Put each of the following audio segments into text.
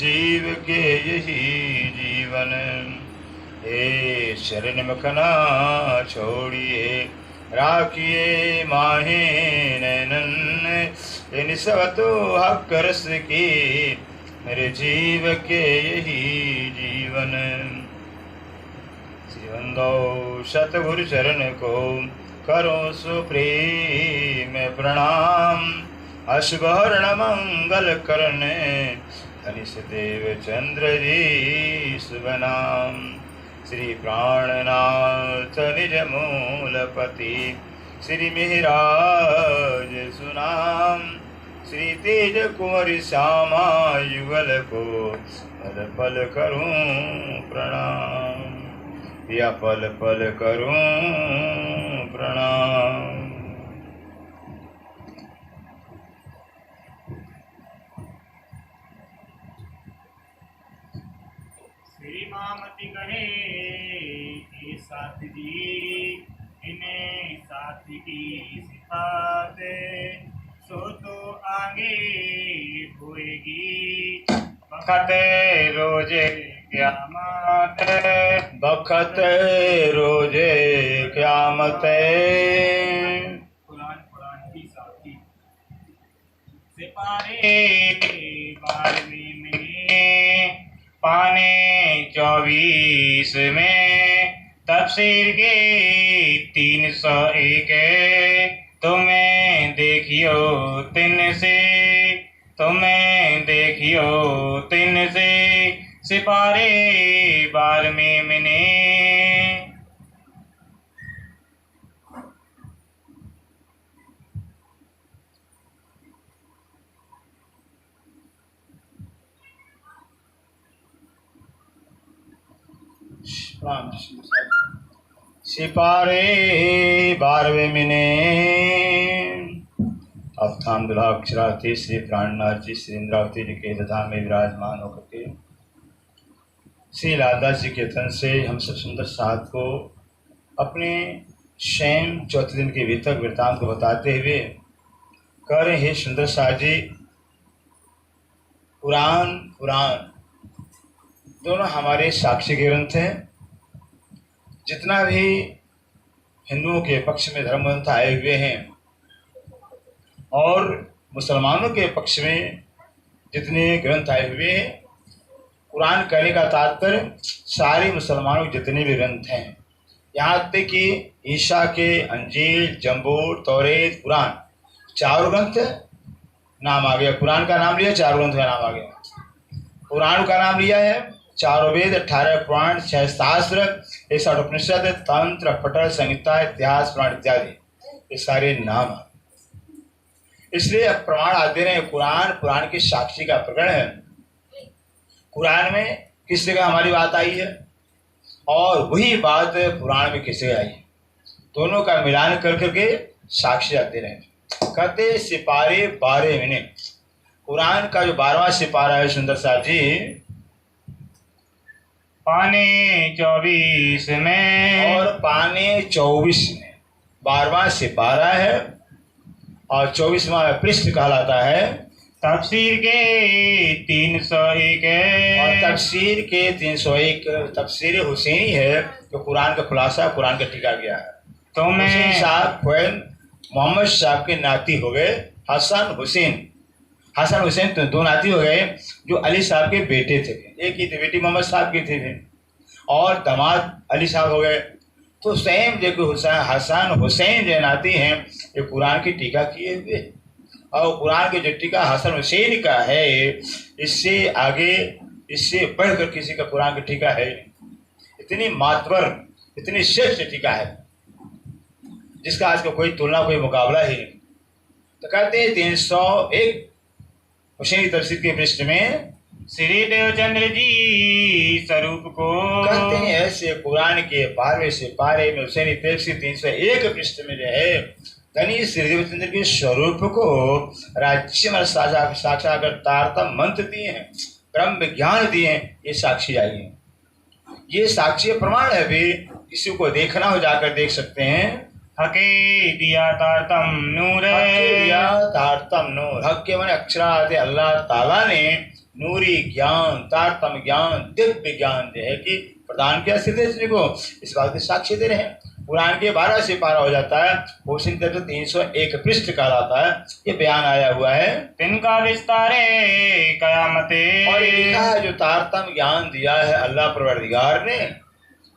जीव के यही जीवन। हे शरण मखना छोड़िए, राखिए माहे नैनन। इन सब तो हक रस की, मेरे जीव के यही जीवन। श्री वंदो सतगुरु चरण को, करो सुप्रेम प्रणाम। अशुभहरण मंगल करने, धनिष देव चंद्र जी शुभ नाम। श्री प्राणनाथ निज मूलपति, श्री मिहिराज सुनाम। श्री तेज कुंवर श्यामा युगल को, पल पल करूं प्रणाम। या पल पल करूं प्रणाम। श्री मामति कहे हे साथ जी, इन्हें साथ की सिफात, सो तो आगे होएगी बखत रोजे क़यामत। बखत रोजे क़यामत। कुरान की साथी सिपारे 12वीं में, पाने 24 में, तफसीर के 301। तुम्हें देखियो तिन से, तुम्हें देखियो तिन से, सिपारे 12वीं में। सिपारे 12वें महीने। अवधान दुलाक्षरार्थी श्री प्राणनाथ जी श्री इंद्रावती जी के धाम में विराजमान होकर के श्री लालदास जी के तन से हम सब सुंदर साथ को अपने शैम चौथे दिन के वितक वृत्तांत को बताते हुए कह रहे हैं, सुंदर साथ जी पुराण दोनों हमारे साक्षी ग्रंथ हैं। जितना भी हिंदुओं के पक्ष में धर्म ग्रंथ आए हुए हैं और मुसलमानों के पक्ष में जितने ग्रंथ आए हुए हैं, कुरान कहने का तात्पर्य सारे मुसलमानों के जितने भी ग्रंथ हैं, यहाँ तक कि ईसा के अंजील, जंबूर, तौरेत, कुरान, चारों ग्रंथ नाम आ गया। कुरान का नाम लिया, चारों ग्रंथ का नाम आ गया। कुरान का नाम लिया है, चारों वेद, 18 पुराण, 6 शास्त्र, 61 उपनिषद, तंत्र, पटल, संहिता, इतिहास, पुराण इत्यादि, ये सारे नाम। इसलिए अब प्रमाण आते रहे। कुरान के साक्षी का प्रकरण है। कुरान में किस जगह हमारी बात आई है और वही बात पुराण में किस जगह आई है, दोनों का मिलान कर करके साक्षी आते रहे। कहते सिपारे 12 महीने। कुरान का जो 12वां सिपारा है सुंदर साहब जी, पाने 24 में और पाने 24 में 12वां सिपारा है और 24वां पृष्ठ कहलाता है। तफसीर के 301 और तफसीर के 301 तफसीर हुसैनी है, जो कुरान का खुलासा कुरान का टीका गया है। तो हुसैन साहब स्वयं मोहम्मद साहब के नाती हो गए। हसन हुसैन तो 2 नाती हो गए, जो अली साहब के बेटे थे। एक ही थे, बेटी मोहम्मद साहब की थे और दामाद अली साहब हो गए। तो सेम देखो हसन हुसैन जो नाती हैं, ये कुरान की टीका किए हुए, और कुरान के जो टीका हसन हुसैन का है, इससे आगे इससे बढ़कर किसी का कुरान का टीका है। इतनी मातवर, इतनी श्रेष्ठ टीका है जिसका आज का कोई तुलना, कोई मुकाबला ही नहीं। तो कहते हैं 301 हुसैनी तफसीर के पृष्ठ में श्री देवचंद्र जी स्वरूप को कहते हैं ऐसे कुरान के 12वें सिपारे में हुसैनी तफसीर 301 पृष्ठ में जो है, धनी श्री देवचंद्र के स्वरूप को राज्य में साक्षात्कार तारतम मंत्र दिए हैं, ब्रह्म ज्ञान दिए हैं। ये साक्षी आई है, ये साक्षी प्रमाण है। भी किसी को देखना हो जाकर देख सकते हैं। हके दिया तारतम नूर, तारतम नूर, हक के माने अक्षरादि अल्लाह ताला ने नूरी ज्ञान, तारतम ज्ञान, दिव्य ज्ञान जो है कि प्रदान किया सिद्धेश्वर जी को, इस बात के साक्षी दे रहे हैं। कुरान के 12 से पारा हो जाता है, होशिन 301 पृष्ठ कहलाता है। ये बयान आया हुआ है तिनका विस्तारे कयामते। और ये लिखा है जो तारतम ज्ञान दिया है अल्लाह परवरदिगार ने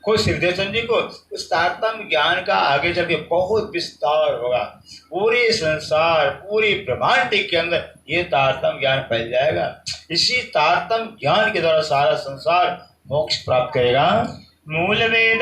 खुद सिद्धेश्वर जी को, उस तारतम ज्ञान का आगे चल के बहुत विस्तार होगा। पूरे संसार, पूरी ब्रह्मांड के अंदर ये तारतम ज्ञान फैल जाएगा। इसी तारतम ज्ञान के द्वारा सारा संसार मोक्ष प्राप्त करेगा। मूल वेद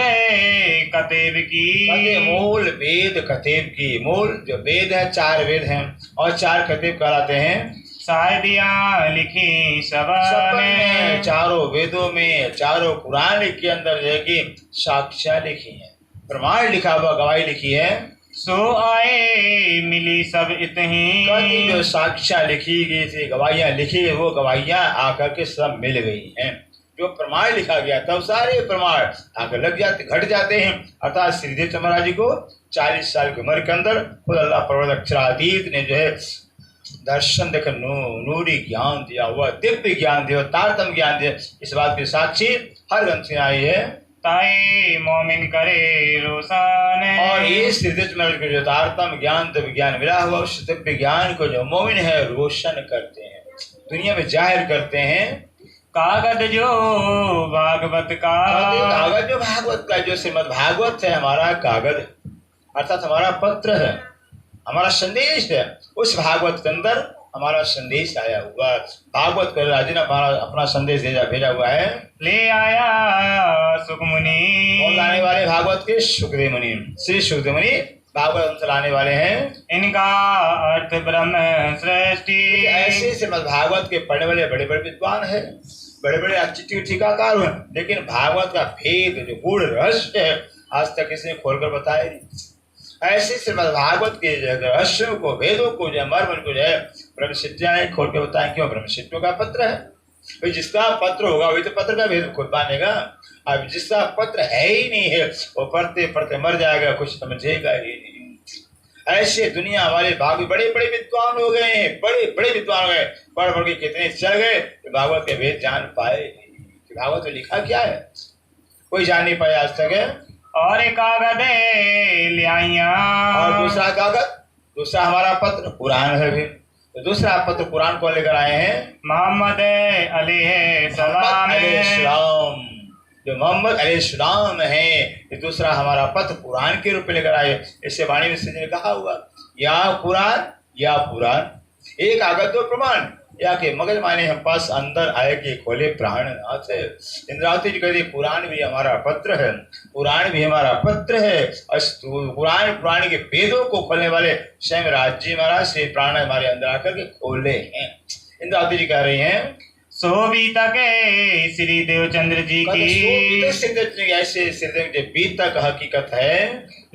कतेब की, मूल वेद कतेब की, मूल जो वेद है 4 वेद हैं और 4 कतेब कहलाते हैं। शायदियाँ लिखी सबने, चारों वेदों में, चारों कुरान के अंदर जो है कि साक्ष्य लिखी है, प्रमाण लिखा हुआ, गवाही लिखी है। सो आए मिली सब इतनी, जो साक्ष्य लिखी गई थी, गवाहियां लिखी गई, वो गवाहियां आकर के सब मिल गई हैं। जो प्रमाण लिखा गया था सारे प्रमाण आकर लग जाते, घट जाते हैं। अर्थात श्रीदेव महाराज जी को 40 साल की उम्र के अंदर खुद अल्लाह परवत अक्षरातीत ने जो है दर्शन देकर नूरी ज्ञान दिया हुआ, दिव्य ज्ञान दिया, तारतम ज्ञान दिया। इस बात की साक्षी हर ग्रंथ में आई है। ताई मोमिन करे रोशन, और ये सिद्धेश्वर महाराज को जो तारतम ज्ञान, दिव्य ज्ञान मिला हुआ, उस दिव्य ज्ञान को जो मोमिन है रोशन करते हैं, दुनिया में जाहिर करते हैं। कागज जो भागवत का, कागज जो भागवत का, जो श्रीमद् भागवत है हमारा कागज, अर्थात हमारा पत्र है, हमारा संदेश है। उस भागवत के अंदर हमारा संदेश आया हुआ। भागवत कर राजी ने हमारा अपना संदेश भेजा हुआ है। ले आया सुखमुनि, कौन लाने वाले? भागवत के सुखदेव मुनि, श्री सुखदेव मुनि भागवत अंश लाने वाले हैं। इनका अर्थ ब्रह्म सृष्टि। ऐसे श्रीमद् भागवत के पढ़ने वाले बड़े बड़े विद्वान है, बड़े बड़े अच्छी टीकाकार हुए, लेकिन भागवत का भेद जो गूढ़ रहस्य है आज तक किसी ने खोलकर बताया नहीं। ऐसे श्रीमद् भागवत के रहस्यों को, वेदों को, जो मर्म को जो है ब्रह्मशिष्याएं खोल के बताएं। क्यों? ब्रह्मशिष्यों का पत्र है भाई, जिसका पत्र होगा वही तो पत्र का भेद खुद मानेगा। अब जिसका पत्र है ही नहीं है वो पढ़ते पढ़ते मर जाएगा, कुछ समझेगा ही नहीं। ऐसे दुनिया वाले भाग बड़े बड़े विद्वान हो गए हैं, बड़े बड़े विद्वान हो गए, पढ़ पढ़ के कितने चल गए कि भागवत के भेद जान पाए नहीं कि भागवत में लिखा क्या है, कोई जान नहीं पाया आज तक है। और एक कागज ले आइया, और दूसरा कागज, दूसरा हमारा पत्र कुरान है भी, तो दूसरा पत्र कुरान को लेकर आए हैं मोहम्मद अलैहिस्सलाम, जो मोहम्मद अलैहिस्सलाम है। ये दूसरा हमारा पत्र कुरान के रूप में लेकर आए। इससे वाणी में ने कहा हुआ या कुरान या पुराण, एक कागज दो प्रमाण, या के मगज माने हम पास अंदर आए कि खोले प्राण नाथ है। इंद्रावती जी कहते पुराण भी हमारा पत्र है, पुराण भी हमारा पत्र है। पुराण पुराण के वेदों को खोलने वाले स्वयं राज जी महाराज से प्राण हमारे अंदर आकर के खोले हैं। इंद्रावती जी कह रही हैं सोबीता के श्री देवचंद्र जी की, ऐसे श्रीदेव जी बीतक हकीकत है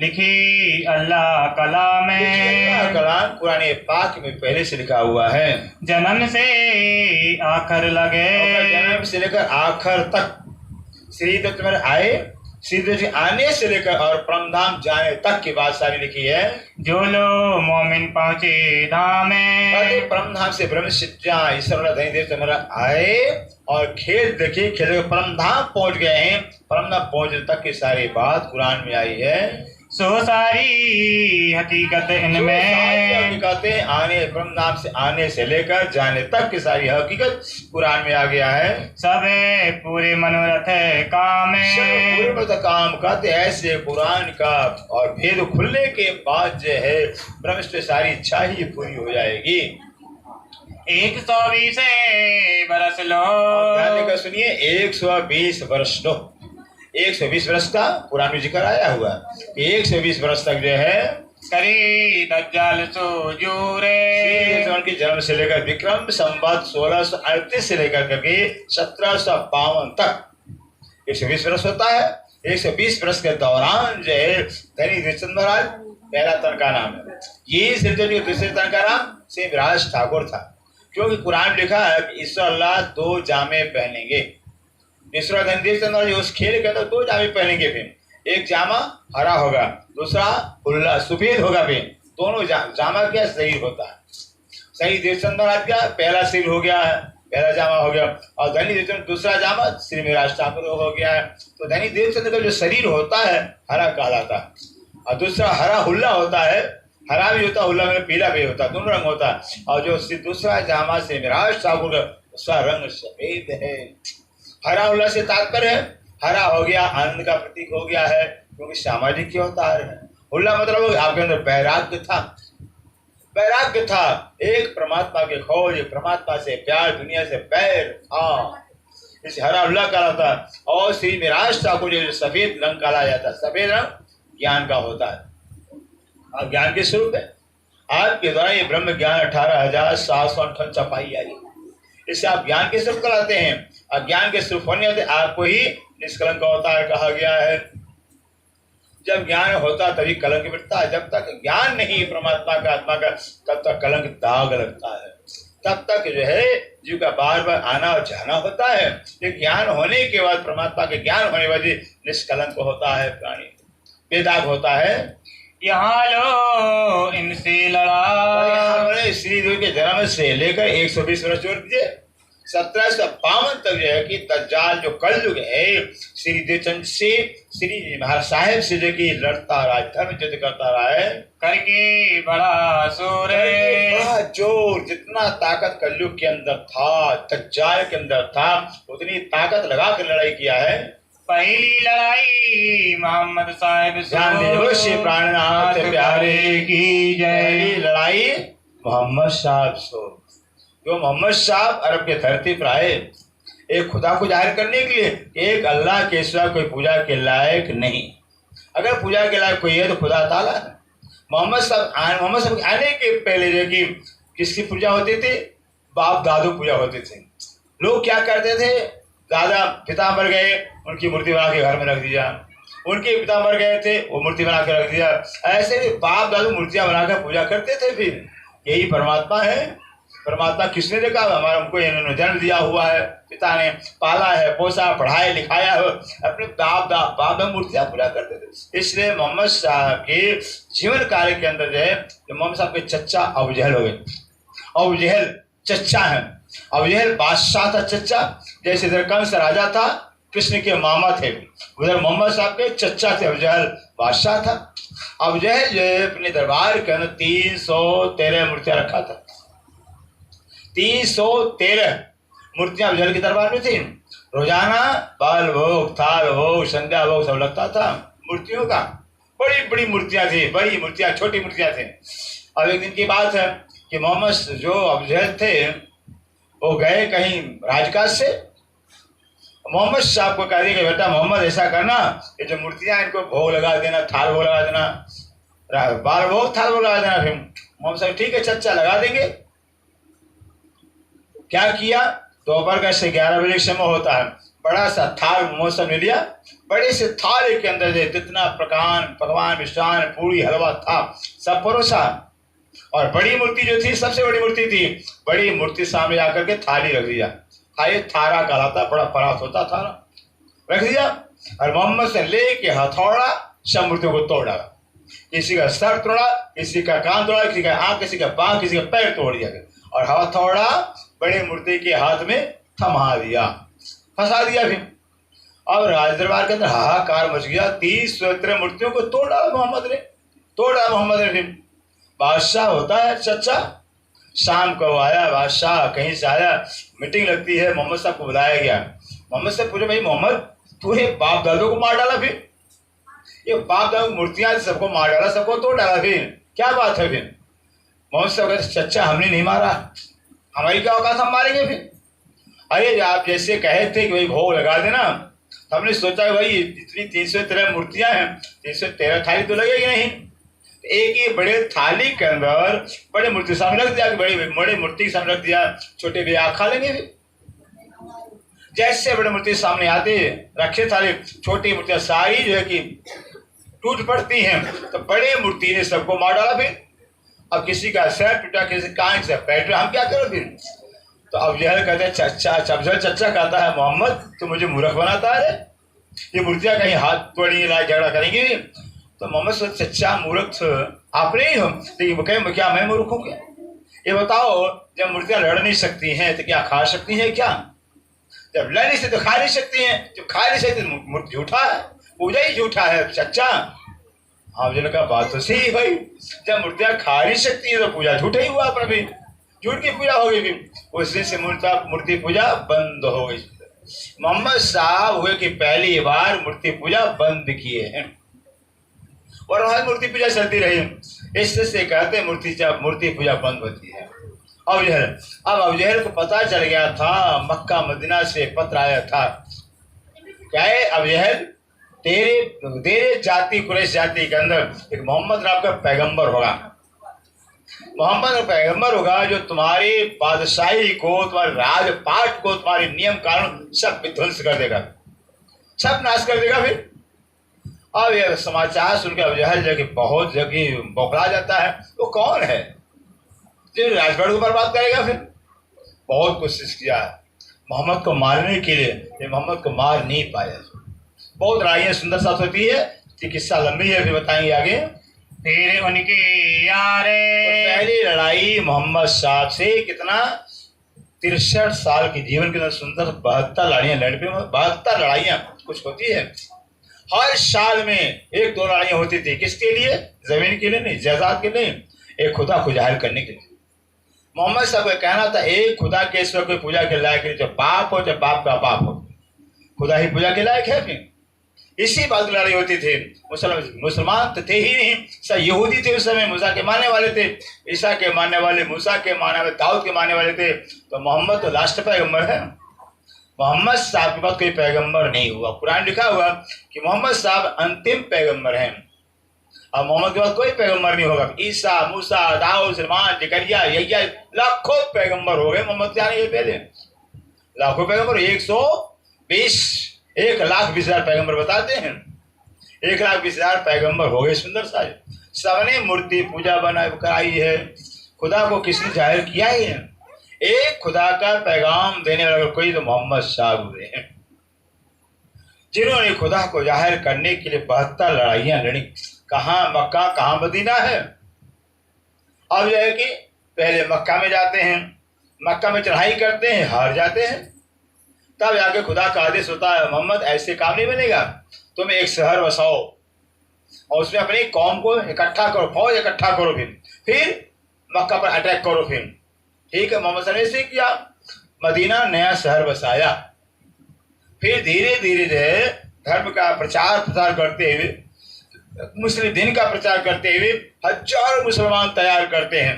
लिखी अल्लाह कलाम में, कलाम कुरान पाक में पहले से लिखा हुआ है। जन्म से आखिर लगे, जन्म से लेकर आखिर तक श्रीदत्त में आए, श्रीदत्त आने से लेकर और परमधाम जाने तक की बात सारी लिखी है। जो लो मोमिन पहुंचे धाम में, परमधाम से ब्रह्मशिष्या ईश्वर देव आए और खेल देखे, खेल परमधाम पहुंच गए हैं। परमधाम पहुंचने तक की सारी बात कुरान में आई है। सो सारी हकीकत इनमें, हकीकतें आने ब्रह्मधाम से आने से लेकर जाने तक की सारी हकीकत कुरान में आ गया है। सब पूरे मनोरथ काम, पूरे मनोरथ काम करते ऐसे कुरान का, और भेद खुलने के बाद जो है ब्रह्म सारी इच्छा ही पूरी हो जाएगी। 120 बरस लो, सुनिए 120 वर्ष लो, 120 वर्ष का कुरान में जिक्र आया हुआ कि 120 वर्ष तक जो है करी दज्जाल सोजूरे, के जन्म से लेकर विक्रम संवत 1638 से लेकर करके 1752 तक 120 वर्ष होता है। 120 वर्ष के दौरान जो है धनी कृष्ण महाराज पहला तन का नाम है, ये सिद्धेश्वर दूसरे तन का नाम श्री राज ठाकुर था। क्योंकि कुरान लिखा है कि ईश्वर अल्लाह 2 जामे पहनेंगे। ईश्वर धनदेव उस खेल के अंदर 2 जामे पहनेंगे, फिर एक जामा हरा होगा, दूसरा खुला सफेद होगा। फिर दोनों जामा क्या शरीर होता है। सही देवचंद महाराज का पहला शरीर हो गया है पहला जामा हो गया। और धनी देवचंद दूसरा जामा श्री मेराज ठाकुर हो गया है। तो धनी देवचंद का जो शरीर होता है हरा कहलाता है, और दूसरा हरा हुल्ला होता है, हरा भी होता है हुल्ला में पीला भी होता है, दोनों रंग होता है। और जो दूसरा जामा श्री मेराज ठाकुर का उसका रंग सफेद है। हरा हुल्ला से तात्पर्य है हरा हो गया आनंद का प्रतीक हो गया है, क्योंकि सामाजिक के अवतार है। हुल्ला मतलब आपके अंदर वैराग्य था, वैराग्य था, एक परमात्मा के खोज, परमात्मा से प्यार, दुनिया से बैर था, इसे हरा हुल्ला कहा था। और श्री मेराज ठाकुर जो सफेद रंग कहा जाता है, सफेद रंग ज्ञान का होता है और ज्ञान के स्वरूप है। आपके द्वारा ये ब्रह्म ज्ञान 18,758 छपाई आई, इससे आप ज्ञान के स्वरूप कहलाते हैं। और ज्ञान के स्वरूप होने होते आपको ही निष्कलंक अवतार कहा गया है। जब ज्ञान होता तभी कलंक मिटता है, जब तक ज्ञान नहीं परमात्मा का आत्मा का तब तक कलंक दाग लगता है, तब तक जो है जीव का बार बार आना और जाना होता है। ये ज्ञान होने के बाद परमात्मा के ज्ञान होने वाली निष्कलंक होता है, प्राणी बेदाग होता है। यहाँ लो इनसे लड़ा, श्री देव के जन्म से लेकर 120 वर्ष जोड़ दीजिए 1752 तक जो है कि दज्जाल जो कलयुग है श्री देवचंद से श्री महाराज साहेब से जो कि लड़ता रहा, धर्म युद्ध करता रहा है करके बड़ा शोर है। बड़ा जोर, जितना ताकत कलयुग के अंदर था, दज्जाल के अंदर था, उतनी ताकत लगा कर लड़ाई किया है। पहली लड़ाई मोहम्मद साहब से प्राणनाथ प्यारे की जय। पहली लड़ाई मोहम्मद साहब सो, जो मोहम्मद साहब अरब के धरती पर आए एक खुदा को जाहिर करने के लिए, एक अल्लाह के सिवा कोई पूजा के लायक नहीं। अगर पूजा के लायक कोई है तो खुदा ताला है। मोहम्मद साहब आने के पहले जो कि किसकी पूजा होती थी, बाप दादू पूजा होते थे। लोग क्या करते थे, दादा पिता मर गए उनकी मूर्ति बना के घर में रख दिया, उनके पिता मर गए थे वो मूर्ति बना के रख दिया, ऐसे भी बाप दादू मूर्तियां बनाकर पूजा करते थे। फिर यही परमात्मा है। परमात्मा किसने देखा, हमारा हमको इन्होंने जन्म दिया हुआ है, पिता ने पाला है, पोसा, पढ़ाया लिखाया है, अपने बाप मूर्तियां पूजा करते थे। इसलिए मोहम्मद साहब के जीवन कार्य के अंदर जो है, मोहम्मद साहब के चच्चा अबू जहल हो गए। अबू जहल चच्चा है, अबू जहल बादशाह था चच्चा, जैसे इधर कंस राजा था, कृष्ण के मामा थे, उधर मोहम्मद साहब के चच्चा थे, अबू जहल बादशाह था। अबू जहल जो है अपने दरबार के अंदर 313 मूर्तियां रखा था, 313 मूर्तियां अबू जहल के दरबार में थी। रोजाना बाल भोग, थाल भोग, संध्या भोग सब लगता था मूर्तियों का। बड़ी बड़ी मूर्तियां थी, बड़ी मूर्तियां, छोटी मूर्तियां थी। अब एक दिन की बात है कि मोहम्मद जो अबू जहल थे वो गए कहीं राजकाज से, मोहम्मद साहब को कह दिया कि बेटा मोहम्मद ऐसा करना, ये जो मूर्तियां इनको भोग लगा देना, थाल भोग लगा देना, बाल भोग थाल भोग लगा देना। फिर मोहम्मद साहब ठीक है चच्चा लगा देंगे। क्या किया, दोपहर का 11 बजे समय होता है, बड़ा सा थाल मौसम ले लिया, बड़े से थाल के अंदर जितना पकवान मिष्ठान पूरी हलवा था सब परोसा, और बड़ी मूर्ति जो थी सबसे बड़ी मूर्ति थी, बड़ी मूर्ति सामने आकर के थाली रख दिया। थाली थारा कहलाता, बड़ा परात होता थारा, रख दिया। और मोहम्मद से लेके हथौड़ा सब मूर्तियों को तोड़ डाला, किसी का सर तोड़ा, किसी का कान तोड़ा, किसी का आंख, किसी का पांव, किसी का पैर तोड़ दिया और हथौड़ा बड़ी मूर्ति के हाथ में थमा दिया, फंसा दिया। फिर अब राज दरबार के अंदर हाहाकार मच गया, 313 मूर्तियों को तोड़ डाला मोहम्मद ने। फिर बादशाह होता है चच्चा, शाम को आया बादशाह, कहीं से आया, मीटिंग लगती है, मोहम्मद साहब को बुलाया गया। मोहम्मद साहब पूछे भाई मोहम्मद तूने बाप दादों को मार डाला, फिर ये बाप दादों मूर्तियां सबको मार डाला, सबको तोड़ डाला, फिर क्या बात है। फिर मोहम्मद साहब कहते चच्चा हमने नहीं मारा, हमारी क्या औकात, हम मारेंगे। फिर अरे आप जैसे कहे थे कि भाई भोग लगा देना, हमने सोचा भाई इतनी 313 मूर्तियां हैं, 313 थाली तो लगेगी नहीं, एक ही बड़े थाली के अंदर बड़े मूर्ति सामने रख दिया, बड़े मूर्ति के सामने रख दिया, छोटे भी खा लेंगे। फिर जैसे बड़े मूर्ति सामने आते रखे थाली, छोटी मूर्तियां सारी जो है कि टूट पड़ती हैं, तो बड़े मूर्ति ने सबको मार डाला। फिर अब किसी का सर टूटा, किसी कान से पैर टूटा, हम क्या करें। फिर तो अब जहल कहते हैं चच्चा कहता है मोहम्मद तू मुझे मूर्ख बनाता है, ये मूर्तियां कहीं हाथ तोड़ेंगी, लड़ाई झगड़ा करेंगी। तो मोहम्मद सच्चा मूर्ख आपने ही हो, लेकिन क्या मैं मूर्ख हूँ क्या, ये बताओ। जब मूर्तियां लड़ नहीं सकती हैं तो क्या खा सकती हैं क्या? जब लड़ नहीं सकती तो खा नहीं सकती हैं, जब खा नहीं सकती तो मूर्ति झूठा है, पूजा ही झूठा है सच्चा। हाँ मुझे लगा बात तो सही भाई, जब मूर्तियां खा नहीं सकती है तो पूजा झूठा ही हुआ, अपना भी झूठ की पूजा हो गई। फिर उस दिन से मूर्ति पूजा बंद हो गई। मोहम्मद साहब हुए कि पहली बार मूर्ति पूजा बंद किए हैं और वहां मूर्ति पूजा चलती रही। इससे कहते मूर्ति पूजा बंद होती है। अबू जहल को पता चल गया था, मक्का मदीना से पत्र आया था, क्या है अबू जहल, तेरे जाति कुरैश जाति के अंदर एक मोहम्मद नाम का पैगंबर होगा। मोहम्मद पैगंबर होगा जो तुम्हारी बादशाही को, तुम्हारे राजपाट को, तुम्हारे नियम कानून सब विध्वंस कर देगा, सब नाश कर देगा। फिर अब यह समाचार सुनकर अबू जहल जगह बहुत जगह बौखला जाता है। वो कौन है जो राजपाट को बर्बाद करेगा? फिर बहुत कोशिश किया मोहम्मद को मारने के लिए, लेकिन मोहम्मद को मार नहीं पाया। बहुत लड़ाइयाँ सुंदर साथ होती है, ये किस्सा लंबी है, फिर बताएंगे आगे। तेरे उनके यारे तो पहली लड़ाई मोहम्मद साहब से कितना 63 साल के जीवन के अंदर सुंदर 72 लड़ाइयाँ लड़ पे, 72 लड़ाइयाँ कुछ होती है। हर साल में 1-2 लड़ाइयाँ होती थी। किसके लिए? जमीन के लिए नहीं, जायदाद के लिए, एक खुदा को जाहिर करने के लिए। मोहम्मद साहब का कहना था एक खुदा के ईश्वर को पूजा के लायक नहीं, जब बाप हो जब बाप का बाप हो, खुदा ही पूजा के लायक है। फिर इसी बात की लड़ाई होती थी। मुसलमान तो थे ही नहीं, सब यहूदी थे उस समय, मूसा के मानने वाले थे, ईसा के मानने वाले, मूसा के मानने वाले, दाऊद के मानने वाले थे। तो मोहम्मद तो लास्ट पैगंबर है। मोहम्मद साहब के बाद कोई पैगंबर नहीं हुआ। कुरान लिखा हुआ कि मोहम्मद साहब अंतिम पैगंबर हैं। अब मोहम्मद के बाद कोई पैगंबर नहीं होगा। ईसा, मूसा, दाऊद, सलमान, जकरिया, यह्या, लाखों पैगंबर हो गए मोहम्मद से आने के पहले। लाखों पैगंबर, 1,20,000 पैगंबर बताते हैं। 1,20,000 पैगंबर हो गए सुंदर सारे। सबने मूर्ति पूजा बना कराई है, खुदा को किसने जाहिर किया ही है। एक खुदा का पैगाम देने वाला कोई तो मोहम्मद साहब हुए हैं, जिन्होंने खुदा को जाहिर करने के लिए 72 लड़ाइयां लड़ी। कहाँ मक्का, कहाँ मदीना है। अब यह है कि पहले मक्का में जाते हैं, मक्का में चढ़ाई करते हैं, हार जाते हैं, तब जाके खुदा का आदेश होता है मोहम्मद ऐसे काम नहीं बनेगा, तुम एक शहर बसाओ और उसमें अपनी कौम को इकट्ठा करो, फौज इकट्ठा करो, फिर मक्का पर अटैक करो। फिर ठीक है, मोहम्मद ने ऐसे किया, मदीना नया शहर बसाया। फिर धीरे धीरे जो है धर्म का प्रचार करते हुए, मुस्लिम दिन का प्रचार करते हुए हजारों मुसलमान तैयार करते हैं।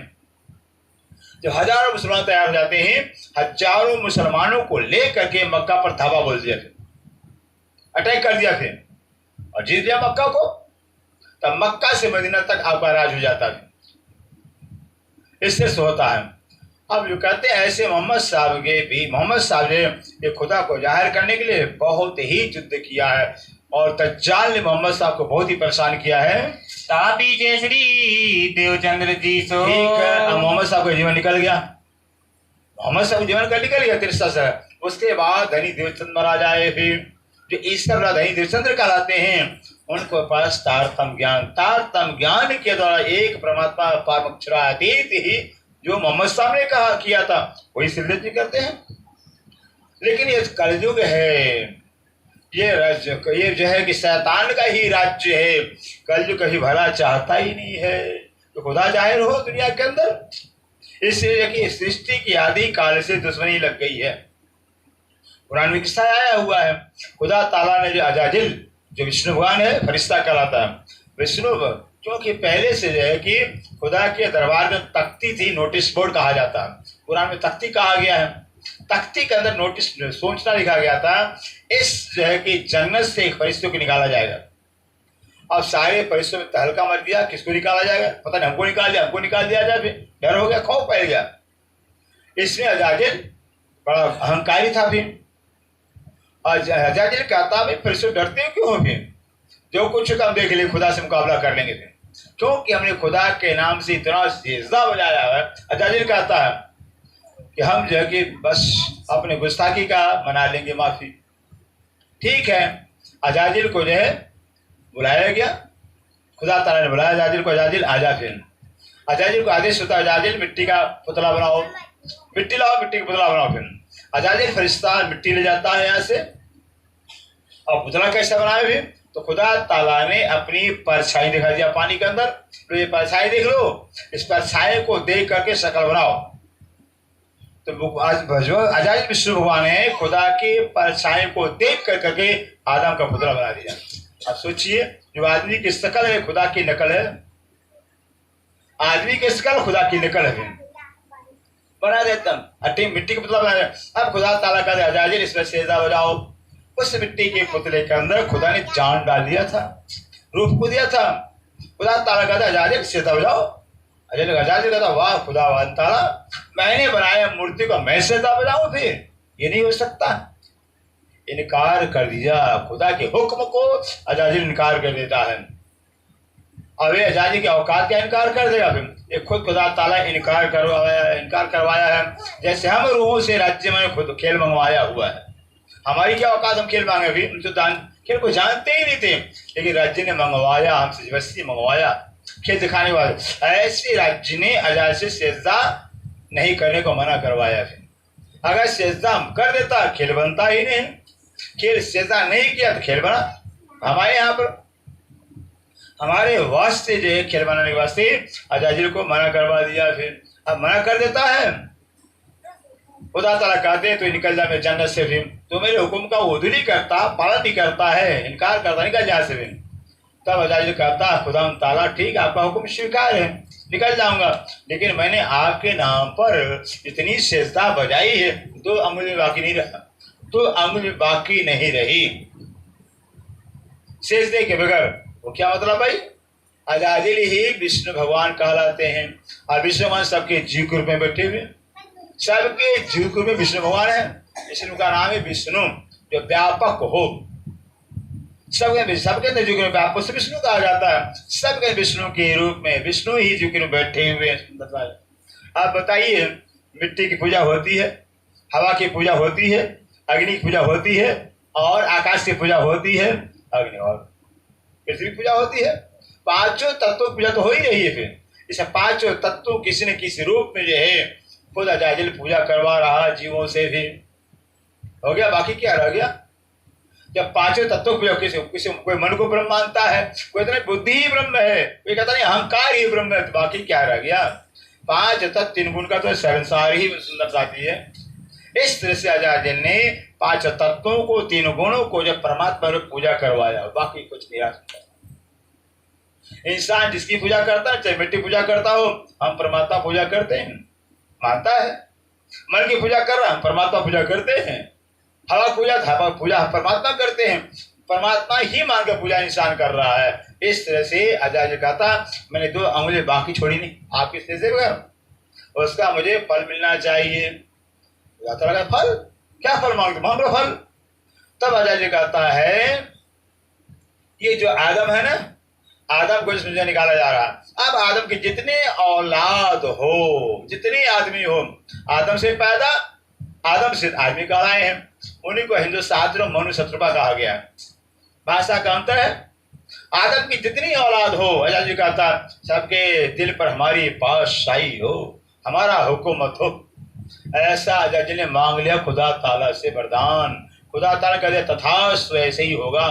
जब हजारों मुसलमान तैयार हो जाते हैं, हजारों मुसलमानों को लेकर के मक्का पर धावा बोल दिया, फिर अटैक कर दिया, फिर और जीत दिया मक्का को। तब मक्का से मदीना तक आपका राज हो जाता है। इससे होता है। अब जो कहते हैं ऐसे मोहम्मद साहब ने ये खुदा को जाहिर करने के लिए बहुत ही युद्ध किया है और दज्जाल ने मोहम्मद साहब को बहुत ही परेशान किया है। तापी जयश्री देवचंद्र जी सो। ठीक है, अब मोहम्मद साहब का जीवन निकल गया, मोहम्मद साहब जीवन का निकल गया 63 से। उसके बाद धनी देवचंद्र महाराज आए, फिर जो ईश्वर धनी देवचंद्र कहलाते हैं, उनको पास तारतम ज्ञान के द्वारा एक परमात्मा परमाक्षरातीत ही जो मोहम्मद साहब ने कहा किया था वही सिद्ध करते हैं। लेकिन ये कलयुग है, ये राज्य, ये जो है कि शैतान का ही राज्य है। कलयुग कहीं भला चाहता ही नहीं है तो खुदा जाहिर हो दुनिया के अंदर। इसलिए कि सृष्टि की आदि काल से दुश्मनी लग गई है। कुरान में किस्सा आया हुआ है, खुदा ताला ने जो अजाजिल, जो विष्णु भगवान है, फरिश्ता कहलाता है विष्णु, क्योंकि पहले से जो है कि खुदा के दरबार में तख्ती थी, नोटिस बोर्ड कहा जाता है, कुरान में तख्ती कहा गया है। तख्ती के अंदर नोटिस सोचना लिखा गया था, इस जो है कि जन्नत से एक फरिश्ते को निकाला जाएगा। अब सारे फरिश्तों में तहलका मच गया, किसको निकाला जाएगा, पता नहीं, हमको निकाल दिया जाए। फिर डर हो गया, खौफ फैल गया। इसमें अजाजिल बड़ा अहंकारी था। फिर अजाजिल कहता भाई फरिश्ते डरते क्यों हो, फिर जो कुछ हम देख ले खुदा से मुकाबला कर लेंगे, फिर क्योंकि हमने खुदा के नाम से इतना सेजदा बजाया है। अजाजिल कहता है कि हम जो है कि बस अपने गुस्ताखी का मना लेंगे माफी। ठीक है, अजाजिल को जो है बुलाया गया, खुदा ताला ने बुलाया अजाजिल को, अजाजिल आजा। फिर अजाजिल को आदेश होता है, अजाजिल मिट्टी का पुतला बनाओ, मिट्टी लाओ, मिट्टी का पुतला बनाओ। फिर अजाजिल फरिश्ता मिट्टी ले जाता है यहाँ से, और पुतला कैसे बनाए भी, तो खुदा ताला ने अपनी परछाई दिखा दिया पानी के अंदर, तो ये परछाई देख लो, इस परछाई को देख करके शक्ल बनाओ। तो आज अजाजिल विष्णु भगवान ने खुदा की परछाई को देख कर करके आदम का पुतला बना दिया। अब सोचिए, जो आदमी की शकल है खुदा की नकल है, आदमी की शकल खुदा की नकल है, बना देता अट्टी मिट्टी का पुतला बना दिया। अब खुदा ताला का अजाजिल इसमें सेजा बजाओ। उस मिट्टी के पुतले के अंदर खुदा ने जान डाल दिया था, रूप को दिया था। खुदा ताला कहता अजाजिल सेजा बजाओ। अजाजिल कहता वाह खुदा ताला, मैंने बनाया मूर्ति को मैं सेजा बजाऊं? फिर ये नहीं हो सकता। इनकार कर दिया, खुदा के हुक्म को अजाजिल इनकार कर देता है। अब ये अजाजिल की औकात क्या इनकार कर देगा? फिर ये खुद खुदा ताला इनकार करवाया है। जैसे हम रूहों से राज्य में खुद खेल मंगवाया हुआ है, हमारी क्या औकात हम खेल मांगे? भी हम तो खेल को जानते ही नहीं थे, लेकिन राज्य ने मंगवाया, हमसे जबरदस्ती मंगवाया खेल दिखाने वाले। ऐसे राज्य ने अजाजिल से सेजदा नहीं करने को मना करवाया। फिर अगर सेजदा कर देता खेल बनता ही नहीं, खेल सेजदा नहीं किया तो खेल बना। हमारे यहाँ पर हमारे वास्ते जो है खेल बनाने के वास्ते अजाजिल को मना करवा दिया। फिर अब मना कर देता है, खुदा ताला कहते हैं तो निकल जा मेरे जन्नत से। फिर तो मेरे हुक्म का वो नहीं करता, पालन नहीं करता है, इनकार करता, निकल जा से। फिर तब अजाजिल कहता खुदा ताला ठीक है, आपका हुक्म स्वीकार है, निकल जाऊंगा, लेकिन मैंने आपके नाम पर इतनी सेजदा बजाई है, 2 अंगुली बाकी नहीं रहा, 2 अंगुली बाकी नहीं रही सेजदे के बगैर। वो क्या मतलब भाई? अजाजिल ही विष्णु भगवान कहलाते हैं, और विष्णु भगवान सबके जीव के रूप में बैठे हुए, सबके जीव के रूप में विष्णु भगवान है। विष्णु का नाम है विष्णु, जो व्यापक हो, सबके जीव के रूप में व्यापक से विष्णु कहा जाता है। सबके विष्णु के रूप में विष्णु ही जीव के रूप में बैठे हुए हैं। आप बताइए, मिट्टी की पूजा होती है, हवा की पूजा होती है, अग्नि की पूजा होती है, और आकाश की पूजा होती है, अग्नि और पृथ्वी की पूजा होती है। पांचों तत्वों की पूजा तो हो ही रही है। फिर इसे पांचों तत्वों किसी न किसी रूप में जो है खुद अजाजिल पूजा करवा रहा जीवों से। भी हो गया, बाकी क्या रह गया? जब पांचों तत्वों की पूजा किसी कोई मन को ब्रह्म मानता है, कोई इतना बुद्धि ही ब्रह्म है, कोई कहता नहीं अहंकार ही ब्रह्म है, तो बाकी क्या रह गया? 5 तत्व 3 गुण का तो संसार ही सुंदरता दी है। इस तरह से अजाजिल ने 5 तत्वों को 3 गुणों को जब परमात्मा में पूजा करवाया, बाकी कुछ नहीं आ सकता। इंसान जिसकी पूजा करता है, चाहे मिट्टी पूजा करता हो, हम परमात्मा पूजा करते हैं, मानता है। मन की पूजा कर रहा, हम परमात्मा पूजा करते हैं। हवा पूजा परमात्मा करते हैं, परमात्मा ही मान कर पूजा इंसान कर रहा है। इस तरह से अजाजिल कहता मैंने 2 अंगुली बाकी छोड़ी नहीं आपके सेजदे बगैर, उसका मुझे फल मिलना चाहिए। फल क्या फल मांगते? मांग लो फल। तब अजाजिल कहता है ये जो आदम है ना, आदम को इसमें निकाला जा रहा है। अब आदम के जितने औलाद हो, जितने आदमी हो, आदम से पैदा आदम से आदमी कहलाए हैं, उन्हीं को हिंदू शास्त्रों मनुष्य शत्रुपा कहा गया। भाषा का अंतर है। आदम की जितनी औलाद हो, अजाजिल कहता सबके दिल पर हमारी पातशाही हो, हमारा हुकूमत हो। ऐसा अजाजिल ने मांग लिया खुदा ताला से वरदान। खुदा ताला कहते तथास्तु, ऐसे ही होगा।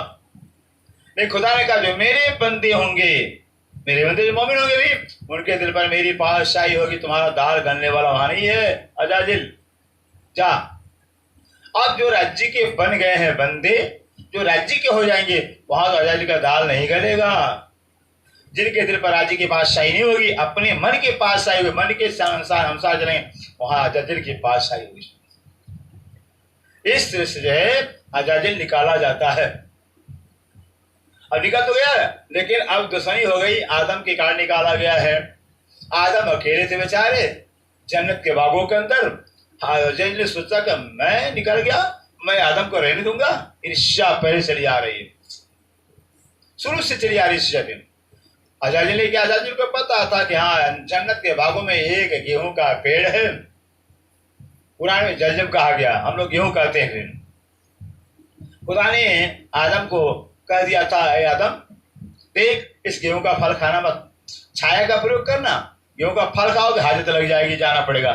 नहीं, खुदा ने कहा जो मेरे बंदे होंगे, मेरे बंदे जो मोमिन होंगे भी, उनके दिल पर मेरी पातशाही होगी। तुम्हारा दाल गलने वाला वहां नहीं है अजाजिल, जा। अब जो राज्य के बन गए हैं बंदे, जो राज्य के हो जाएंगे, वहां तो अजाजिल का दाल नहीं गलेगा। जिनके दिल पर राज्य की पातशाही नहीं होगी, अपने मन के पातशाही होगी, मन के अनुसार चलेंगे, वहां अजाजिल की पातशाही होगी। इस तरह से जो है अजाजिल निकाला जाता है। अब निकल तो गया, लेकिन अब दुश्मनी हो गई, आदम के कारण निकाला गया है। आदम अकेले थे बेचारे जन्नत के बागों के अंदर। अजाजिल ने सोचा कि मैं निकल गया, मैं आदम को रहने दूंगा। ईर्ष्या पहले चली आ रही है, शुरू से चली आ रही ईर्ष्या। अजाजिल को पता था कि हाँ जन्नत के बागों में एक गेहूं का पेड़ है। कुरान में जजब कहा गया, हम लोग गेहूं कहते हैं। फिर खुदा ने आदम को कह दिया था, आदम देख इस गेहूं का फल खाना मत, छाया का प्रयोग करना, गेहूं का फल खाओगे हाजत लग जाएगी, जाना पड़ेगा।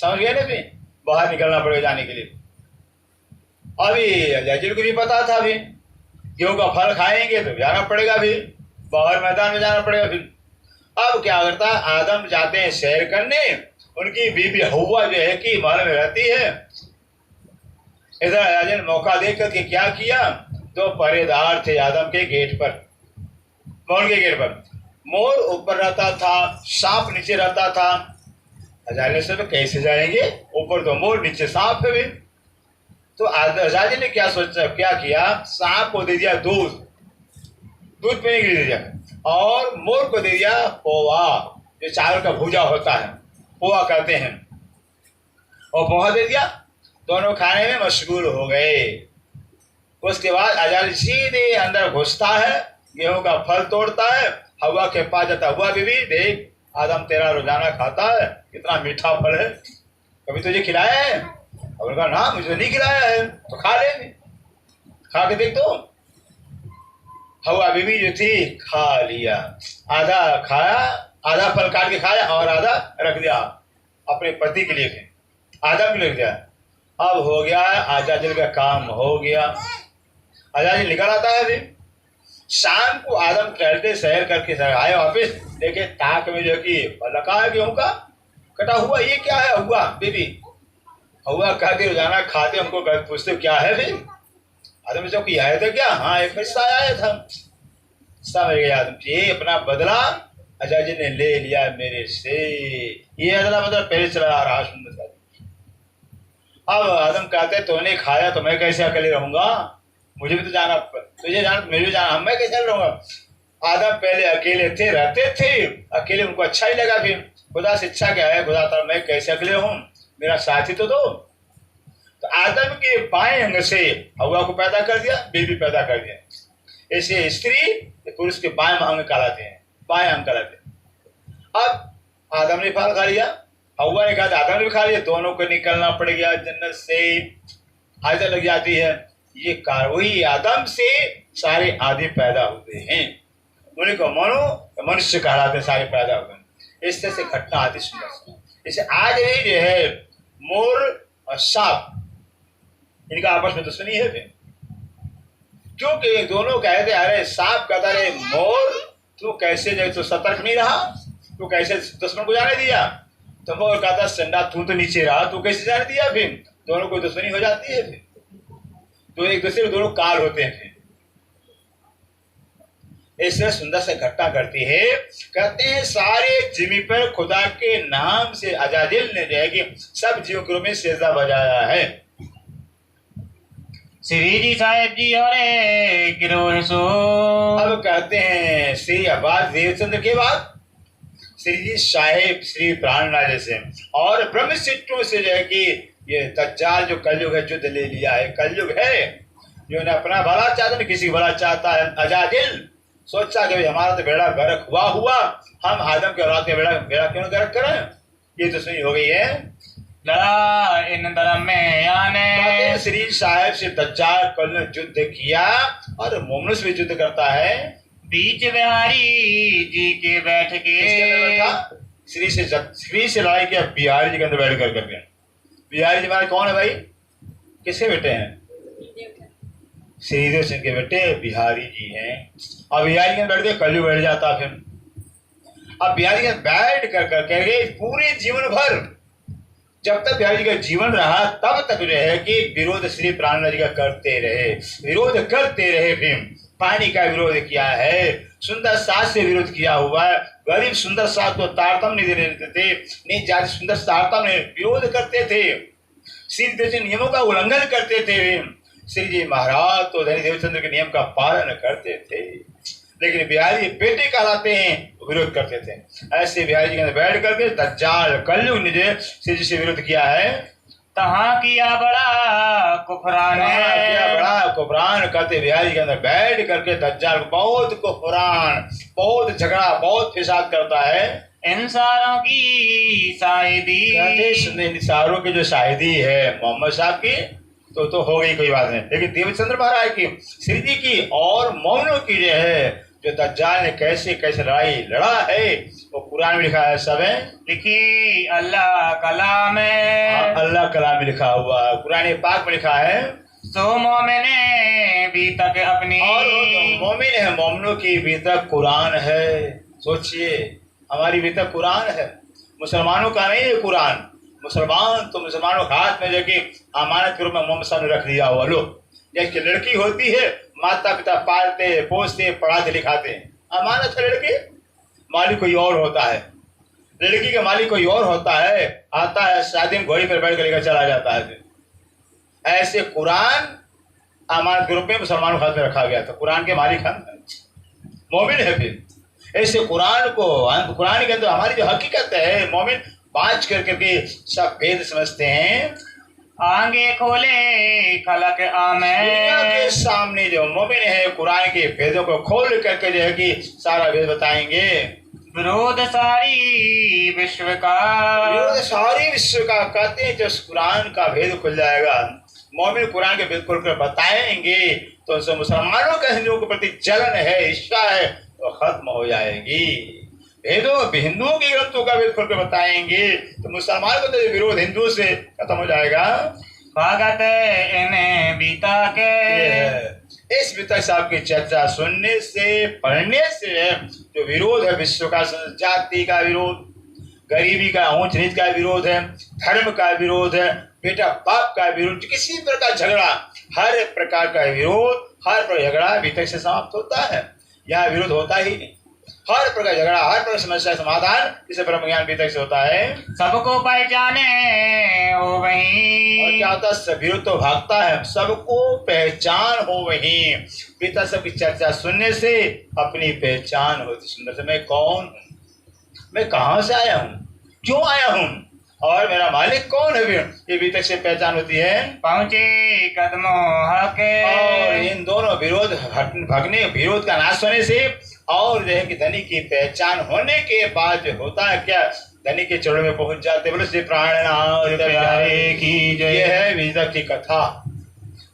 समझ गए ना? फिर बाहर निकलना पड़ेगा जाने के लिए। अभी अजाजिल को भी पता था, अभी गेहूं का फल खाएंगे तो जाना पड़ेगा, फिर बाहर मैदान में जाना पड़ेगा। फिर अब क्या करता है, आदम जाते हैं सैर करने, उनकी बीबी हवा जो है कि महल में रहती है। इधर अजाजिल ने मौका देख करके क्या किया, तो पहरेदार थे आदम के गेट पर, मोर के गेट पर। मोर ऊपर रहता था, सांप नीचे रहता था। अजाजिल से कैसे जाएंगे, ऊपर तो मोर नीचे सांप है भी। तो अजाजिल ने क्या सोचा, क्या किया, सांप को दे दिया दूध पीने के लिए दे दिया, और मोर को दे दिया पोहा, जो चावल का भूजा होता है, पोहा कहते हैं, और पोहा दे दिया। दोनों खाने में मशगूल हो गए। उसके बाद अजाजिल सीधे अंदर घुसता है, गेहूं का फल तोड़ता है, हवा के पास जाता, हुआ बीबी देख आदम तेरा रोजाना खाता है, कितना मीठा फल है, कभी तुझे खिलाया है? और कहा ना, मुझे नहीं खिलाया है, तो खा ले, खा के देख। तो हवा बीबी जो थी खा लिया, आधा खाया, आधा फल काट के खाया और आधा रख दिया अपने पति के लिए, फिर आधा भी रख दिया। अब हो गया, अजाजिल का काम हो गया। अजाजिल निकल आता है। फिर शाम को आदम टहलते सैर करके आए वापिस, देखे ताक में जो कि लगा है गेहूं का कटा हुआ, ये क्या है हुआ बीबी? हुआ कहते रोजाना खाते, हमको पूछते क्या है? फिर आदम जो कि आया था क्या? हाँ, एक हिस्सा आया था। समझ गया आदम, ये अपना बदला अजाजिल ने ले लिया मेरे से। ये अदला बदला पहले चला आ रहा सुंदर सा। अब आदम कहते तूने खाया तो मैं कैसे अकेले रहूंगा, मुझे भी तो जाना, तुझे जाना, मुझे भी जाना, मैं कैसे रहूंगा? आदम पहले अकेले थे, रहते थे अकेले, उनको अच्छा ही लगा। फिर खुदा से इच्छा क्या है, खुदा था मैं कैसे अकेले रहूं, मेरा साथी तो दो। तो आदम के बाएं अंग से हवा को पैदा कर दिया, बीबी पैदा कर दिया। ऐसे स्त्री पुरुष के बाएं अंग कहलाते हैं, बाएं अंग कहलाते हैं। अब आदम ने फल खा लिया, हवा ने कहा आदम ने भी खा लिया, दोनों को निकलना पड़ गया जन्नत से। आयत लग जाती है, ये कार्रवाई आदम से सारे आदि पैदा हुए हैं, उन्हीं को मनुष्य कहलाते हैं, सारे पैदा हुए हैं। इस तरह से घटना आती सुंदर। इसे आज भी जो है मोर और सांप, इनका आपस में दुश्मनी है। फिर क्योंकि दोनों कहते अरे सांप कहता रे मोर तू कैसे जो तो सतर्क नहीं रहा, तू कैसे दुश्मन को जाने दिया? तो मोर कहता संडा तू तो नीचे रहा, तू कैसे जाने दिया? फिर दोनों को दुश्मनी हो जाती है। फिर तो एक दूसरे को दोनों काल होते हैं। फिर इससे सुंदर से घटना करती है। कहते हैं सारे जिमी पर खुदा के नाम से अजाजिल ने जो है कि सब जीवों के रूप में सेजदा बजाया है। श्री जी साहेब जी और गिरोह सो। अब कहते हैं श्री अब्बास देवचंद्र के बाद श्री जी साहेब श्री प्राणराज से और ब्रह्म सिद्धों से जो है कि ये दज्जाल जो कलयुग है युद्ध ले लिया है। कलयुग है जो ने अपना भला चाहता है, किसी भला चाहता है। अजाजिल सोचा कि हमारा तो बेड़ा गर्क हुआ, हम आदम के औलाद के बेड़ा क्यों गर्क करें? ये तो सही हो गई है। लड़ा इन धर्म में आने श्री साहेब से दज्जाल कल ने युद्ध किया और मोमनुस भी युद्ध करता है। बीच बिहारी जी के बैठ के श्री से लड़ाई किया बिहारी जी के अंदर बैठ कर। बिहारी जी हमारे कौन है भाई? किसके बेटे हैं? श्रीदेव सिंह के बेटे बिहारी जी हैं। अब बिहारी के बैठ के कलयुग बैठ जाता। फिर अब बिहारी के बैठ कर पूरे जीवन भर, जब तक बिहारी जी का जीवन रहा तब तक जो है कि विरोध श्री प्राणनाथ जी का करते रहे, विरोध करते रहे। फिर पानी का विरोध किया है, सुंदर साथ से विरोध किया हुआ है। गरीब सुंदर साथ को तारतम नहीं देने देते थे, नहीं जाति सुंदर तारतम ने विरोध करते थे, श्री देव नियमों का उल्लंघन करते थे। श्री जी महाराज तो धनी देवचंद्र के नियम का पालन करते थे, लेकिन बिहारी बेटे कहलाते हैं, विरोध करते थे। ऐसे बिहारी जी के अंदर बैठ करके दज्जाल कलयुग ने जो श्री जी से विरोध किया है। तहाँ किया बड़ा कुफरान है, किया बड़ा कुफरान कहते बिहारी के अंदर बैठ करके दज्जाल बहुत कुफरान, बहुत झगड़ा, बहुत फिसाद करता है। इन सारों की शाहिदी, कहते इन सारों की जो शाहिदी है मोहम्मद साहब की तो हो गई, कोई बात नहीं, लेकिन देवचंद्र महाराज की, श्री जी की और मौनों की जो है, जो दज्जाल ने कैसे कैसे लड़ाई लड़ा है, वो कुरान में लिखा है, सब है लिखी अल्लाह कलाम है, अल्लाह कलाम में लिखा हुआ है, कुरान पाक में लिखा है। सो मोमिने भी तक अपनी, और मोमिन है, मोमिनों की भी तक कुरान है। सोचिए, हमारी भी तक कुरान है, मुसलमानों का नहीं है कुरान। मुसलमान तो मुसलमानों के हाथ में जाके अमानत के रूप में मोहम्मद साहब ने रख लिया हुआ। लो, जैसे लड़की होती है, माता पिता पालते पोसते पढ़ाते लिखाते हैं, अमानत है लड़की, मालिक कोई और होता है, लड़की का मालिक कोई और होता है, आता है शादी में घोड़ी पर बैठ कर लेकर चला जाता है। ऐसे कुरान अमानत के रूप में मुसलमानों के हाथ में रखा गया था, कुरान के मालिक हम मोमिन है। फिर ऐसे कुरान को, कुरान के अंदर हमारी जो हकीकत है, मोमिन बाँच कर करके सब भेद समझते हैं। आगे खोले खलक आमे, दुनिया के सामने जो मोमिन है कुरान के भेदों को खोल करके जो है कि सारा भेद बताएंगे। विरोध सारी विश्व का, विरोध सारी विश्व का कहते हैं, जो कुरान का भेद खुल जाएगा, मोमिन कुरान के भेद खोल कर बताएंगे, तो उससे मुसलमानों का हिंदुओं के प्रति जलन है, इच्छा है, तो खत्म हो जाएगी। हिंदुओं के ग्रंथों का भेद खोल कर बताएंगे तो मुसलमानों का विरोध हिंदुओं से खत्म हो जाएगा। भगत इन्हें बीता के, इस वितक साहब की चर्चा सुनने से, पढ़ने से जो विरोध है विश्व का, जाति का विरोध, गरीबी का, ऊंच नीच का विरोध है, धर्म का विरोध है, बेटा बाप का विरोध, किसी प्रकार झगड़ा, हर प्रकार का विरोध, हर प्रकार झगड़ा वितक से समाप्त होता है। यहाँ विरोध होता ही नहीं, हर प्रकार झगड़ा, हर प्रकार समस्या समाधान इसे ब्रह्म ज्ञान वितक से होता है। सबको पहचाने हो वही, और क्या होता है, विरोध तो भागता है, सबको पहचान हो वही। पिता सबकी चर्चा सुनने से अपनी पहचान होती सुंदर से, मैं कौन हूँ, मैं कहाँ से आया हूँ, क्यों आया हूँ, और मेरा मालिक कौन है, ये वितक से पहचान होती है। पहुंचे कदमों हके, और इन दोनों विरोध भागने, विरोध का नाश होने से, और जो है कि धनी की पहचान होने के बाद जो होता है क्या, धनी के चरणों में पहुंच जाते। बोलो श्री प्राणनाथ प्यारे की जय। ये है वितक की कथा,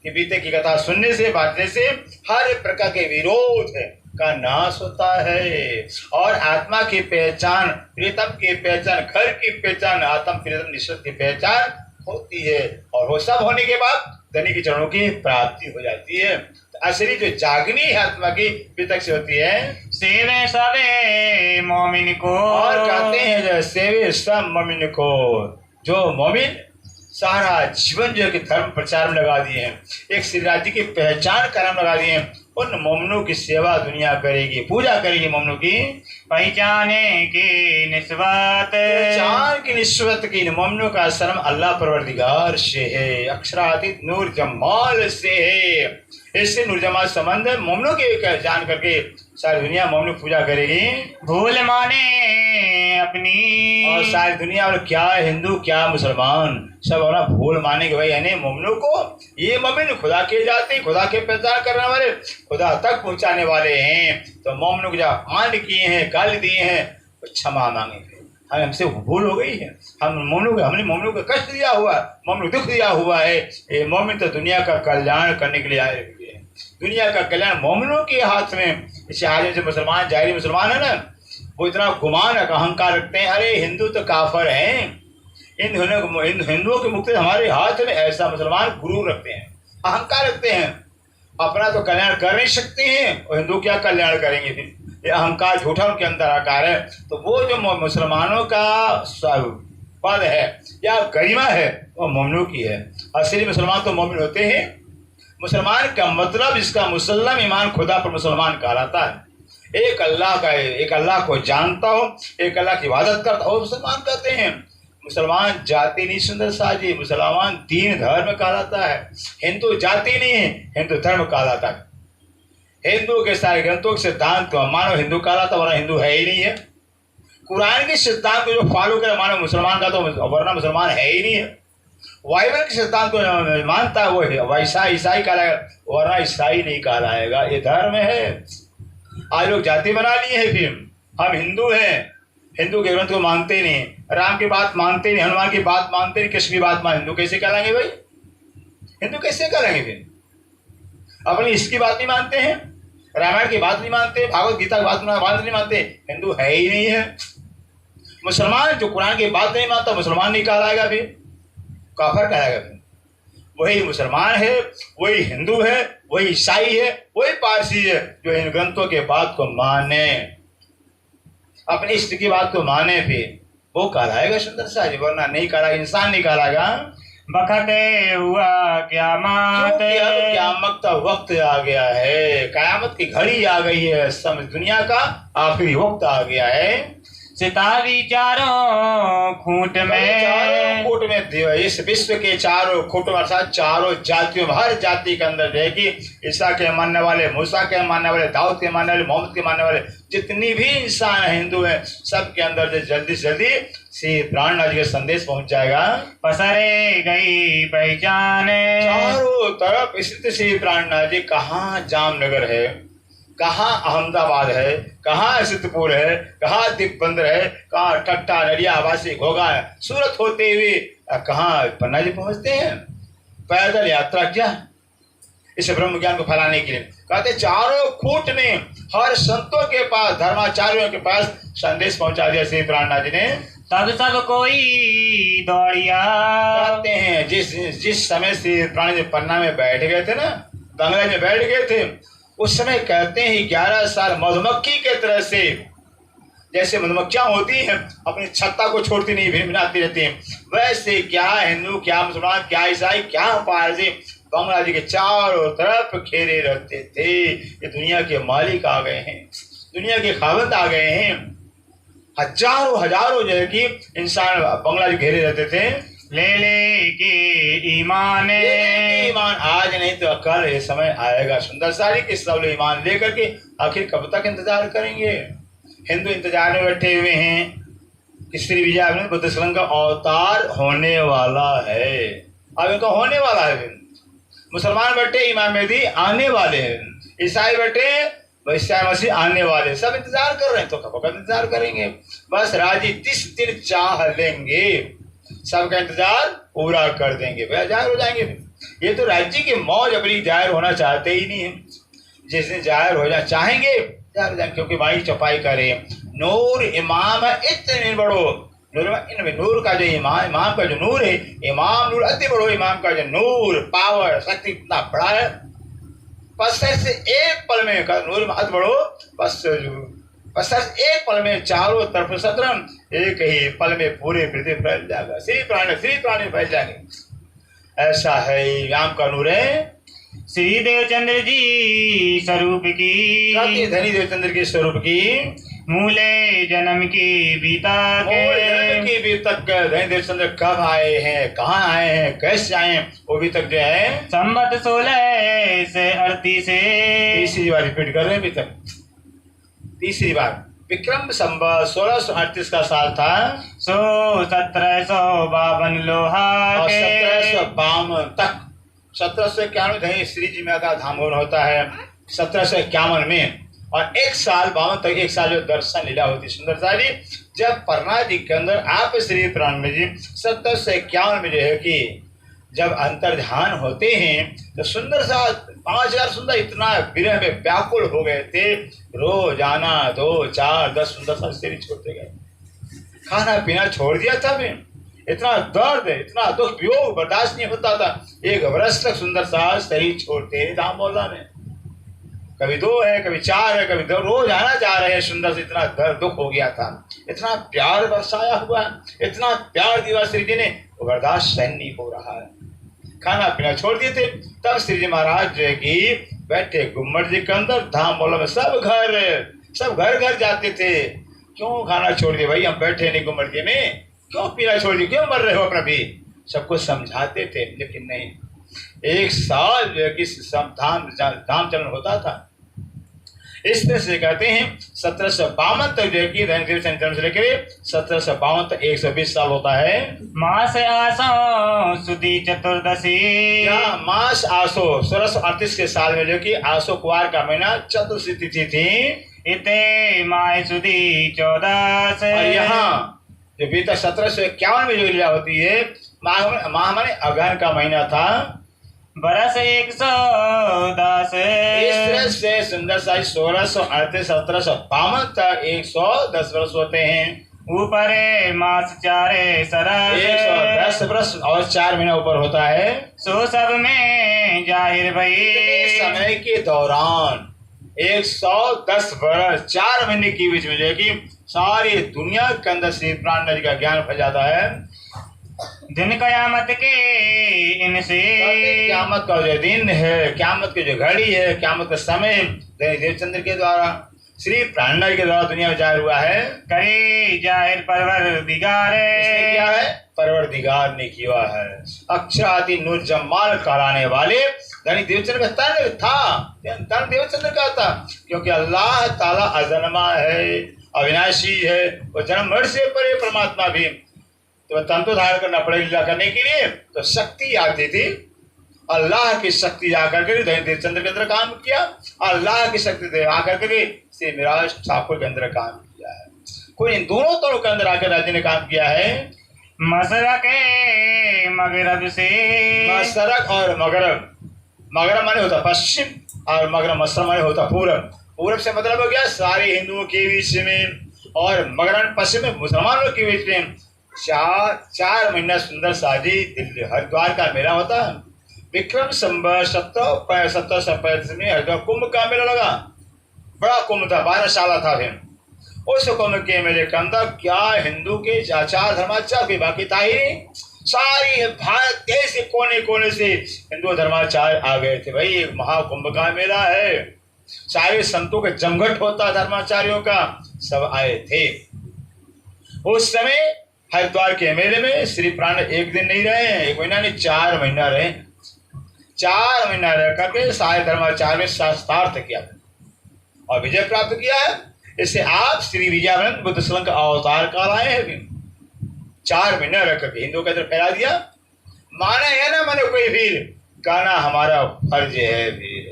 कि वितक की कथा सुनने से, बांटने से हर प्रकार के विरोध का नाश होता है, और आत्मा की पहचान, प्रीतम की पहचान, घर की पहचान, आत्म प्रीतम निश्चित की पहचान होती है। और वो सब होने के बाद धनी के चरणों की प्राप्ति हो जाती है। तो असली जो जागनी है आत्मा की वितक से होती है। सेवे सबे मोमिन को, और कहते हैं जो सेवे सब मोमिन को, जो मोमिन सारा जीवन जो है कि धर्म प्रचार में लगा दिए हैं, एक श्री राज्य की पहचान करम लगा दिए हैं, उन मोमिनों की सेवा दुनिया करेगी, पूजा करेगी मोमिनों की। पहचाने की निस्बत, पहचान की निस्बत की, मोमिनों का शर्म अल्लाह परवरदिगार से है, अक्षरातीत नूर जमाल से है। इससे नूर जमाल संबंध है, मोमिनों के जान करके सारी दुनिया मोमिनों की पूजा करेगी। भूल माने अपनी, और सारी दुनिया और क्या हिंदू क्या मुसलमान सब अपना भूल मानेंगे भाई, यानी मोमिनों को, ये मोमिन खुदा के जाते हैं, खुदा के पहचान करने वाले, खुदा तक पहुंचाने वाले हैं। तो मोमिनों को जो अपमान किए हैं, गाली दिए हैं, तो क्षमा मांगेंगे। हमें हमसे भूल हो गई है, हमने मोमिनों को कष्ट दिया हुआ, मोमिनों को दुख दिया हुआ है। ये मोमिन तो दुनिया का कल्याण करने के लिए आए हुए हैं, दुनिया का कल्याण मोमिनों के हाथ में। इसे आज जो मुसलमान, जाहिर मुसलमान है ना, वो इतना गुमान अहंकार रखते हैं, अरे हिंदू तो काफर हैं, हिंदुओं की मुक्ति हमारे हाथ में, ऐसा मुसलमान गुरूर रखते हैं, अहंकार रखते हैं, अपना तो कल्याण कर नहीं सकते हैं, और हिंदू क्या कल्याण करेंगे फिर, ये अहंकार झूठा उनके अंदर आकार है। तो वो जो मुसलमानों का पद है या गरिमा है, वो मोमिनों की है। असली मुसलमान तो मोमिन होते हैं। मुसलमान का मतलब, इसका मुसल्लम ईमान, खुदा पर मुसलमान कहलाता है। एक अल्लाह को जानता हो, एक अल्लाह की इबादत करता हो, मुसलमान कहते हैं। मुसलमान जाति नहीं सुंदर साजी, मुसलमान दीन धर्म कहलाता है। हिंदू जाति नहीं है, हिंदू धर्म कहलाता है। हिंदू के सारे ग्रंथों के सिद्धांत को मानो हिंदू कहलाता, वरना हिंदू है ही नहीं है। कुरान के सिद्धांत को जो फॉलो करे मानो मुसलमान का, तो वरना मुसलमान है ही नहीं है। बाइबल के सिद्धांत को मानता है वो वैसा ईसाई कहलाएगा, वरना ईसाई नहीं कहलाएगा। ये धर्म है। आज लोग जाति बना लिए हैं, फिर हम हिंदू हैं, हिंदू के ग्रंथ को मानते नहीं, राम की बात मानते नहीं, हनुमान की बात मानते नहीं, कृष्ण की बात मान, हिंदू कैसे कहलाएंगे भाई? हिंदू कैसे कहलाएंगे फिर? अपनी इसकी बात नहीं मानते हैं, रामायण की बात नहीं मानते, भागवत गीता की बात नहीं मानते, हिंदू है ही नहीं है। मुसलमान जो कुरान की बात नहीं मानता मुसलमान नहीं कहलाएगा, फिर काफिर कहलाएगा। फिर वही मुसलमान है, वही हिंदू है, वही ईसाई है, वही पारसी है जो इन ग्रंथों के बात को माने, अपने इष्ट की बात को माने, फिर वो कहलाएगा सुंदर सा जी, वरना नहीं कहलाएगा, इंसान नहीं कहलाएगा। बखते हुआ क्यामत, क्यामत का वक्त आ गया है, कयामत की घड़ी आ गई है, समझ दुनिया का आखिरी वक्त आ गया है। सितारी चारों खूंट में, इस विश्व के चारों खूंट में अर्थात चारों जातियों में, हर जाति के अंदर जो है कि ईसा के मानने वाले, मूसा के मानने वाले, दाऊद के मानने वाले, मोहम्मद के मानने वाले जितनी भी इंसान है, हिंदू है, सबके अंदर जो जल्दी से जल्दी श्री प्राणनाथ जी का संदेश पहुंच जाएगा। पसरे गई पहचाने, चारों तरफ स्थित श्री प्राणनाथ जी, कहाँ जामनगर है, कहाँ अहमदाबाद है, कहाँ सिद्धपुर है, कहाँ दिग्बंदर है, कहाँ टट्टा, नरिया, आवासी, घोगा, सूरत होते हुए कहाँ पन्ना जी पहुँचते हैं। पैदल यात्रा क्या, इस ब्रह्म ज्ञान को फैलाने के लिए कहते चारों खूंट में हर संतों के पास, धर्माचार्यों के पास संदेश पहुंचा दिया श्री प्राणनाथ जी ने। तब सब कोई दौड़िया, कहते हैं जिस समय श्री प्राण जी पन्ना में बैठ गए थे ना, बंगला में बैठ गए थे, उस समय कहते हैं 11 साल मधुमक्खी के तरह से, जैसे मधुमक्खियां होती हैं अपनी छत्ता को छोड़ती नहीं, भिनभिनाती रहती हैं, वैसे क्या हिंदू, क्या मुसलमान, क्या ईसाई, क्या पारसी बंगला जी के चारों तरफ घेरे रहते थे। ये दुनिया के मालिक आ गए हैं, दुनिया के खावंद आ गए हैं, हजारों हजारों जो है कि इंसान बंगला जी घेरे रहते थे। ले के ईमान, ईमान आज नहीं तो कल ये समय आएगा सुंदर सारी कि सब लोग ईमान लेकर के आखिर कब तक इंतजार करेंगे। हिंदू इंतजार में बैठे हुए हैं कि श्री विजय में बुद्ध संघ का अवतार होने वाला है, अब इनका होने वाला है। मुसलमान बैठे इमाम मेहदी आने वाले हैं, ईसाई बैठे ईसा मसीह आने वाले, सब इंतजार कर रहे हैं, तो कब इंतजार करेंगे। बस राजी 30 दिन चाह लेंगे, सबका इंतजार पूरा कर देंगे, वह जाहिर हो जाएंगे। ये तो राज्य की मौज अपनी जाहिर होना चाहते ही नहीं है, जिस दिन जाहिर हो जाए चाहेंगे जाहिर हो जाएंगे, क्योंकि भाई चपाई करे नूर इमाम है इतने बड़ो नूर का जो इमाम का जो नूर है, इमाम नूर अति बड़ो, इमाम का जो नूर पावर शक्ति इतना बड़ा है, बस से एक पल में नूर अति बड़ो, बस एक पल में चारों तरफ सदरम, एक ही पल में पूरे पृथ्वी फैल जाएगा, श्री प्राणी फैल जाएंगे। ऐसा है राम का नूर है श्री देवचंद्र जी स्वरूप की, धनी देवचंद्र के स्वरूप की, मूले जन्म की बीता के तक धनी देवचंद्र कब आए हैं, कहाँ आए हैं, कैसे आए हैं, वो भी तक जो है संवत 16 से 38 से, तीसरी बार रिपीट कर रहे हैं अभी तक, तीसरी बार विक्रम संवत 1638 का साल था, 1752 लोहा और के, 1752 तक 1791 धनी श्री जी में का धाम हवन होता है 1751 में, और एक साल 52 तक एक साल जो दर्शन लीला होती सुंदर सारी, जब परना जी के अंदर आप श्री प्राण जी 1751 में जो है कि जब अंतर्ध्यान होते हैं तो सुंदर सा 5000 सुंदर इतना विरह में व्याकुल हो गए थे, रोजाना 2 4 10 सुंदर सा शरीर छोड़ते गए, खाना पीना छोड़ दिया था। मैं इतना दर्द इतना दुख वियोग बर्दाश्त नहीं होता था, 1 वर्ष तक सुंदर सा शरीर छोड़ते धाम मोहल्ला में, कभी 2 है कभी 4 है कभी 2, रोज आना जा रहे हैं सुंदर से, इतना दर्द दुख हो गया था, इतना प्यार बरसाया हुआ, इतना प्यार दिया श्री जी ने, वो बर्दाश्त सहन नहीं हो रहा है, खाना पीना छोड़ दिए थे। तब श्री जी महाराज जो है कि बैठे गुम्मट जी के अंदर धाम मोहल्ला में, सब घर जाते थे, क्यों खाना छोड़ दिया भाई, हम बैठे नहीं गुम्मट जी में, क्यों पीना छोड़ दिया, क्यों मर रहे हो अपना भी, सबको समझाते थे, लेकिन नहीं। 1 साल जो है कि धाम चलन होता था। इस तरह से कहते हैं 1752 तक जो है कि धनदेव जन्म से लेकर 1752 तक 120 साल होता है। मास आसो सुदी चतुर्दशी, मास आसो 1638 के साल में जो कि आसो कुआर का महीना चतुर्दशी तिथि थी, इते माय सुदी 14 से, और यहाँ जो बीता 1751 में जो लीला होती है, माह माने अगहन का महीना था, बरस 110 इस तरह से सुंदर साई 1638 1752 तक 110 वर्ष होते हैं। ऊपर मास चारे सरस 110 वर्ष और 4 महीना ऊपर होता है। सो सब में जाहिर भई इतने समय के दौरान 110 वर्ष 4 महीने के बीच में जो है कि सारी दुनिया के अंदर श्री प्राण नदी का ज्ञान फैल जाता है। दिन कयामत के इनसे क्यामत का जो दिन है, क्यामत की जो घड़ी है, क्यामत का समय देवचंद्र के द्वारा श्री प्राणनाथ के द्वारा दुनिया में जाहिर हुआ है। करे जाहिर परवरदिगार इसने क्या है? परवरदिगार ने किया है। अक्षराति नूर जमाल कराने वाले यानी देवचंद्र का तन था, तन देवचंद्र का था, क्योंकि अल्लाह ताला अजन्मा है, अविनाशी है, वो जन्म मरण से परे परमात्मा भी। तो तन तो धारण करना पड़ेगा लीला करने के लिए, तो शक्ति आती थी, अल्लाह की शक्ति आकर के देवचंद्र के अंदर काम किया, अल्लाह की शक्ति आकर के श्री मिराज ठाकुर के अंदर काम किया है। कोई इन दोनों तौरों के अंदर आकर राज्य ने काम किया है। मशरक मगरब से मशरक और मगरब, मगरब माने होता पश्चिम और मगरब मशरक माने होता पूरब। पूरब से मतलब हो गया सारे हिंदुओं के बीच में, और मगरब पश्चिम में मुसलमानों के बीच में। 4 महीना सुंदर साजी दिल्ली हरिद्वार का मेला होता है। विक्रम संवत 1735 में हरिद्वार कुंभ का मेला लगा, बड़ा कुंभ था, 12 साल था। फिर उस कुंभ के मेले के अंदर क्या हिंदू के चार धर्माचार्य भी बाकी था ही नहीं, सारी भारत देश के कोने कोने से हिंदू धर्माचार्य आ गए थे। भाई एक महाकुंभ का मेला है, सारे संतों का जमघट होता धर्माचार्यों का, सब आए थे। उस समय हरिद्वार के मेले में श्री प्राण एक दिन नहीं रहे, 1 महीना नहीं 4 महीना रहे। 4 महीना रह करके सारे धर्माचार्य ने शास्त्रार्थ किया और विजय प्राप्त किया है। इससे आप श्री विजयानंद बुद्ध संघ का अवतार काल आए हैं। 4 महीना रह करके हिंदुओं के अंदर फैला दिया। माना है ना माने कोई वीर, कहना हमारा फर्ज है वीर,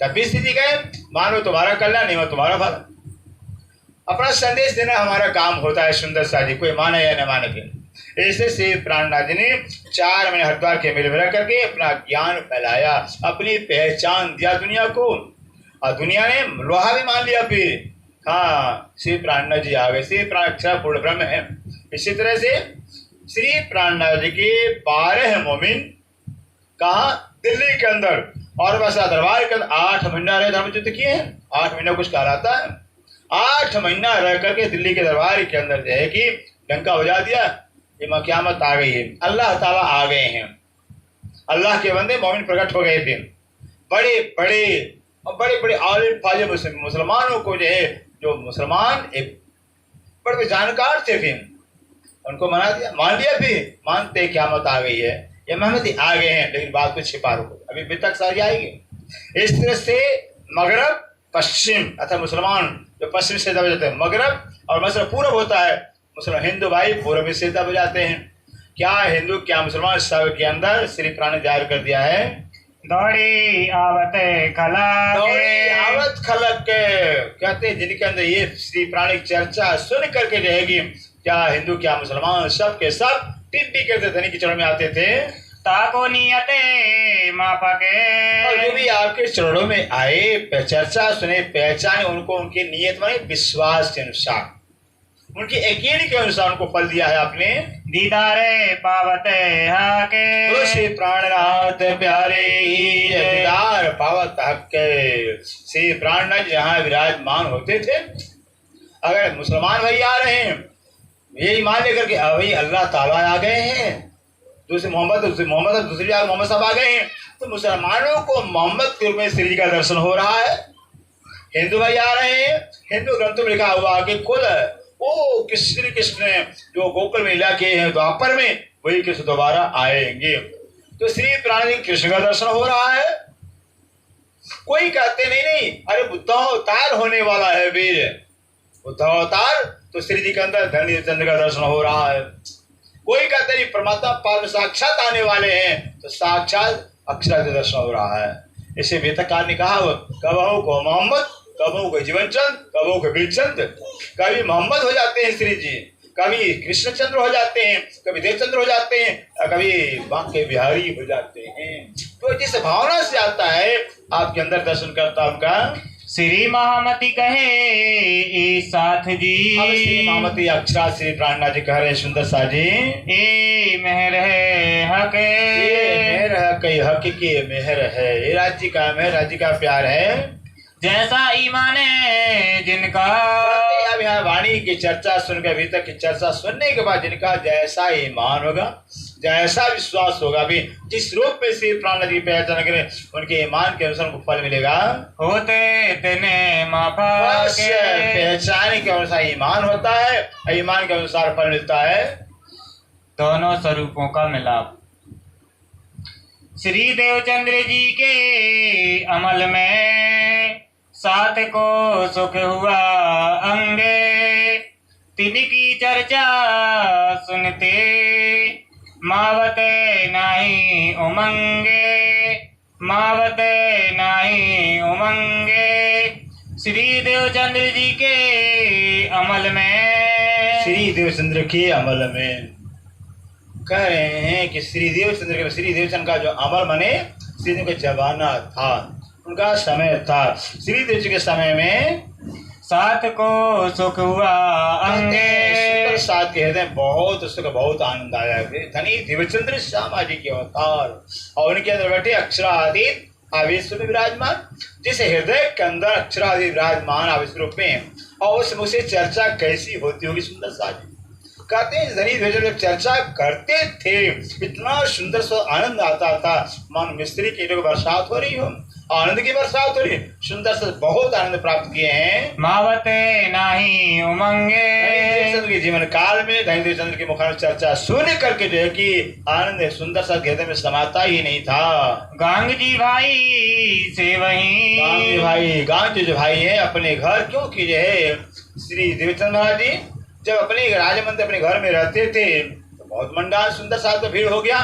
तब भी स्थिति गए, मानो तुम्हारा कल्याण नहीं हो तुम्हारा फल, अपना संदेश देना हमारा काम होता है। सुंदर सा जी कोई माने या न माने फिर ऐसे श्री प्राणनाथ जी ने 4 महीने हरिद्वार के मेले में रह करके अपना ज्ञान फैलाया, अपनी पहचान दिया दुनिया को, और दुनिया ने लोहा भी मान लिया। फिर हाँ श्री प्राणनाथ जी आ गए, श्री प्राण अक्षर पूर्ण ब्रह्म है। इसी तरह से श्री प्राणनाथ जी के 12 मोमिन कहा दिल्ली के अंदर, और बस दरबार के अंदर 8 महीना रहे धर्म युद्ध किए हैं। 8 महीना कुछ कहलाता है। 8 महीना रह करके दिल्ली के दरबार के अंदर जो है कि डंका बजा दिया, ये क़यामत आ गई है, अल्लाह ताला आ गए हैं, अल्लाह के बंदे मोमिन प्रकट हो गए थे। बड़े बड़े आलिम फाजिल मुसलमानों को जो है, जो मुसलमान एक बड़े जानकार थे, फिर उनको मना दिया, मान लिया। फिर मानते क़यामत आ गई है, ये मोहम्मद आ गए हैं, लेकिन बात को छिपा रखो, अभी बेतक सारी आएगी। इस तरह से मगरब पश्चिम अर्थात मुसलमान जो पश्चिम से दब जाते हैं मगरब, और मसला पूरब होता है, मुसलमान हिंदू भाई पूरब से दब जाते हैं। क्या हिंदू क्या मुसलमान सब के अंदर श्री प्राण ने जाहिर कर दिया है। दौड़ी आवत खलक कहते हैं, जिनके अंदर ये श्री प्राणिक चर्चा सुन करके रहेगी, क्या हिंदू क्या मुसलमान सब के सब टिप्पी करते धनी की चरण में आते थे। ताको नियते मापके, और जो भी आपके चरणों में आए, चर्चा सुने, पहचाने, उनको उनकी नियत माने विश्वास के अनुसार, उनकी यकीन के अनुसार उनको फल दिया है आपने। दीदारे पावते हके, श्री प्राणनाथ प्यारे दीदार पावत हक के। श्री प्राणनाथ जहाँ विराजमान होते थे, अगर मुसलमान भाई आ रहे हैं यही मान लेकर के भाई अल्लाह ताला आ गए हैं, दूसरे मोहम्मद दूसरी बार मोहम्मद साहब आ गए हैं, तो मुसलमानों को मोहम्मद के रूप में श्री जी का दर्शन हो रहा है। हिंदू भाई आ रहे हैं, हिंदू ग्रंथों में लिखा हुआ कि खुद ओ श्री कृष्ण जो गोकुल में इलाके हैं द्वापर में, वही कृष्ण दोबारा आएंगे। तो श्री प्राणी कृष्ण का दर्शन हो रहा है। कोई कहते नहीं अरे बुद्धावतार होने वाला है वीर, बुद्धावतार तो श्री जी के अंदर धनी चंद्र का दर्शन हो रहा है। कोई कहते नहीं परमात्मा पाद में साक्षात आने वाले हैं, तो साक्षात अक्षर का दर्शन हो रहा है। इसे वेदकार ने कहा, कबहू को मोहम्मद, कबहू को जीवन चंद, कबहू को बीरचंद। कभी मोहम्मद हो जाते हैं श्री जी, कभी कृष्णचंद्र हो जाते हैं, कभी देवचंद्र हो जाते हैं, कभी बांके बिहारी हो जाते हैं। तो जिस भावना से आता है आपके अंदर दर्शन करता उनका श्री महामती कहे ए साथ जी। अब श्री महामती अक्षरा श्री प्राणनाथ जी कह रहे सुंदर सा जी, ए मेहर है हक, मेहर है कई हक की मेहर है, ये राज्य का मेहर, राज्य का प्यार है। जैसा ईमान है जिनका, अब यहाँ वाणी की चर्चा सुनकर, अभी तक की चर्चा सुनने के बाद जिनका जैसा ईमान होगा, जैसा विश्वास होगा, भी जिस रूप में श्री प्राणनाथ जी पहचान करें, उनके ईमान के अनुसार उनको फल मिलेगा। होते तेने माफा के, पहचान के अनुसार ईमान होता है, ईमान के अनुसार फल मिलता है। दोनों स्वरूपों का मिलाप। श्री देवचंद्र जी के अमल में साथ को सुख हुआ अंगे, तिनकी चर्चा सुनते मावते नाही उमंगे, मावते नाही उमंगे। श्री देवचंद्र जी के अमल में, श्री देवचंद्र के अमल में कह रहे हैं कि श्री देवचंद्र का जो अमल माने श्री देव का जमाना था, उनका समय था। श्री देव के समय में साथ को सुख हुआ अंगे, साथ के हृदय बहुत सुख, बहुत आनंद आया। धनी देवचंद्र श्यामा जी के अवतार और उनके अंदर बैठे अक्षरादीत आवेश में विराजमान, जिस हृदय के अंदर अक्षरादीत विराजमान आवेश रूप में, और उससे चर्चा कैसी होती होगी सुंदर सा जी। कहते हैं धनी देवचंद्र जब चर्चा करते थे, इतना सुंदर सा आनंद आता था, मान मिस्त्री की बरसात हो रही हो, आनंद की बरसात हो रही, सुंदर से बहुत आनंद प्राप्त किए हैं। मावते नाही उमंगे, देवचंद्र के जीवन काल में धनी देवचंद्र की मुखार चर्चा सुन करके जो है कि आनंद सुंदर सा हृदय में समाता ही नहीं था। गांग जी भाई से वही, गांग जी जो भाई है अपने घर, क्योंकि जो है श्री देवचंद्र महाराज जी जब अपने राजमंदिर अपने घर में रहते थे तो बहुत मंडाल सुंदर सा तो भीड़ हो गया।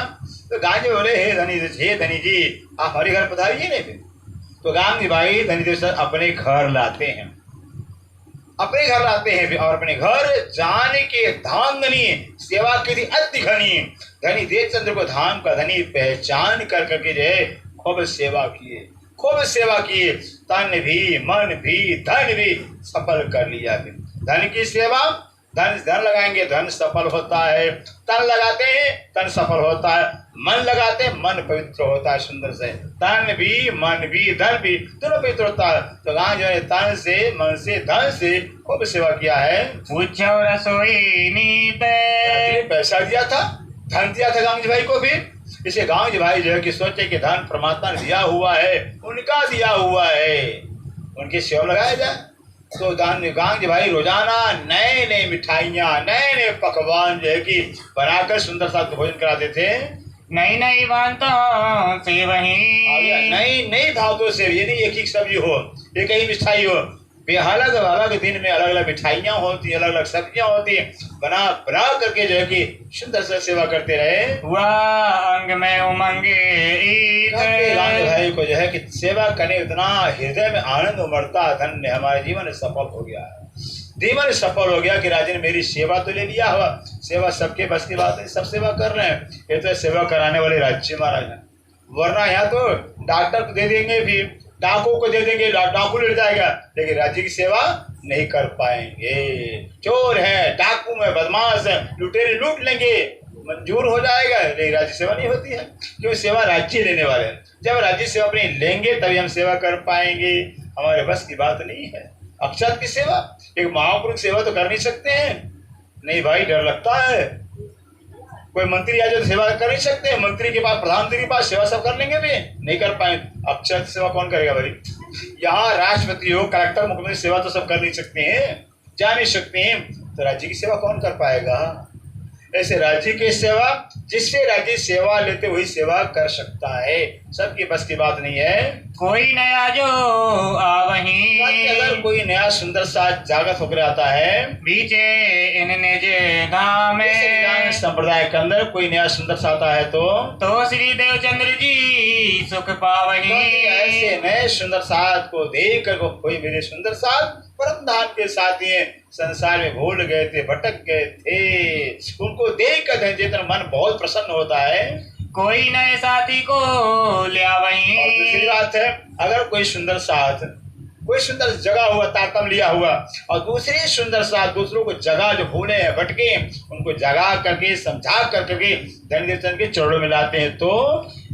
तो गांग जी बोले हे धनी जी आप हमारे घर पधारिए नहीं। फिर तो गांग जी भाई धनी देव अपने घर लाते हैं, और अपने घर जाने के धाम धनी सेवा की थी अति घनी। धनी देवचंद्र को धाम का धनी पहचान कर करके जो है खूब सेवा किए, तन भी मन भी धन भी सफल कर लिया। धन की सेवा, धन लगाएंगे धन सफल होता है, तन लगाते हैं तन सफल होता है, मन लगाते हैं मन पवित्र होता है। सुंदर से तन भी मन भी धन भी दोनों पवित्र होता है। तो गांव जो है तन से मन से धन से खूब सेवा किया है। पूछो रसोई नीते, पैसा दिया था, धन दिया था गांव जी भाई को भी। इसे गांव जी भाई जो है कि सोचे कि धन परमात्मा ने दिया हुआ है, उनका दिया हुआ है, उनकी सेवा लगाया जाए। तो गांग जी भाई रोजाना नए नए मिठाइयाँ, नए नए पकवान जो है कि बनाकर सुंदर सा भोजन कराते थे। नई नई बातों से वही, नई भातों से, यदि एक ही सब्जी हो, एक ही मिठाई हो, अलग अलग दिन में अलग अलग मिठाइयाँ होती, अलग अलग सब्जियाँ होती, बना करके जो है कि सुंदर से सेवा करते रहे। वह अंग में उमंगे भाई को जो है कि सेवा करने इतना हृदय में आनंद उमड़ता, धन्य हमारे जीवन सफल हो गया है, जीवन सफल हो गया कि राजा ने मेरी सेवा तो ले लिया हुआ। सेवा सबके बस की बात है, सब सेवा कर रहे हैं, ये तो सेवा कराने वाले राज्य महाराज हैं। वरना यहाँ तो डॉक्टर को दे देंगे, भी डाकू को दे देंगे, डाकू लेट जाएगा, लेकिन राज्य की सेवा नहीं कर पाएंगे। चोर है, डाकू है, बदमाश है, लुटेरे लूट लेंगे, मंजूर हो जाएगा, लेकिन राज्य सेवा नहीं होती है, क्योंकि सेवा राज्य लेने वाले हैं। जब राज्य सेवा अपनी लेंगे तभी हम सेवा कर पाएंगे, हमारे बस की बात नहीं है। अक्षत की सेवा, एक महापुरुष सेवा तो कर नहीं सकते हैं, नहीं भाई डर लगता है। कोई मंत्री आ जाए तो सेवा कर नहीं सकते, मंत्री के पास प्रधानमंत्री के पास सेवा सब कर लेंगे भी नहीं कर पाए, अक्षत सेवा कौन करेगा भाई। यहाँ राष्ट्रपति हो, कलेक्टर, मुख्यमंत्री सेवा तो सब कर नहीं सकते हैं, जा नहीं सकते हैं, तो राज्य की सेवा कौन कर पाएगा। ऐसे राज्य की सेवा, जिससे राज्य सेवा लेते वही सेवा कर सकता है, सबकी बस की बात नहीं है। कोई नया जो आवही, अगर कोई नया सुंदर सा जागत होकर आता है, बीचे इनने जे धाम संप्रदाय के अंदर कोई नया सुंदर सा आता है तो श्री देवचंद्र जी सुख पावही। ऐसे नए सुंदर साथ को देख कर कोई मेरे सुंदर साथ परम धाम के साथी हैं, संसार में भूल गए थे, भटक गए थे, उनको देख कर चेतन मन बहुत प्रसन्न होता है। कोई नए साथी को लिया वही। और दूसरी बात है, अगर कोई सुंदर साथ कोई सुंदर जगह हुआ तारतम लिया हुआ और दूसरे सुंदर साथ दूसरों को जगह जो भूले हैं भटके उनको जगा करके समझा करके धन देवचंद के चरणों में लाते हैं तो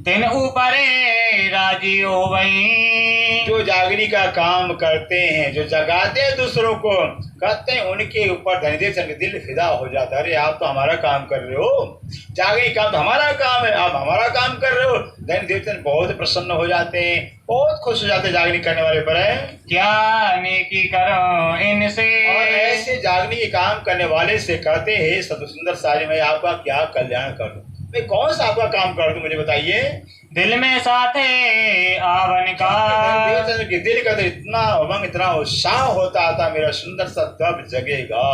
तिन ऊपरे राजी हो वही। जो जागरी का काम करते हैं जो जगाते हैं दूसरों को कहते हैं उनके ऊपर धनदेव चंद के दिल फिदा हो जाता है। अरे आप तो हमारा काम कर रहे हो, जागरी काम तो हमारा काम है, आप हमारा काम कर रहे हो। धनदेव चंद बहुत प्रसन्न हो जाते हैं, बहुत खुश हो जाते हैं जागरी करने वाले पर है। क्या नेकी करो इनसे। और ऐसे जागरी के काम करने वाले से कहते हैं सत सुंदर सारी मैं आपका क्या कल्याण कर दूं, मैं कौन सा आपका काम कर दूं मुझे बताइए। दिल में साथे आवन का। धनदेव के दिल का तो इतना उमंग इतना उत्साह होता था मेरा सुंदर सा कब जगेगा,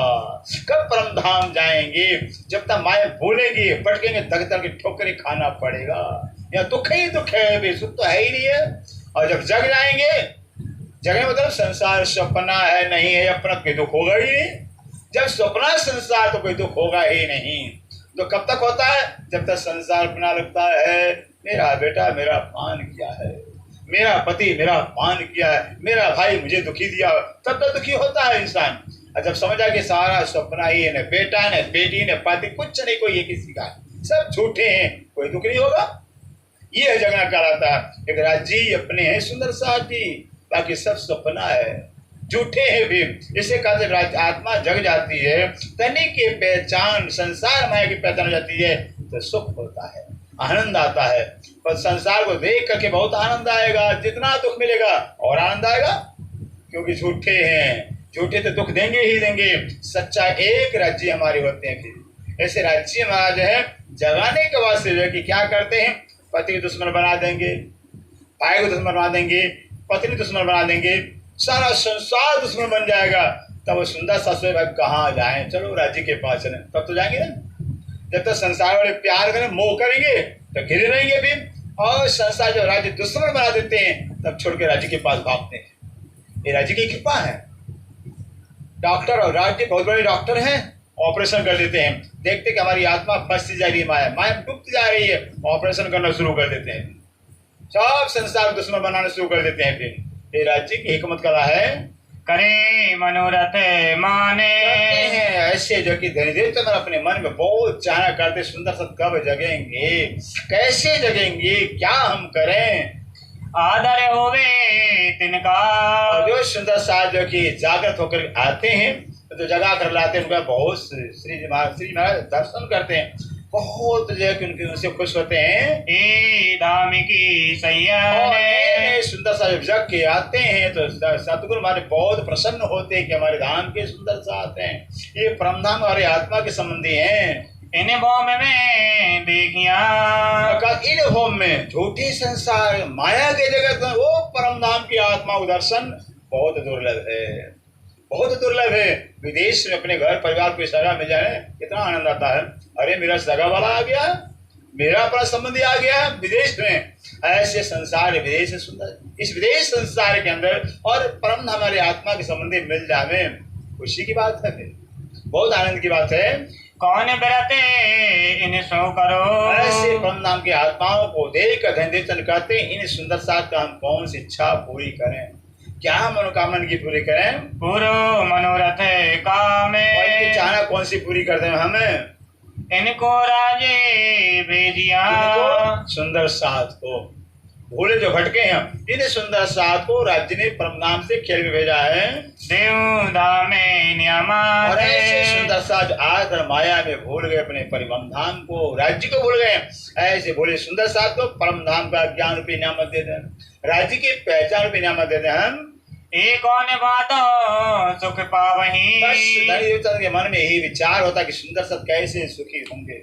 कब परम धाम जाएंगे। जब तक माया भूलेगी भटकेंगे धक धक के ठोकरें खाना पड़ेगा। या दुख ही दुख है, सुख तो है ही नहीं है। और जब जग जाएंगे, जगने मतलब संसार सपना है नहीं है, अपना कोई दुख होगा ही नहीं। जब सपना संसार तो कोई दुख होगा ही नहीं। तो कब तक होता है, जब तक संसार अपना लगता है मेरा बेटा मेरा अपमान किया है, मेरा पति मेरा अपमान किया है, मेरा भाई मुझे दुखी दिया, तब तक दुखी होता है इंसान। और जब समझा कि सारा सपना ही है, न बेटा न बेटी न पति कुछ नहीं, कोई ये किसी का सब झूठे हैं, कोई दुख नहीं होगा। ये जगना कहलाता है। एक राज्य अपने हैं सुंदर साथी, बाकी सब सपना है, झूठे हैं भी। इसे कहते आत्मा जग जाती है, तनी की पहचान संसार माया की पहचान हो जाती है तो सुख होता है, आनंद आता है। पर संसार को देख करके बहुत आनंद आएगा, जितना दुख मिलेगा और आनंद आएगा, क्योंकि झूठे हैं। झूठे तो दुख देंगे ही देंगे। सच्चा एक राज्य हमारे होते हैं। फिर ऐसे राज्य महाराज है जगाने के वास्ते जो है कि क्या करते हैं, पति को दुश्मन बना देंगे, भाई को दुश्मन बना देंगे, पत्नी दुश्मन बना देंगे, सारा संसार दुश्मन बन जाएगा। तब वो सुंदर ससुर भाई कहाँ जाएं, चलो राज्य के पास चलें, तब तो जाएंगे ना। जब तक संसार वाले प्यार करें मोह करेंगे तो घिरे रहेंगे भी। और संसार जो राज्य दुश्मन बना देते हैं तब छोड़ के राज्य के पास भागते हैं। ये राज्य की कृपा है। डॉक्टर और राज्य बहुत बड़े डॉक्टर हैं, ऑपरेशन कर देते हैं, देखते कि हमारी आत्मा फंसती जा रही है, माया डूबती जा रही है, ऑपरेशन करना शुरू कर देते हैं, सब संसार दुश्मन बनाना शुरू कर देते हैं। फिर ये राज्य की हिकमत कला है, करे मनोरथ माने। हैं ऐसे जो कि धनदेव चंद्र अपने मन में बहुत चाहना करते, सुंदर सत कब जगेंगे, कैसे जगेंगे, क्या हम करें। आदर होवे तिनका। और जो सुंदर साथ जो कि जागृत होकर आते हैं तो जगा कर लाते हैं, उनका बहुत श्री महाराज दर्शन करते हैं, बहुत जो है कि उनके उनसे खुश होते हैं। ए धाम की सैया सुंदर सा जब जग के आते हैं तो सतगुरु हमारे बहुत प्रसन्न होते हैं कि हमारे धाम के सुंदर साथ हैं, ये परम धाम हमारे आत्मा के संबंधी हैं। इन भौम में देखिया। इन भौम में झूठी संसार माया के जगत में वो परम धाम की आत्मा का दर्शन बहुत दुर्लभ है, बहुत दुर्लभ है। विदेश में अपने घर परिवार को सगा मिल जाए कितना आनंद आता है। अरे मेरा सगा वाला आ गया, मेरा अपना संबंधी आ गया विदेश में। ऐसे संसार विदेश सुंदर, इस विदेश संसार के अंदर और परम हमारे आत्मा के संबंधी मिल जावे, खुशी की बात है, बहुत आनंद की बात है। कौन बरते इन सो करो। ऐसे परम नाम की आत्माओं को देख कर धनदेव चंद्र कहते हैं इन सुंदर साथ का हम कौन सी इच्छा पूरी करें, क्या मनोकामना की पूरी करें। पूरो मनोरथ कामे। चाहना कौन सी पूरी कर दें हमें, इनको राजे भेजिया। सुंदर साथ को भूले जो भटके हैं, इन सुंदर साथ को राज्य ने परम नाम से खेल में भेजा है। देव धामे न्यामा। और ऐसे सुंदर साथ आज माया में भूल गए अपने परिवम धाम को, राज्य को भूल गए। ऐसे भूले सुंदर साथ को परम धाम का ज्ञान रूपी नियामत दे दें, राज्य की पहचान रूपी नियामत दे दें हम। एक कौन बात सुख पावही। बस धनदेव चंद्र के मन में यही विचार होता कि सुंदर साथ कैसे सुखी होंगे,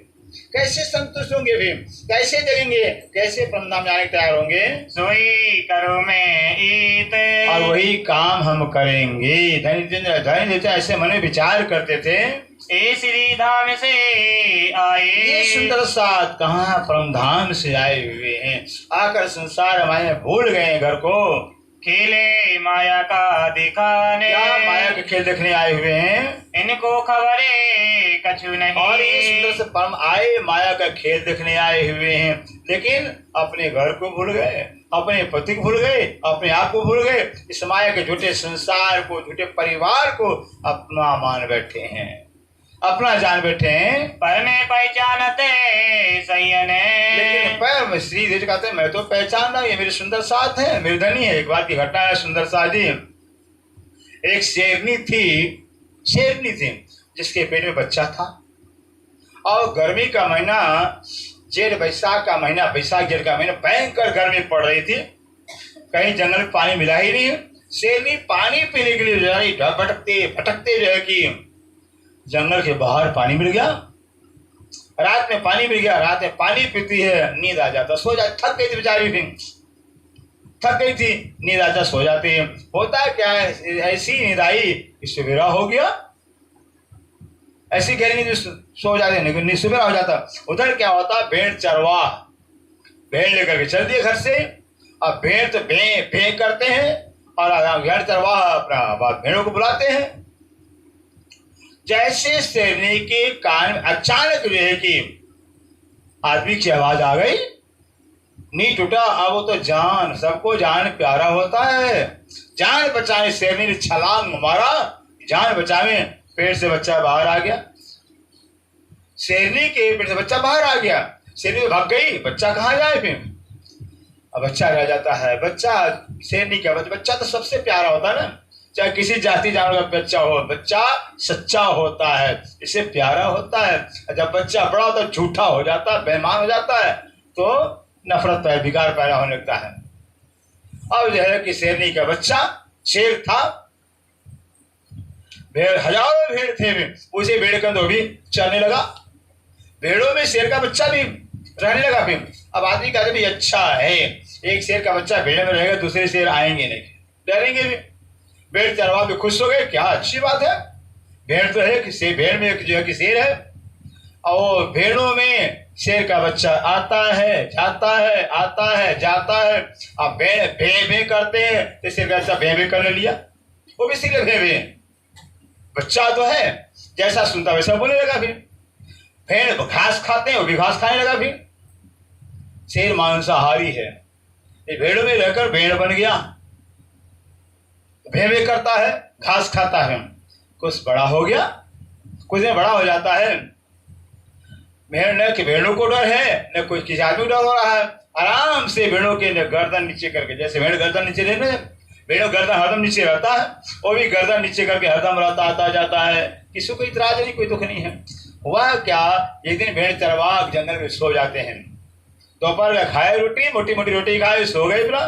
कैसे संतुष्ट होंगे भी, कैसे जगेंगे, कैसे परमधाम जाने के तैयार होंगे। सोई करो मैं ईत। और वही काम हम करेंगे। धनदेव ऐसे मन में विचार करते थे। ए श्री धाम से आए। ये सुंदर साथ कहाँ परमधाम से आए हुए हैं, आकर संसार माया भूल गए घर को, खेले माया का दिखाने। क्या माया के खेल देखने आए हुए हैं। इनको खबरे कछु नहीं। और ये सुंदर से परम आए माया का खेल देखने आए हुए हैं, लेकिन अपने घर को भूल गए, अपने पति को भूल गए, अपने आप को भूल गए, इस माया के झूठे संसार को, झूठे परिवार को अपना मान बैठे हैं, अपना जान बैठे हैं। पर में पहचानते सैयने। लेकिन पैर में श्री देव कहते हैं मैं तो पहचान रहा हूं, ये मेरे सुंदर साथ है, मेरी धनी है। एक बार की घटना है सुंदर साथ जी। एक शेरनी थी जिसके पेट में बच्चा था, और गर्मी का महीना, जेठ बैसाख का महीना, बैसाख जेठ का महीना, भयंकर गर्मी पड़ रही थी। कहीं जंगल में पानी मिला ही नहीं। शेरनी पानी पीने के लिए जा रही, भटकते भटकते जो है कि जंगल के बाहर पानी मिल गया, रात में पानी मिल गया, रात में पानी पीती है, नींद आ जाता, सो जाती, थक गई थी बेचारी, फिर थक गई थी, नींद आता, सो जाती है। होता है क्या है, ऐसी नींद आई, सवेरा हो गया, ऐसी गहरी नींद सो जाते, लेकिन सवेरा हो जाता। उधर क्या होता, भेड़ चरवा भेड़ लेकर के चल दिए घर से। अब भेड़ तो भे भे करते हैं, और भेड़ चरवा अपना बात भेड़ों को बुलाते हैं। जैसे शेरनी के कान में अचानक जो है कि आदमी की आवाज आ गई, नी टूटा। अब वो तो जान, सबको जान प्यारा होता है, जान बचाने शेरनी ने छलांग मारा, जान बचावे, पेट से बच्चा बाहर आ गया। शेरनी के पेट से बच्चा बाहर आ गया, शेरनी भाग गई, बच्चा कहाँ जाए फिर? अब बच्चा रह जाता है। बच्चा शेरनी का बच्चा तो सबसे प्यारा होता है ना, चाहे किसी जाति जानवर का बच्चा हो, बच्चा सच्चा होता है, इससे प्यारा होता है। जब बच्चा बड़ा होता है, झूठा हो जाता है, बेईमान हो जाता है, तो नफरत पैदा, विकार पैदा होने लगता है। अब जो है कि शेरनी का बच्चा शेर था, भेड़, हजारों भेड़ थे, उसे भेड़ के अंदर भी चलने लगा, भेड़ों में शेर का बच्चा भी रहने लगा। फिर अब आदमी कहते भी अच्छा है, एक शेर का बच्चा भेड़ में रहेगा, दूसरे शेर आएंगे नहीं, डरेंगे भी। भेड़ चरवा भी खुश हो गए, क्या अच्छी बात है, भेड़ तो है कि भेड़ में एक जो है कि शेर है, और भेड़ों में शेर का बच्चा आता है, जाता है, आता है, जाता है। अब भेड़ भे भे करते हैं, तो शेर का बच्चा भे भे करने लिया, वो भी इसीलिए भे भे, बच्चा तो है, जैसा सुनता वैसा बोलने लगा। फिर भेड़ घास खाते हैं, वो भी घास खाने लगा। फिर शेर मांसाहारी है, ये भेड़ों में रहकर भेड़ बन गया, भे भे करता है, घास खाता है। कुछ बड़ा हो गया, कुछ दिन बड़ा हो जाता है, भेड़ न कि भेड़ों को डर है, न कोई किसी आदमी को डर हो रहा है। आराम से भेड़ों के गर्दन नीचे करके, जैसे भेड़ गर्दन नीचे रहने, भेड़ों गर्दन हरदम नीचे रहता है, वो भी गर्दन नीचे करके हरदम रहता, आता जाता है, किसी को इतराज नहीं, कोई दुख नहीं है। हुआ क्या, एक दिन भेड़ चरवा जंगल में सो जाते हैं, दोपहर का खाए रोटी, मोटी मोटी रोटी खाए, सो गए। अपना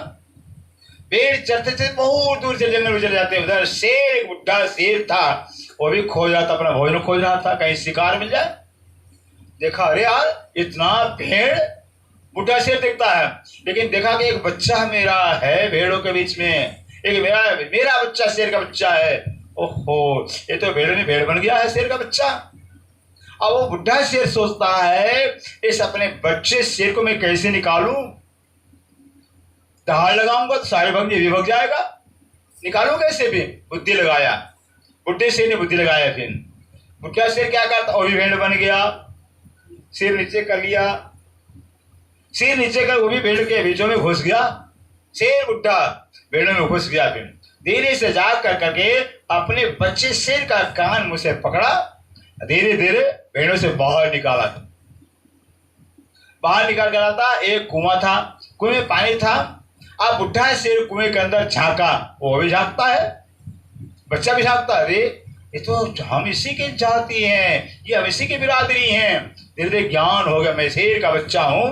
भेड़ चलते चलते बहुत दूर से जंगल में चले जाते हैं। उधर शेर, एक बुढ़ा शेर था, वो भी खो जाता, अपना भोजन खोज रहा था, कहीं शिकार मिल जाए। देखा, अरे यार इतना भेड़, बुढ़ा शेर देखता है, लेकिन देखा कि एक बच्चा मेरा है भेड़ों के बीच में, एक मेरा बच्चा शेर का बच्चा है। ओहो, ये तो भेड़ ने भेड़ बन गया है, शेर का बच्चा। अब वो बुढ़ा शेर सोचता है, इस अपने बच्चे शेर को मैं कैसे निकालूं, दहाड़ लगाऊंगा तो सारे भग भी भग जाएगा, निकालूं कैसे? भी बुद्धि लगाया, बुढ़े शेर ने बुद्धि लगाया। फिर बुढ़ा शेर क्या करता, वो भी भेड़ बन गया, सिर नीचे कर लिया, सिर नीचे कर वो भी भेड़ के बीचों में घुस गया। शेर बुढ़ा भेड़ों में घुस गया। फिर धीरे से जा कर करके अपने बच्चे शेर का कान मुंह से पकड़ा, धीरे धीरे भेड़ों से बाहर निकाला। बाहर निकाल कर आता, एक कुआं था, कुएं में पानी था। अब बुढ़ा शेर कुएं के अंदर झांका, वो भी झांकता है, बच्चा भी झांकता है, अरे ये तो हम इसी के जाति हैं, ये हम इसी के बिरादरी हैं। धीरे धीरे ज्ञान हो गया, मैं शेर का बच्चा हूं,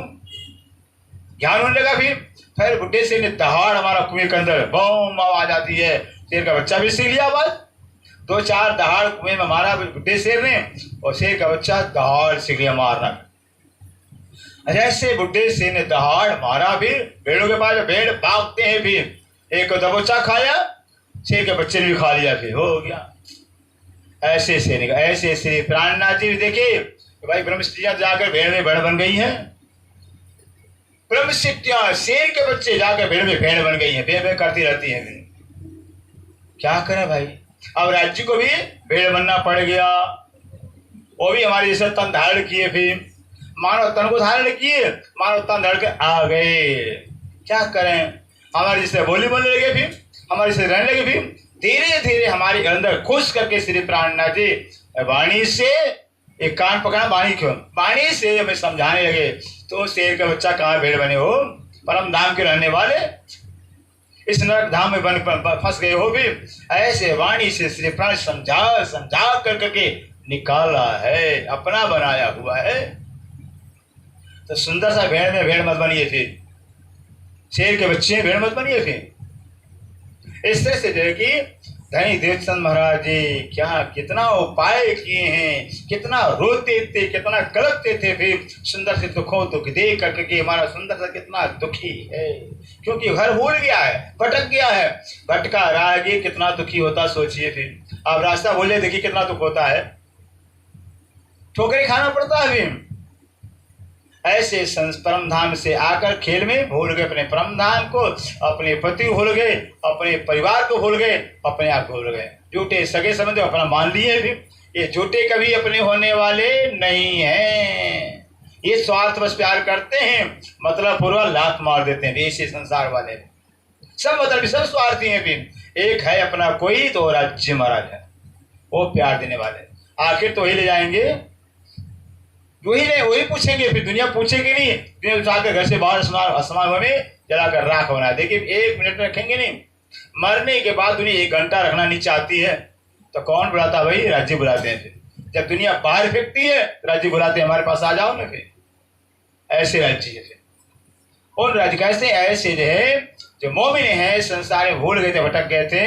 ज्ञान होने लगा। फिर बुढ़े शेर ने दहाड़ हमारा कुएं के अंदर, बम आवाज आती है, शेर का बच्चा भी सीख लिया आवाज, 2-4 दहाड़ कुएं में मारा बुढ़े शेर ने, और शेर का बच्चा दहाड़ सीख लिया मारना। जैसे बुढ़े शेर ने दहाड़ मारा, फिर भेड़ों के पास भेड़ भागते हैं, फिर एक दबोचा खाया, शेर के बच्चे ने भी खा लिया, फिर हो गया। ऐसे शेर, ऐसे श्री प्राणनाथ जी देखे भाई, ब्रह्मस्त्रियां जाकर भेड़ में भेड़ बन गई हैं, ब्रह्मस्त्रियां शेर के बच्चे जाकर भेड़ में भेड़ बन गई हैं, भेड़ करती रहती हैं। क्या करें भाई, अब राज्य को भी भेड़ बनना पड़ गया। वो भी हमारे जैसे तन धारण किए, फिर मानव तन को धारण किए, मानव तन धारण के आ गए। क्या करें, हमारे जैसे बोली बोलने लगे, फिर हमारे जैसे रहने लगे। फिर धीरे धीरे हमारे अंदर घुस करके श्री प्राणनाथ जी वाणी से एक कान पकड़ा, वाणी क्यों, वाणी से हमें समझाने लगे। तो शेर का बच्चा कहाँ भेड़ बने हो, परम धाम के रहने वाले इस नरक धाम में बन फंस गए हो। फिर ऐसे वाणी से श्री प्राण समझा समझा कर करके निकाला है, अपना बनाया हुआ है। तो सुंदर सा भेड़ में भेड़ मत बनिए, फिर शेर के बच्चे भेड़ मत बनिए। फिर इस तरह से जो है कि धनी देवचंद महाराज जी क्या कितना उपाय किए हैं, कितना रोते थे, कितना कलपते थे। फिर सुंदर से दुखों दुख देख करके हमारा सुंदर सा कितना दुखी है, क्योंकि घर भूल गया है, भटक गया है। भटका राहगीर कितना दुखी होता सोचिए। फिर आप रास्ता भूले, देखिए कितना दुख होता है, ठोकरें खाना पड़ता है। फिर ऐसे परम धाम से आकर खेल में भूल गए अपने परम धाम को, अपने पति भूल गए, अपने परिवार को भूल गए, अपने आप भूल गए। झूठे सगे संबंधी अपना मान लिए। भी ये झूठे कभी अपने होने वाले नहीं हैं। ये स्वार्थ बस प्यार करते हैं, मतलब पूर्वक लात मार देते हैं। ऐसे संसार वाले सब मतलब सब स्वार्थी हैं। भी एक है अपना कोई, तो राज्य महाराज है, वो प्यार देने वाले। आखिर तो वही ले जाएंगे, वही नहीं, वही पूछेंगे। फिर दुनिया पूछेगी नहीं, दुनिया उठाकर घर से बाहर आसमान में जलाकर राख होना। देखिए 1 मिनट रखेंगे नहीं, मरने के बाद दुनिया 1 घंटा रखना नहीं चाहती है, तो कौन बुलाता भाई, राज्य बुलाते हैं। फिर जब दुनिया बाहर फेंकती है, राज्य बुलाते हैं हमारे पास आ जाओ ना। फिर ऐसे राज्य है। फिर उन राज्य कैसे, ऐसे जो है जो मोमिन है संसार में भूल गए थे, भटक गए थे,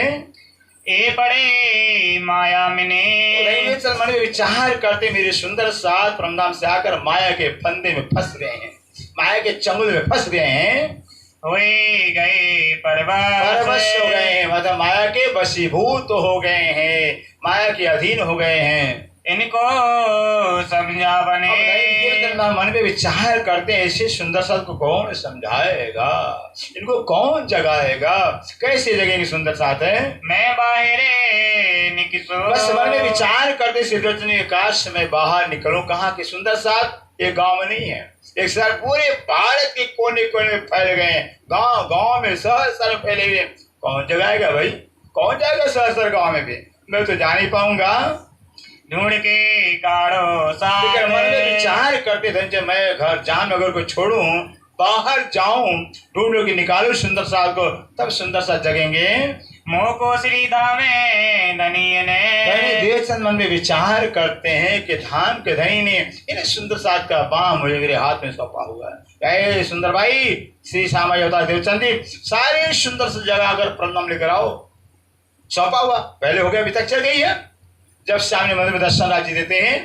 ए पड़े माया में मन में विचार करते मेरे सुंदर साथ परमधाम से आकर माया के फंदे में फंस गए हैं, माया के चंगुल में फंस गए हैं, गए परवश हो गए हैं, मतलब माया के वशीभूत हो गए हैं, माया के अधीन हो गए हैं। इनको समझा बने मन में विचार करते हैं, ऐसे सुंदर साथ को कौन समझाएगा, इनको कौन जगाएगा, कैसे जगेंगे सुंदर साथ है। मैं बाहरे निकसो, बस मन में विचार करते सिद्धरत्न काश मैं बाहर निकलूं। कहाँ के सुंदर साथ, ये गांव में नहीं है, एक साथ पूरे भारत के कोने कोने में फैल गए हैं, गांव गांव में शहर शहर फैले हुए। कौन जगाएगा भाई, कौन जाएगा शहर शहर गांव में भी, मैं तो जा नहीं पाऊंगा। ढूंढ के काढ़ो साथ, मन में विचार करते थे जब मैं घर जान अगर को छोड़ूं, बाहर जाऊं, ढूंढो कि निकालू सुंदर साथ को, तब सुंदर साथ जगेंगे। मोह को श्री धामे धनी ने, देवचंद मन में विचार करते हैं कि धाम के धनी ने इन्हें सुंदर साथ का बाम मुझे मेरे हाथ में सौंपा हुआ है। सुंदर भाई, श्री श्यामा अवतार देवचंद जी सारे सुंदर से जगह अगर प्रणाम लेकर आओ, सौंपा हुआ पहले हो गया, अभी तक चल गई है। जब सामने मंदिर में दर्शन राज्य देते हैं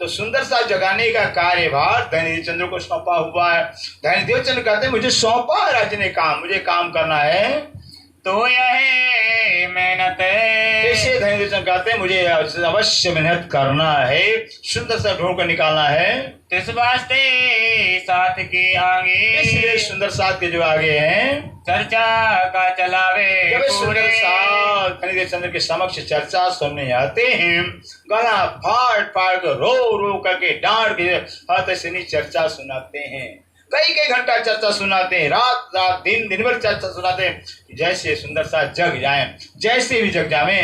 तो सुंदर सा जगाने का कार्यभार धनी देवचंद्र को सौंपा हुआ है। धनी देवचंद्र कहते हैं मुझे सौंपा राज्य ने काम, मुझे काम करना है, तो यह मेहनत ऐसे धनी देवचंद्र कहते हैं मुझे अवश्य मेहनत करना है, सुंदर सा ढूंढ कर निकालना है। इस वास्ते साथ के आगे, इसलिए सुंदर साथ के जो आगे हैं चर्चा का चलावे, जब सुंदर साथ धनी देवचंद्र के समक्ष चर्चा सुनने आते हैं, गला फाड़ फाड़ कर रो रो करके डांट के हाथ से नहीं चर्चा सुनाते हैं। कई कई घंटा चर्चा सुनाते हैं, रात रात दिन दिन भर चर्चा सुनाते हैं, जैसे सुंदर साथ जग जाए, जैसे भी जग जावे,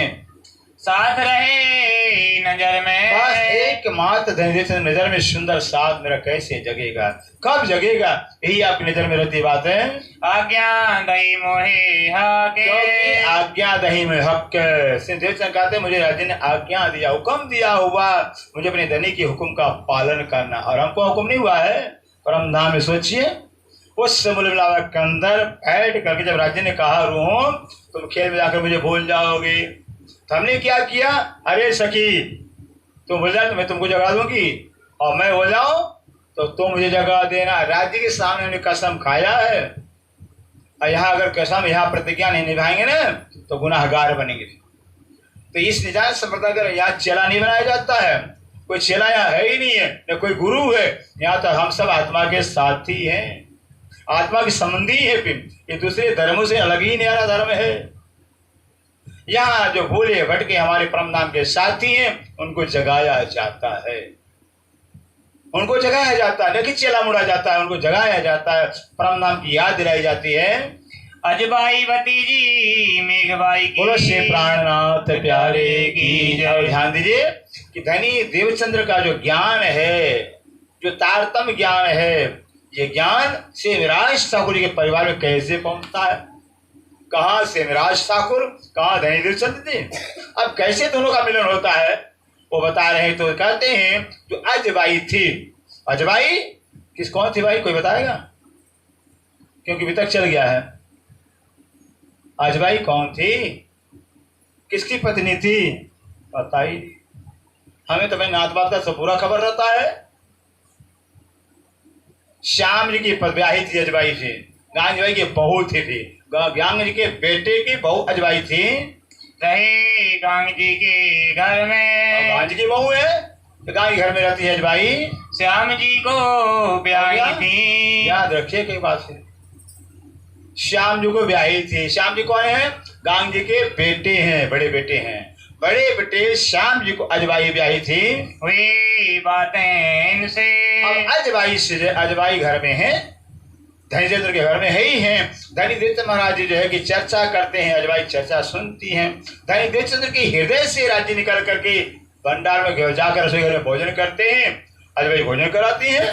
साथ रहे नजर में। बस एक मात्र धनी देवचंद्र नजर में सुंदर साथ मेरा कैसे जगेगा, कब जगेगा, यही आपकी नजर में रहती बात है। आज्ञा दही मोहे हक, आज्ञा दही में हक। देवचंद्र कहते मुझे राज्य ने आज्ञा दिया, हुक्म दिया हुआ, मुझे अपने धनी के हुक्म का पालन करना, और हमको हुक्म नहीं हुआ है। परम धाम में सोचिए उस मूलबिलावा के अंदर बैठ करके जब राज्य ने कहा रूह तुम खेल में जाकर मुझे भूल जाओगे, तो हमने क्या किया, अरे सखी तुम भूल जाओ तो मैं तुमको जगा दूंगी, और मैं हो जाऊं तो तुम मुझे जगा देना। राज्य के सामने उन्हें कसम खाया है, और यहाँ अगर कसम यहाँ प्रतिज्ञा नहीं निभाएंगे ना तो गुनाहगार बनेंगे। तो इस निजात संप्रदाय का यहाँ चेला नहीं बनाया जाता है, कोई चेला यहाँ है ही नहीं है, न कोई गुरु है, यहाँ तो हम सब आत्मा के साथी हैं, आत्मा के संबंधी है। फिर ये दूसरे धर्मों से अलग ही न्यारा धर्म है। यहाँ जो भूले भटके हमारे परम धाम के साथी हैं उनको जगाया जाता है, उनको जगाया जाता है, लेकिन चेला मुड़ा जाता है, उनको जगाया जाता है, परम धाम की याद दिलाई जाती है। अजबाई भतीजी मेघबाई की बोलो श्री प्राणनाथ प्यारे की जय। ध्यान दीजिए कि धनी देवचंद्र का जो ज्ञान है, जो तारतम्य ज्ञान है, ये ज्ञान से विराज ठाकुर के परिवार में कैसे पहुंचता है। कहाँ से विराज ठाकुर, कहाँ धनी देवचंद्र जी। अब कैसे दोनों का मिलन होता है वो बता रहे हैं। तो कहते हैं जो अजबाई थी, अजबाई किस कौन थी भाई, कोई बताएगा? क्योंकि अभी तक चल गया है। अजबाई कौन थी, किसकी पत्नी थी, बताइए। हमें तो भाई नात बात का सब पूरा खबर रहता है। श्याम जी की ब्याही थी अजबाई थी, गांजबाई की बहू थी, गांग जी के बेटे की बहू अजबाई थी। रहे गांग जी के घर में, गांग जी की बहू है तो गांग घर में रहती है अजबाई। श्याम जी को ब्याही थी, याद रखिए कई बात है, श्याम जी को ब्याही थी। श्याम जी कौन है, गांग जी के बेटे हैं, बड़े बेटे हैं, बड़े बेटे श्याम जी को अजबाई ब्याही थी। हुई बातें इनसे, अब अजबाई से अजबाई घर में है, धनीदेव के घर में है ही हैं। धनीदेव महाराज जी जो है कि चर्चा करते हैं, अजबाई चर्चा सुनती हैं। धनीदेव चंद्र की हृदय से राज्य निकल करके भंडार में जाकर रसोई घर में भोजन करते हैं, अजबाई भोजन कराती हैं,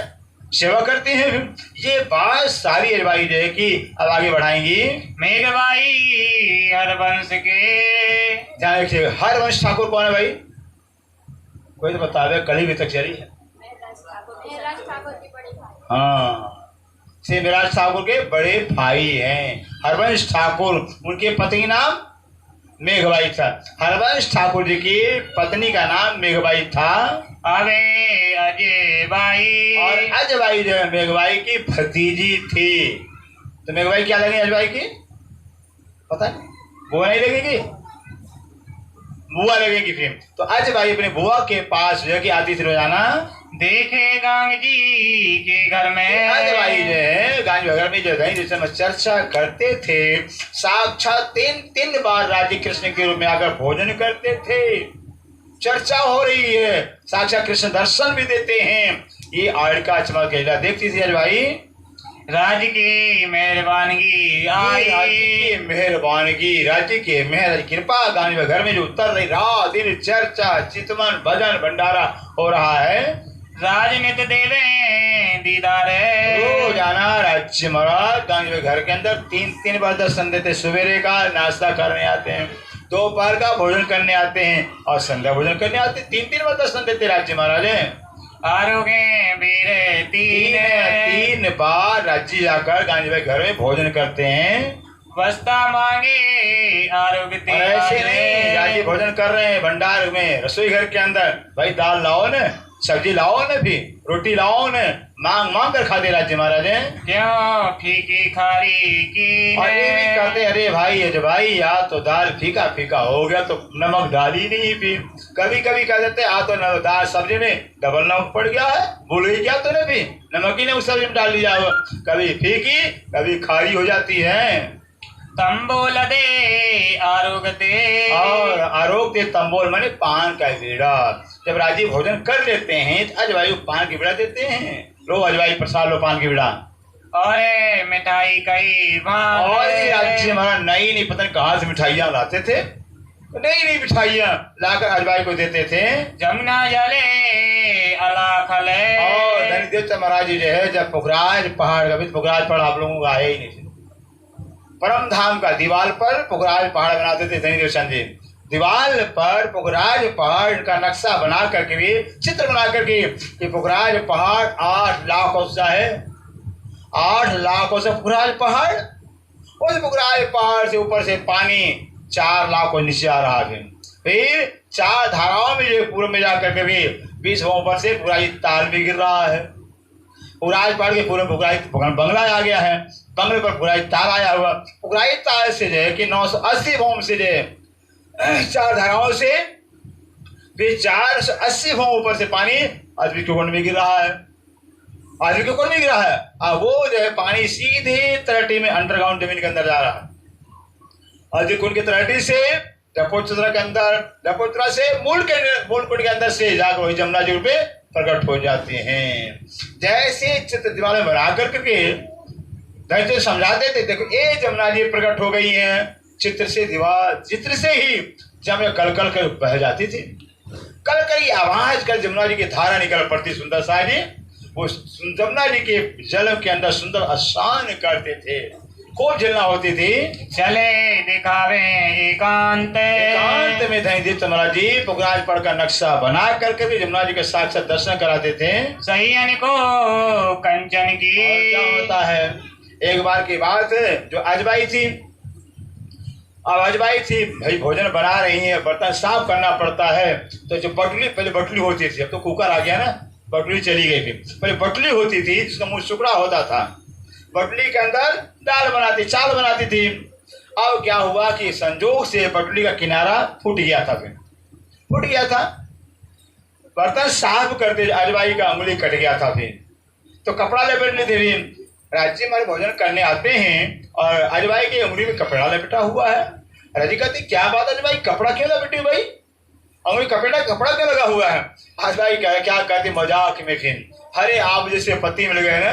सेवा करती हैं। ये बात सारी अजबाई जो है कि अब आगे बढ़ाएंगी। मेघबाई हरवंश के, ध्यान रखिए, हरवंश ठाकुर कौन है भाई, कोई तो बता दे, कल ही तक चली है। हाँ, से विराज ठाकुर के बड़े भाई हैं हरवंश ठाकुर, उनके पति नाम मेघबाई था। हरवंश ठाकुर जी की पत्नी का नाम मेघबाई था। अरे अजबाई, और अजबाई जो है मेघबाई की भतीजी थी। तो मेघबाई क्या लगेगी अजबाई की, पता नहीं, बुआ नहीं लगेगी, बुआ लगेगी फिर। तो अजबाई अपने बुआ के पास जो है कि आती थी रोजाना। देखे गांग जी के घर में, अजबाई जो है गांग घर में जो है जिसमें चर्चा करते थे, साक्षात तीन बार राधे कृष्ण के रूप में आकर भोजन करते थे। चर्चा हो रही है, साक्षात कृष्ण दर्शन भी देते हैं। ये आड़ का चमक देखती थी अजबाई। राज की मेहरबानगी आई, मेहरबानगी, राज्य के मेहर कृपा गांव घर में जो उतर रही, रात दिन चर्चा चितवन भजन भंडारा हो रहा है। राजनित देवे दीदार, रोजाना राज्य महाराज गांव घर के अंदर तीन बार दर्शन देते। सवेरे का नाश्ता करने आते हैं, दोपहर का भोजन करने आते हैं और संध्या भोजन करने आते हैं। तीन बार दर्शन देते राज्य महाराज हैं। आरोगे बीरे तीन बार राज्य जाकर गांधी घर में भोजन करते हैं। वस्ता मांगे आरोग्य, ऐसे नहीं, राज्य भोजन कर रहे हैं भंडार में, रसोई घर के अंदर, भाई दाल लाओ न, सब्जी लाओ न, भी रोटी लाओ न, मांग कर खाते राज्य महाराज हैं। क्यों फीकी खारी की, और ये भी कहते अरे भाई अजबाई यार तो दाल फीका फीका हो गया तो नमक डाली नहीं। फिर कभी कभी कह देते आ तो दाल सब्जी में डबल नमक पड़ गया है, भूल ही क्या तूने, भी नमक ही ने उस सब्जी में डाल दिया हो। कभी फीकी कभी खारी हो जाती है। तंबोल दे आरोग्य, और आरोग्य तंबोल माने पान का बीड़ा। जब राजी भोजन कर लेते हैं तो अजवायु पान की बीड़ा देते हैं। लो अजवाई प्रसाद लो पान की बीड़ा। और मिठाई कई और राज्य हमारा नई पता नहीं कहाँ से मिठाइयाँ लाते थे, नई मिठाइयाँ लाकर अजवाई को देते थे। जमुना जले अलाखले, और धनी देवता महाराज जी जो है जब पुखराज पहाड़ का, पुखराज पहाड़ आप लोगों का आया ही नहीं, परम धाम का दीवार पर पुखराज पहाड़ बनाते थे धनी देवचंद जी। दीवार पर पुखराज पहाड़ का नक्शा बना करके भी, चित्र बना करके कि पुखराज पहाड़ 8 लाख ऊंचा है, 8 लाख ऊंचा पुखराज पहाड़। उस पुखराज पहाड़ से ऊपर से पानी 4 लाख को नीचे आ रहा है। फिर 4 धाराओं में जो पूर्व में जाकर के भी 20 ऊपर से पुखराज ताल भी गिर रहा है। पुखराज पहाड़ के पूर्व पुखराज बंगला आ गया है, बंगले पर पुखराज ताल आया हुआ। पुखराज ताल से जो है कि 980 भूम से जो है 4 धाराओं से फिर 480 भूम ऊपर से पानी आदमी के कुंड में गिर रहा है, आदमी के कुंड में गिरा है। अब वो जो है पानी सीधे तलहटी में अंडरग्राउंड जमीन के अंदर जा रहा है। आदमी कुंड की तलहटी से लपोत्रा के अंदर, लपोत्रा से मूल कुंड के अंदर से जाकर वही जमुना जी रूपे प्रकट हो जाते हैं। जैसे चित्र दीवार में बना करके दैत्य समझाते थे, देखो ये जमुना जी प्रकट हो गई हैं। चित्र से दीवार, चित्र से ही जब कल कल कर बह जाती थी, कल कल की आवाज कर जमुना जी की धारा निकल पड़ती। सुंदर सा जी वो जमुना जी के जल के अंदर सुंदर स्नान करते थे, खूब जलना होती थी। चले दिखावे एकांत एकांत में धनी दीप्त महाराज जी पुखराज पढ़कर नक्शा बना करके भी जमुना जी के साक्षात दर्शन कराते थे। सही को कंचन की। और क्या होता है, एक बार की बात है, जो अजबाई थी, अब अजबाई थी भाई भोजन बना रही है, बर्तन साफ करना पड़ता है। तो जो बटली, पहले बटली होती थी, अब तो कुकर आ गया ना, बटली चली गई थी। पहले बटली होती थी जिसका मुंह सुकड़ा होता था, बटली के अंदर दाल बनाती, चावल बनाती थी। अब क्या हुआ कि संजोग से बटली का किनारा फूट गया था, फिर फूट गया था, बर्तन साफ करते अजबाई का उंगली कट गया था। फिर तो कपड़ा लपेट लेते थे, राज्य हमारे भोजन करने आते हैं और अजबाई की उंगली में कपड़ा लपेटा हुआ है। राजी कहती क्या बात अजबाई, कपड़ा क्यों लपेटी भाई, उंगली कपड़ा क्यों लगा हुआ है। अजबाई क्या कहती मजाक में, फिर अरे आप जैसे पति मिल गए ना,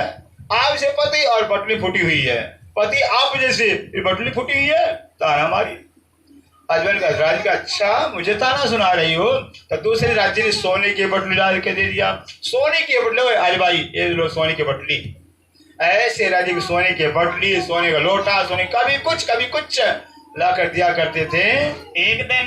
आप से पति और बटली फूटी हुई है, पति आप जैसे बटली फूटी हुई है, ताना मारी। अजबाई का राज का अच्छा मुझे ताना सुना रही हो, तो दूसरे राज्य ने सोने की बटली डाल के दे दिया। सोने की बटली, अजबाई ये लो सोने की बटली। ऐसे राज्य की सोने की बटली, सोने का लोटा, सोने कभी कुछ ला कर दिया करते थे। एक दिन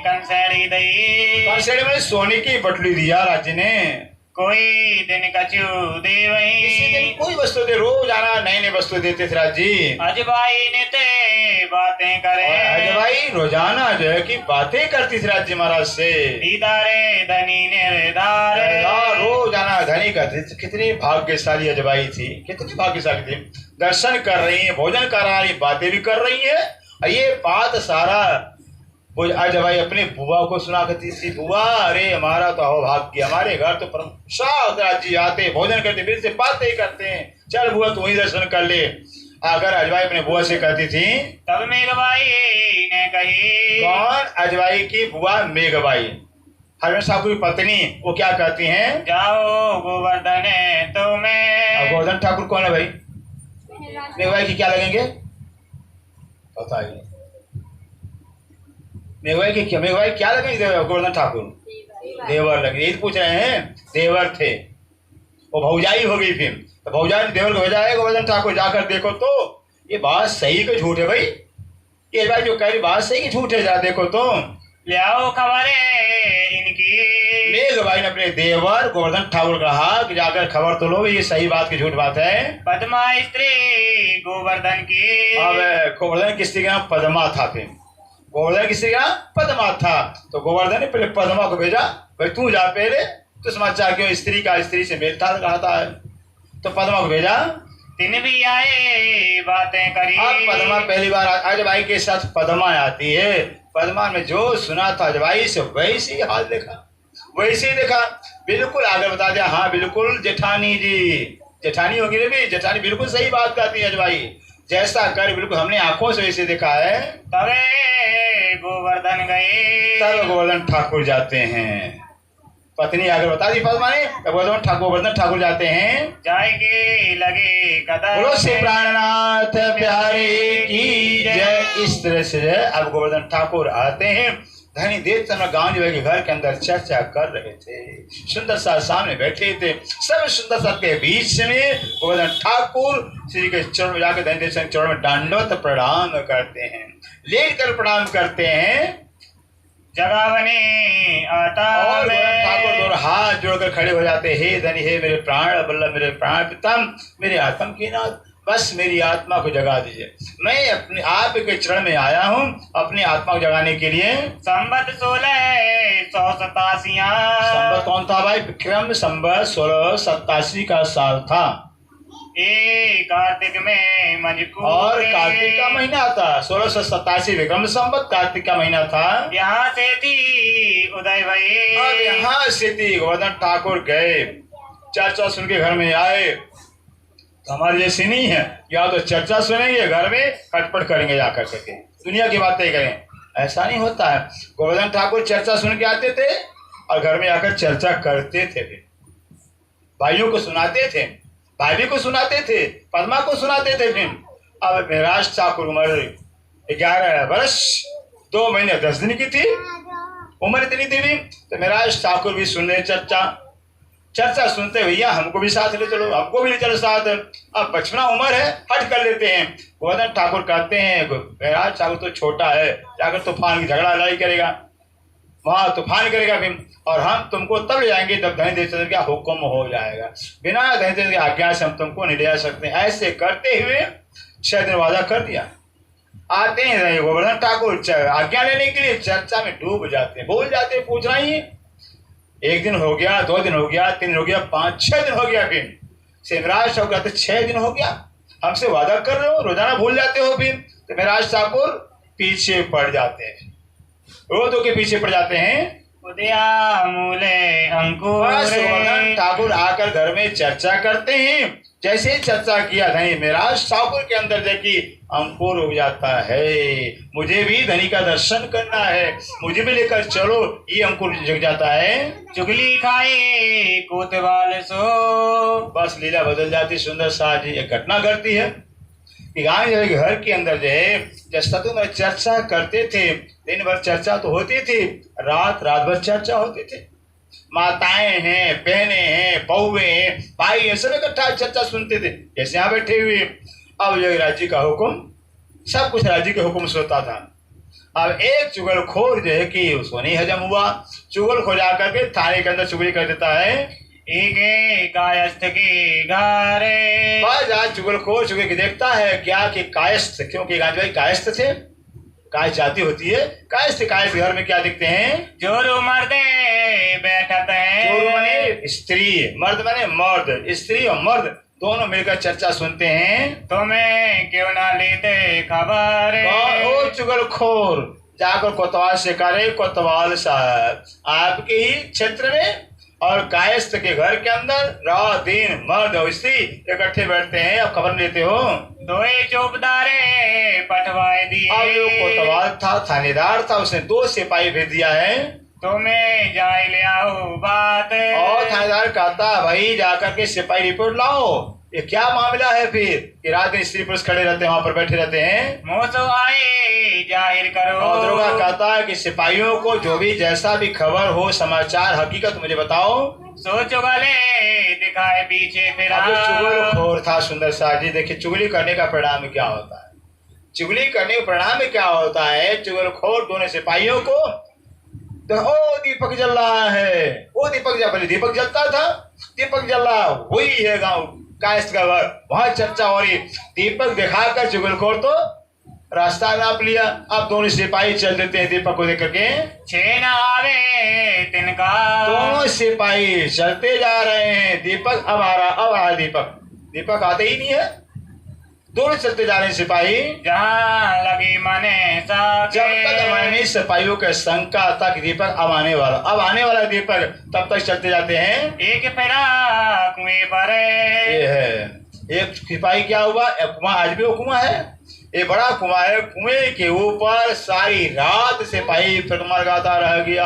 कंसड़ी दई, कंसड़ी में सोने की बटली दिया राज्य ने। कोई दिन कछु दे किसी दिन वही, कोई वस्तु दे, रोज आना नई नई वस्तु देते थे राज्य जी। अजबाई ने ते बातें करे, अजबाई रोजाना जो है कि बातें करती थी राज्य महाराज से। दीदारे धनी निर्धारे, रोज आना धनी करती थी। कितनी भाग्यशाली अजबाई थी, कितनी भाग्यशाली थी। दर्शन कर रही है, भोजन कर रही, बातें भी कर रही है। और ये बात सारा अजबाई अपने बुआ को सुना करती थी। बुआ अरे हमारा तो अभाग्य, हमारे घर तो परम जी आते, भोजन करते, फिर से बातें करते हैं, चल बुआ तू ही दर्शन कर ले। अगर अजबाई अपने बुआ से कहती थी, तब मेघबाई ने कही, कौन, अजबाई की बुआ मेघबाई, हरमेश ठाकुर की पत्नी, वो क्या कहती हैं, जाओ गोवर्धन तुम्हें। गोवर्धन ठाकुर कौन है भाई, मेघबाई की क्या लगेंगे बताइए, मेघबाई क्या लगेंगे, गोवर्धन ठाकुर देवर लगे, यही पूछ रहे हैं। देवर थे, वो भौजाई हो गई। फिर तो भौजाई ने देवर को भेजा है, गोवर्धन ठाकुर जाकर देखो तो ये बात सही कि झूठ है भाई, ये भाई जो कह रही बात सही कि झूठ है, जा देखो तो ले आओ खबरें इनकी। मेघबाई ने अपने देवर गोवर्धन ठाकुर कहा कि जाकर खबर तो लो, ये सही बात की झूठ बात है। पद्मा स्त्री गोवर्धन की, अब गोवर्धन की स्त्री का नाम पद्मा था। फिर गोवर्धन की स्त्री का नाम पद्मा था, तो गोवर्धन ने पहले पद्मा को भेजा, भाई तू जा पहले, तो समाचार क्यों, स्त्री का स्त्री से मेल था कहता है, तो पद्मा को भेजा। तीन भी आए बातें करी। अब पद्मा पहली बार अजबाई के साथ पद्मा आती है। पद्मा ने जो सुना था अजबाई से वैसे ही हाल देखा, वैसे ही देखा, बिल्कुल आगे बता दिया, हाँ बिल्कुल जेठानी जी, जेठानी होगी रे भी, जेठानी बिल्कुल सही बात कहती है अजबाई, जैसा कर बिल्कुल हमने आंखों से वैसे देखा है। तबे गोवर्धन गए, तब गोवर्धन ठाकुर जाते हैं, पत्नी आगे बता दी पद्मा ने, तब गोवर्धन ठाकुर जाते हैं। जाएंगे लगे कदम, बोलो श्री प्राणनाथ प्यारे की जय। इस तरह से अब गोवर्धन ठाकुर आते हैं। धनी देव गांव जी के घर के अंदर चर्चा कर रहे थे, सुंदर सा सामने बैठे थे, सब सुंदर सा के बीच में गोवर्धन ठाकुर श्री के चरण में जाकर धनी देव चरण में दंडवत प्रणाम करते हैं, लेट कर प्रणाम करते हैं। जगावने आता और ठाकुर दोनों हाथ जोड़कर खड़े हो जाते, हे धनी, हे मेरे प्राण बल्लभ, मेरे प्राण पितम, मेरे आत्म के नाथ, बस मेरी आत्मा को जगा दीजिए, मैं अपने आप के चरण में आया हूँ अपनी आत्मा को जगाने के लिए। संबत 1687, संबत कौन था भाई, विक्रम संबत 1687 का साल था, कार्तिक में मजकूर, और कार्तिक का महीना था, 1687 विक्रम संबत कार्तिक का महीना था। यहाँ से थी उदय भाई, अब यहाँ से थी गोवर्धन ठाकुर गए, चर्चा सुन के घर में आए, तो हमारे जैसे नहीं है, या तो चर्चा सुनेंगे घर में खटपट करेंगे जाकर करके, दुनिया की बातें करें, ऐसा नहीं होता है। गोवर्धन ठाकुर चर्चा सुन के आते थे और घर में आकर चर्चा करते थे, फिर भाइयों को सुनाते थे, भाभी को सुनाते थे, पद्मा को सुनाते थे। फिर अब महराज ठाकुर उम्र 11 वर्ष 2 महीने 10 दिन की थी, उम्र इतनी थी भी, तो महराज ठाकुर भी सुन रहे चर्चा सुनते, भैया हमको भी साथ ले चलो, हमको भी ले चलो साथ। अब बचपना उम्र है, हट कर लेते हैं। गोवर्धन ठाकुर कहते हैं महराज ठाकुर तो छोटा है, जाकर तूफान की झगड़ा लड़ाई करेगा, वहां तूफान करेगा फिर, और हम तुमको तब ले जाएंगे जब धनी देवचंद्र का हुक्म हो जाएगा, बिना धनी देवचंद्र की आज्ञा से हम तुमको नहीं ले जा सकते। ऐसे करते हुए 6 दिन वादा कर दिया। आते हैं गोवर्धन ठाकुर आज्ञा लेने के लिए, चर्चा में डूब जाते हैं, भूल जाते हैं पूछना ही। 1 दिन हो गया, 2 दिन हो गया, 3 दिन हो गया, 5-6 दिन हो गया। फिर महराज ठाकुर कहते 6 दिन हो गया, हमसे वादा कर रहे हो, रोजाना भूल जाते हो। फिर तो महराज ठाकुर पीछे पड़ जाते हैं, रो के पीछे पड़ जाते हैं। उदया मूले अंकुर। ठाकुर आकर घर में चर्चा करते हैं। जैसे ही चर्चा किया, धनी महराज ठाकुर के अंदर देखिए अंकुर हो जाता है, मुझे भी धनी का दर्शन करना है, मुझे भी लेकर चलो, ये अंकुर जग जाता है। चुगली खाए कोतवाल सो। बस लीला बदल जाती। सुंदर सा जी एक घटना घटती है कि गाँव घर के अंदर जो है, जैसा तो मैं चर्चा करते थे, दिन भर चर्चा तो होती थी, रात भर चर्चा होती थी। माताएं हैं, बहनें हैं, बहुएं हैं, भाई हैं, सब इकट्ठा चर्चा सुनते थे, जैसे यहाँ बैठे हुए। अब जो राज्य का हुक्म, सब कुछ राज्य के हुक्म से होता था। अब एक चुगलखोर जो है कि उसको नहीं हजम हुआ, चुगलखोर जाकर के थाने के अंदर चुगली कर देता है। एक कायस्थ के घरे। बस आज चुगलखोर चुगल के देखता है क्या कि कायस्थ, क्योंकि गांधी भाई कायस्थ थे, काय जाति होती है, कायस्थ घर में क्या दिखते हैं? जोरू मर्दे बैठत है। जोरू माने स्त्री, मर्द माने मर्द, स्त्री और मर्द दोनों मिलकर चर्चा सुनते हैं। तुम्हें क्यों ना लेते खबर? ओ चुगलखोर जाकर कोतवाल से करे, कोतवाल साहब आपके ही क्षेत्र में और कायस्थ के घर के अंदर रात दिन मर्द और स्त्री इकट्ठे बैठते हैं, आप खबर लेते हो। दोए चौबदारे पटवाए दिए। अब जो कोतवाल था, थानेदार था, उसने 2 सिपाही भेज दिया है, तुम्हें जाए ले आओ बात। और थानेदार कहता भाई जाकर के सिपाही रिपोर्ट लाओ, ये क्या मामला है फिर कि रात दिन स्त्री पुरुष खड़े रहते हैं, वहां पर बैठे रहते हैं। मोसो आए जाहिर करो। और दरोगा कहता है कि सिपाहियों को जो भी जैसा भी खबर हो, समाचार हकीकत मुझे बताओ। सोचो गले दिखाए पीछे फिर। अब चुगलखोर था सुंदर सा जी, देखिए चुगली करने का परिणाम क्या होता है, चुगली करने का परिणाम क्या होता है। चुगलखोर दोनों सिपाहियों को तो ओ दीपक जल रहा है, ओ दीपक जल, पहले दीपक जलता था, दीपक जल रहा वही है गाँव कायस्थ का घर, वहां चर्चा हो रही। दीपक दिखाकर चुगलखोर तो रास्ता नाप लिया। अब दोनों सिपाही चल देते हैं दीपक को देख करके। छेना आवे तिनका। दोनों सिपाही चलते जा रहे हैं, दीपक अब आ रहा दीपक आते ही नहीं है, दोनों चलते जा रहे हैं सिपाही। जहाँ लगी मने साके। जब तक हमारे सिपाहियों के शंका था कि दीपक अब आने वाला दीपक, तब तक चलते जाते हैं। एक फेरा कुएं पर ये है एक सिपाही, क्या हुआ, एक कुआं, आज भी वो कुआं है, ये बड़ा कुआं है, कुएं के ऊपर सारी रात सिपाही परिक्रमा लगाता रह गया।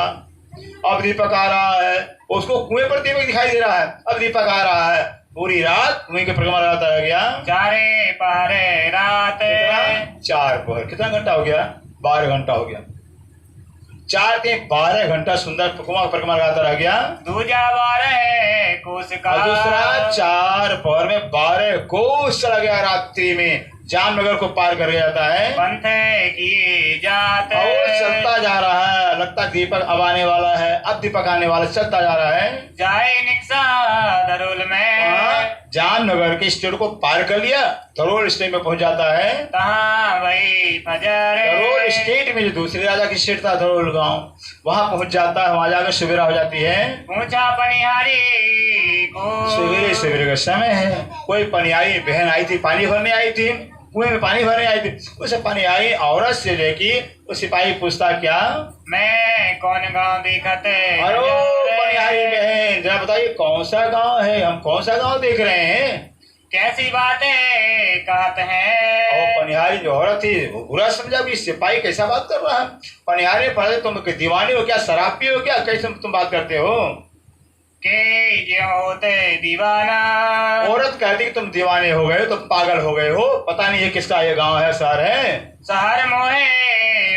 अब दीपक आ रहा है, उसको कुएं पर दीपक दिखाई दे रहा है, अब दीपक आ रहा है, पूरी रात कुएं के परिक्रमा लगाता रह गया। चारे पहरे रात। 4 पहर, कितना घंटा हो गया? 12 घंटा हो गया। 4 के 12 घंटा सुंदर परिक्रमा लगाता रह गया। दूजा 12 कोस का। दूसरा 4 पहर में 12 कोस चला गया, रात्रि में जामनगर को पार कर जाता है। पंथ की जात। और चलता जा रहा है, लगता दीपक अब आने वाला है, अब दीपक आने वाला, चलता जा रहा है। जाए निक्सा धरोल में। जामनगर के स्टेट को पार कर लिया, धरोल स्टेट में पहुंच जाता है। तहाँ वही फजर। धरोल स्टेट में जो दूसरे राजा की स्टेट था धरोल गांव, वहां पहुंच जाता है, वहां जाकर सवेरा हो जाती है। पूछा पनिहारी को। सवेरे का समय है, कोई पनियारी बहन आई थी, पानी भरने आई थी, कुएं में पानी भरने आई थी। उसे पनियारी औरत से लेके वो सिपाही पूछता क्या, मैं कौन गांव दिखते। अरे पनियारी बहन जरा बताइए कौन सा गांव है, हम कौन सा गांव देख रहे हैं। कैसी बातें कहते हैं। और पनिहारी जो औरत थी वो बुरा समझा भी सिपाही कैसा बात कर रहा है। पनिहारी पढ़े तुम दीवानी हो क्या, शराबी हो क्या, कैसे तुम बात करते हो। के ये होते दीवाना। औरत कहती कि तुम दीवाने हो गए हो, तुम पागल हो गए हो, पता नहीं ये किसका ये गांव है, शहर है। शहर मोहे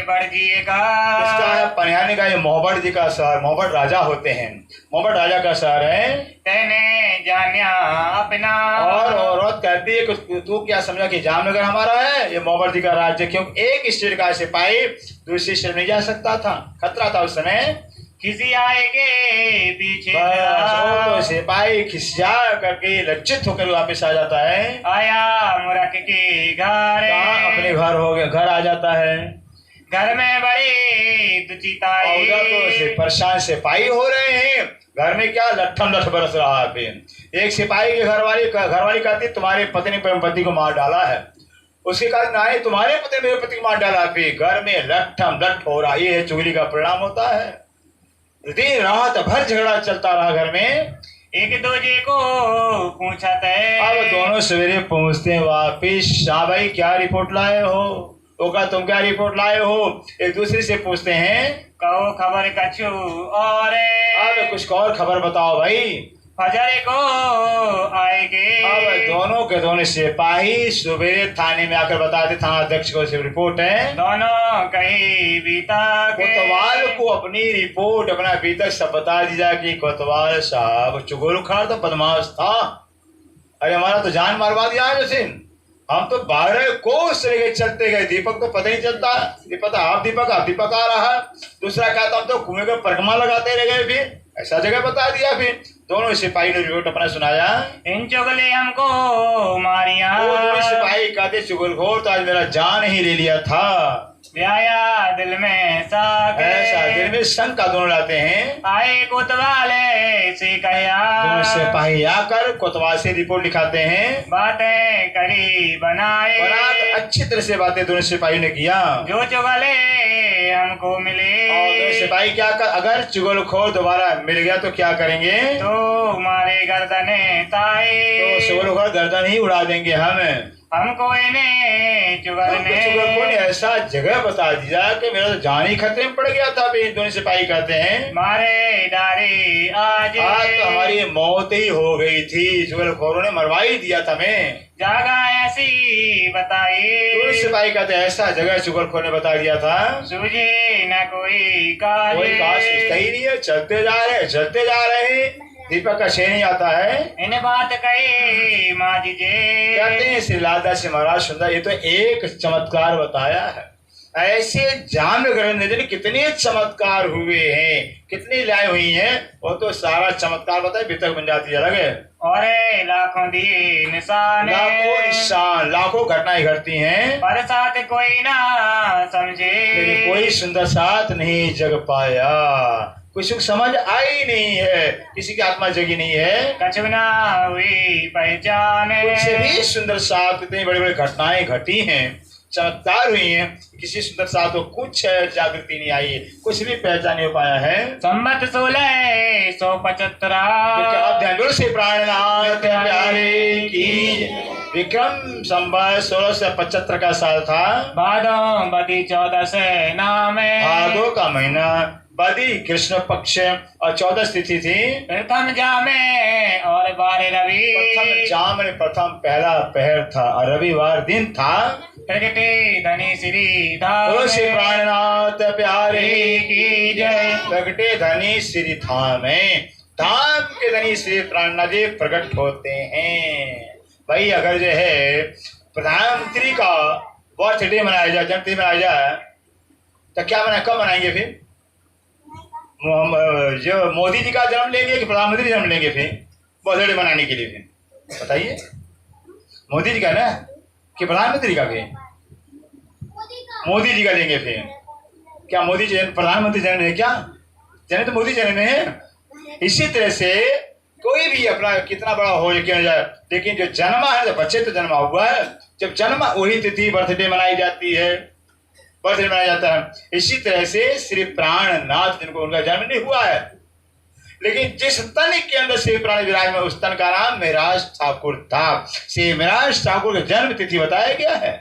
बड़जिए का। किसका है। पनिहारी का ये मोहब्बत जी का शहर, मोहब्बत राजा होते हैं, मोहब्बत राजा का शहर है। तेने जानिया अपना। और औरत कहती है कि तू क्या समझा कि जामनगर हमारा है, ये मोहब्बत जी का राज्य। क्योंकि एक स्टेट का सिपाही दूसरी स्टेट नहीं जा सकता था, खतरा था उस समय। किसी आएगे पीछे तो सिपाही खिसिया करके लज्जित होकर वापस आ जाता है। आया मुरक के घर। अपने घर हो गया, घर आ जाता है। घर में बड़ी दुचिताई। तो परेशान सिपाही हो रहे हैं, घर में क्या लट्ठम लठ बरस रहा है। फिर एक सिपाही की घरवाली कहती तुम्हारे पति ने पति को मार डाला है। उसके कारण नहीं, तुम्हारे पति ने मेरे पति को मार डाला। फिर घर में लट्ठम लठ हो रहा, ये चुगली का परिणाम होता है। दिन रात भर झगड़ा चलता रहा घर में। एक दूजे को पूछा है। अब दोनों सवेरे पहुंचते हैं वापिस। हाँ भाई क्या रिपोर्ट लाए हो, तो कहा तुम क्या रिपोर्ट लाए हो, एक दूसरे से पूछते हैं। कहो खबर कछु और। अब कुछ और खबर बताओ भाई। फजर को आएंगे। अब दोनों के दोनों सिपाही सवेरे थाने में आकर बताते, थाना अध्यक्ष को रिपोर्ट है। दोनों कहीं बीता कोतवाल को अपनी रिपोर्ट अपना बीतक सब बता दीजा कि कोतवाल साहब चुगलखोर तो बदमाश था। अरे हमारा तो जान मारवा दिया है वैसे। हम तो 12 कोस लेके चलते गए, दीपक को पता ही चलता। दीपक आप दीपक आ रहा है। दूसरा कहता हम तो कुएं का परिक्रमा लगाते रह गए। फिर ऐसा जगह बता दिया। फिर दोनों सिपाही ने रिपोर्ट अपना सुनाया। इन चुगले हमको मारिया। वो सिपाही कहते चुगलखोर तो आज मेरा जान ही ले लिया था। ब्याया दिल में ऐसा दिल में शंका दोनों लाते हैं। आए कोतवाल से कहा। दोनों सिपाही आकर कोतवाल से रिपोर्ट लिखाते हैं। बातें करी बनाए। अच्छी तरह से बातें दोनों सिपाही ने किया। जो चुगले हमको मिले। और दोनों सिपाही क्या कर, अगर चुगलखोर दोबारा मिल गया तो क्या करेंगे, तो हमारे गर्दने ताए। तो चुगलखोर गर्दन ही उड़ा देंगे हमको इन्हें चुगलखोर ने ऐसा जगह बता दिया कि मेरा तो जान ही खतरे में पड़ गया था। दोनों सिपाही कहते हैं मारे डारे आज तो हमारी मौत ही हो गई थी, चुगलखोरों ने मरवा ही दिया था। मैं जगह ऐसी बताई। दोनों सिपाही कहते हैं ऐसा जगह चुगलखोर ने बता दिया था। सूझे न कोई काज सोचता ही नहीं है। चलते जा रहे दीपक का शेर नहीं आता है। इन बात कही माजी जे। कहते हैं श्री लालदास महाराज सुंदर, ये तो एक चमत्कार बताया है। ऐसे जामनगर ने कितने चमत्कार हुए हैं, कितनी लाए हुई हैं, वो तो सारा चमत्कार बताए बितक बन जाती है लगे। और लाखों दिए निशान लाखों घटनाएं घटती हैं, पर साथ कोई ना समझे। लेकिन कोई सुंदर साथ नहीं जग पाया, कोई सुख समझ आई नहीं है, किसी की आत्मा जगी नहीं है। कछु ना हुई पहचान। कुछ भी सुंदर साथ इतनी बड़ी बड़ी घटनाएं घटी हैं, चमत्कार हुई हैं, किसी सुंदर साथ को कुछ जागृति नहीं आई, कुछ भी पहचान नहीं हो पाया है। संवत 1675 से प्राणनाथ प्यारे की। विक्रम संवत 1675 का साल था। भादों बदी 14 से नाम। भादों का महीना, बदी कृष्ण पक्ष और 14 तिथि थी। प्रथम जामे और 12 रवि। प्रथम जाम प्रथम पहला पहर था और रविवार दिन था। प्रगटे धनी श्री धाम प्राणनाथ प्यारे की जय। प्रगटे धनी श्री धाम धाम के धनी श्री प्राणनाथ जी प्रकट होते हैं। भाई अगर जो है प्रधानमंत्री का बर्थडे मनाया जाए, जन्मदिन मनाया जाए, तो क्या मना कब मनाएंगे फिर? जो मोदी जी का जन्म लेंगे कि प्रधानमंत्री जन्म लेंगे फिर बर्थडे मनाने के लिए? फिर बताइए, मोदी जी का ना कि प्रधानमंत्री का? फिर मोदी जी का लेंगे। फिर क्या मोदी जी प्रधानमंत्री जन्म है क्या? जन्म तो मोदी जन्म है। इसी तरह से कोई भी अपना कितना बड़ा हो क्यों जाए, लेकिन जो जन्मा है, जो बच्चे तो जन्मा हुआ है, जब जन्म वही तिथि बर्थडे मनाई जाती है, बर्थडे मनाया जाता है। इसी तरह से श्री प्राणनाथ जिनको उनका जन्म नहीं हुआ है, लेकिन जिस तन के अंदर शिव प्राण विराजमान उस तन का नाम मेराज ठाकुर था। श्री मेराज ठाकुर की जन्म तिथि बताया गया है,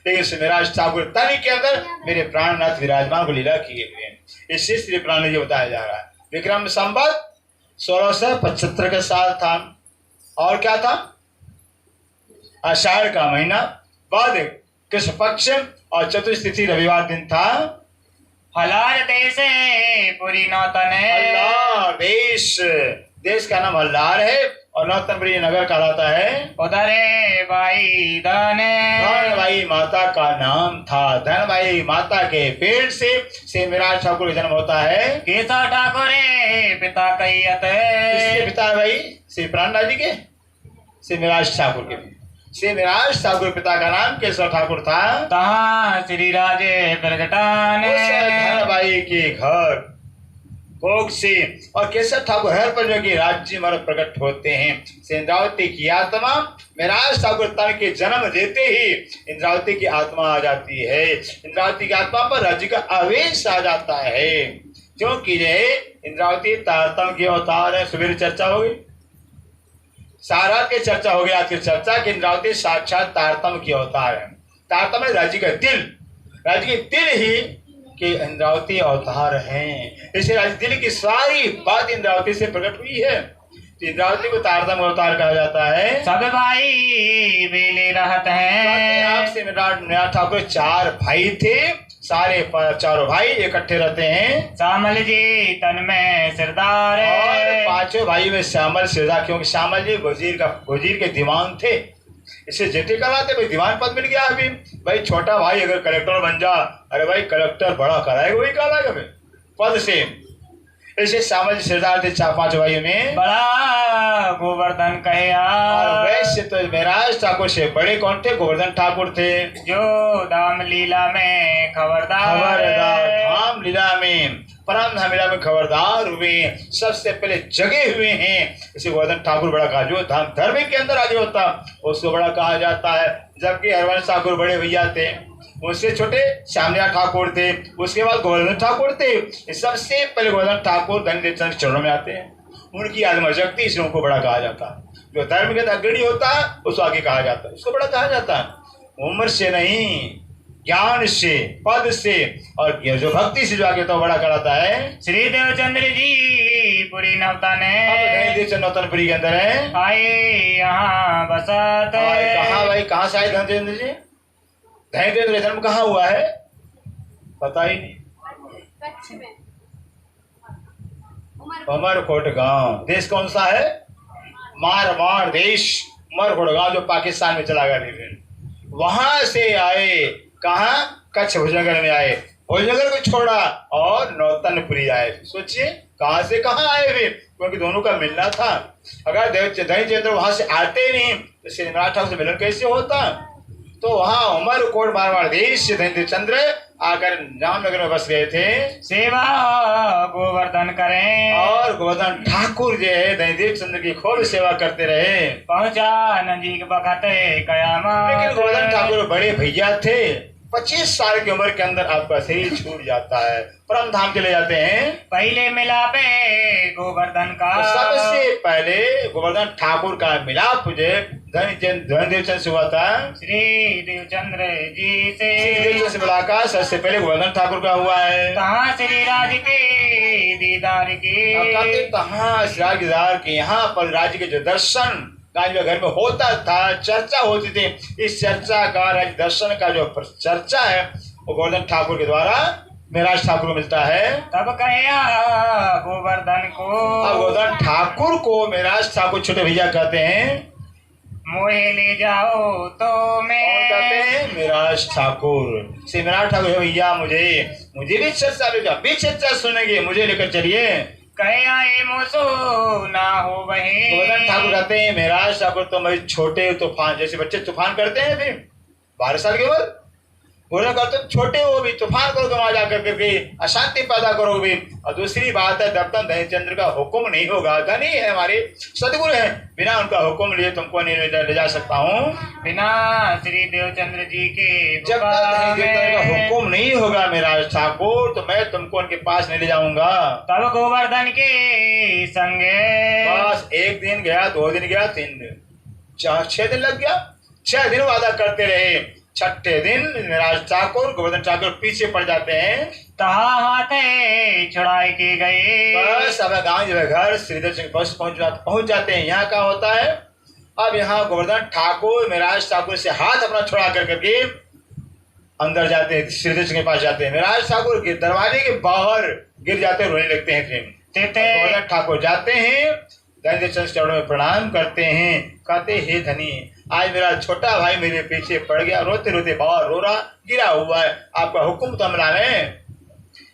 लेकिन श्री मेराज ठाकुर तन के अंदर मेरे प्राणनाथ विराजमान को लीला किए हुए हैं। इससे श्री प्राण जी बताया जा रहा है। विक्रम संवत 1675 का साल था, और क्या था, आषाढ़ का महीना, बाद कृष्ण पक्ष और चतुर्थिथि रविवार दिन था। हलार देश पुरी नौतन हल्लार देश, देश का नाम हल्लार है और नौतनपुरी नगर कहलाता है। उधरे भाई धनबाई माता का नाम था। धनबाई माता के पेट से मेराज ठाकुर का जन्म होता है। केशव ठाकुर पिता कैयत किसके पिता है भाई? श्री प्राणनाथ जी के, श्री मेराज ठाकुर के। श्री मेराज ठाकुर पिता का नाम केशव ठाकुर था। तहाँ श्री राजे प्रगटान धनबाई के घर भोग से और केशव ठाकुर हर पर की राज्य मर प्रकट होते हैं। इंद्रावती की आत्मा मेराज ठाकुर तन के जन्म देते ही इंद्रावती की आत्मा आ जाती है। इंद्रावती की आत्मा पर राज्य का आवेश आ जाता है, क्योंकि इंद्रावती तारतम के अवतार है। सवेरे चर्चा हो गई, सारा के चर्चा हो गया, आज की चर्चा कि इंद्रावती साक्षात तारतम की अवतार है। तारतम है राज्य का दिल, राज्य के दिल ही कि इंद्रावती अवतार हैं। इसे राज्य दिल की सारी बात इंद्रावती से प्रकट हुई है, तो इंद्रावती को तारतम अवतार कहा जाता है। सब भाई बेले रहते हैं। आपसे मेराज ठाकुर 4 भाई थे, सारे चारों भाई इकट्ठे रहते हैं। श्यामल जी तन में सिरदार और 5 भाई में श्यामल सिरदार, क्योंकि श्यामल जी वजीर के दीवान थे, इसे जेठे कहलाते। भाई दीवान पद मिल गया अभी, भाई छोटा भाई अगर कलेक्टर बन जा, अरे भाई कलेक्टर बड़ा कराएगा वही कहलाएगा भाई पद से। ऐसे श्यामल जी सिरदार थे 4-5 भाइयों में। बड़ा गोवर्धन कहे और वैसे तो मेराज ठाकुर से बड़े कौन थे? गोवर्धन ठाकुर थे, जो धाम लीला में खबरदार धाम लीला में परम धाम लीला में खबरदार हुए, सबसे पहले जगे हुए हैं। इसे गोवर्धन ठाकुर बड़ा कहा, जो धाम धर्म के अंदर आगे होता उसको बड़ा कहा जाता है। जबकि हरवंश ठाकुर बड़े भैया थे, उससे छोटे श्यामलिया ठाकुर थे, उसके बाद गोवर्धन ठाकुर थे। सबसे पहले गोवर्धन ठाकुर धनदेव चंद्र चरणों में आते हैं, उनकी आत्मा जगती, इसलिए उनको बड़ा कहा जाता है। जो धर्म के अग्रणी होता है उसको आगे कहा जाता है, उसको बड़ा कहा जाता है। उम्र से नहीं, ज्ञान से, पद से और जो भक्ति से जो आगे तो बड़ा कराता है। श्री देवचंद्र जी पुरी नौतन नौतनपुरी के अंदर है, आए यहाँ बसत। कहाँ भाई, कहाँ से आए धनदेव जी? धनदेव जन्म कहाँ हुआ है पता ही नहीं। उमरकोट गांव, देश कौन सा है? मारवाड़ देश, उमरकोट गांव जो पाकिस्तान में चला गया। वहां से आए, कहाँ? कच्छ भुजनगर में आए, भुजनगर को छोड़ा और नौतनपुरी आए। सोचिए कहाँ से कहाँ आए वे, क्योंकि दोनों का मिलना था। अगर धनचंद्र वहां से आते नहीं तो श्री मेराज ठाकुर से मिलन कैसे होता? तो वहाँ उमरकोट मारवाड़ देश से धनदेव चंद्र आकर जामनगर में बस गए थे। सेवा गोवर्धन करें और गोवर्धन ठाकुर जो है धनदेव चंद्र की खूब सेवा करते रहे। पहुंचा नजीक बखते कयामत। लेकिन गोवर्धन ठाकुर बड़े भैया थे, 25 साल की उम्र के अंदर आपका शरीर छूट जाता है, परम धाम चले जाते हैं। पहले मिलापे गोवर्धन का, तो सबसे पहले गोवर्धन ठाकुर का मिलाप जो धनदेव चंद्र से हुआ था। श्री देवचंद्र जी से मुलाकात सबसे पहले गोवर्धन ठाकुर का हुआ है। कहाँ श्री राज के दीदार की, कहाँ राज दीदार के, यहाँ पर राज्य के जो दर्शन राज घर में होता था, चर्चा होती थी। इस चर्चा का राज दर्शन का जो चर्चा है वो गोवर्धन ठाकुर के द्वारा मेराज ठाकुर को मिलता है। तब कहा गोवर्धन को, अब गोवर्धन ठाकुर को मेराज ठाकुर छोटे भैया कहते हैं। मोहे ले जाओ तो मैं, कौन कहते हैं? मेराज ठाकुर। श्री मेराज ठाकुर भैया मुझे भी चर्चा ले जाओ, भी चर्चा सुनेंगे, मुझे लेकर चलिए। कहे आए मोसो ना हो वही। गोवर्धन ठाकुर कहते हैं मेराज ठाकुर तो मेरे छोटे तूफान, जैसे बच्चे तूफान करते हैं थे 12 साल के बाद, गोवर्धन का तुम छोटे हो भी, तूफान करोगे वहां जाकर करके, अशांति पैदा करोगे। और दूसरी बात है, जब तक धनीचंद्र का हुक्म नहीं होगा, धनी है हमारे सदगुरु है, बिना उनका हुक्म लिए तुमको नहीं ले जा सकता हूँ। बिना श्री देवचंद्र जी के जब तक धनीचंद्र का हुक्म नहीं होगा मेरा ठाकुर, तो मैं तुमको उनके पास नहीं ले जाऊंगा। तब गोवर्धन के संगे बस एक दिन गया, 2 दिन गया, 3 दिन, 6 दिन लग गया। 6 दिन वादा करते रहे। छठे दिन राज ठाकुर गोवर्धन ठाकुर पीछे पड़ जाते हैं। तहा हाथे छुड़ाए के गए। बस अब गांव जो है घर श्रीधर सिंह बस पहुंच जाते हैं। यहाँ क्या होता है, अब यहाँ गोवर्धन ठाकुर मेराज ठाकुर से हाथ अपना छुड़ा कर करके अंदर जाते हैं, श्रीधर सिंह के पास जाते हैं। मेराज ठाकुर के दरवाजे के बाहर गिर जाते हैं, रोने लगते हैं। फिर गोवर्धन ठाकुर जाते हैं, धनीचंद चरणों में प्रणाम करते हैं, कहते हे धनी, आज मेरा छोटा भाई मेरे पीछे पड़ गया, रोते रोते बाहर रो रहा गिरा हुआ है, आपका हुक्म तो मिला में।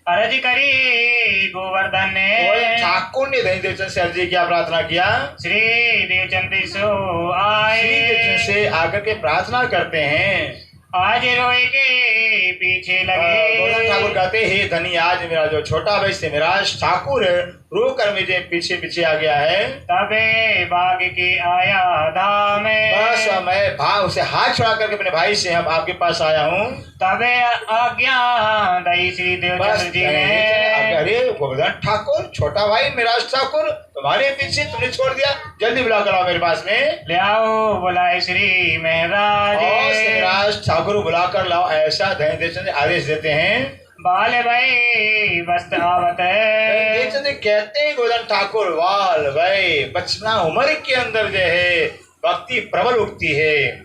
अर्ज करी गोवर्धन ने, ठाकुर ने धनीचंद से अर्जी किया, प्रार्थना किया। श्री देवचंद्र सो आए, श्री देवचंद से आकर के प्रार्थना करते हैं, आज रोए के पीछे लगे। गोवर्धन ठाकुर कहते हे धनी, आज मेरा जो छोटा भाई से मेरा ठाकुर रो कर मुझे पीछे पीछे आ गया है। तबे बाग के आया धाम, बस मैं भाव से हाथ छुड़ा करके अपने भाई से हम आपके पास आया हूँ। तबे आज्ञा दई श्री देवचंद्र जी ने, अरे गोवर्धन ठाकुर छोटा भाई मेरा ठाकुर तुम्हारे पीछे तुमने छोड़ दिया, जल्दी बुला कर आओ मेरे पास में। ले आओ बुलाए श्री महाराज। ठाकुर बुला कर लाओ, ऐसा धनीचंद आदेश देते हैं। बाल भाई बस्त आवत है, कहते हैं गोवर्धन ठाकुर, वाल भाई बचपना उम्र के अंदर जो है भक्ति प्रबल उगती है।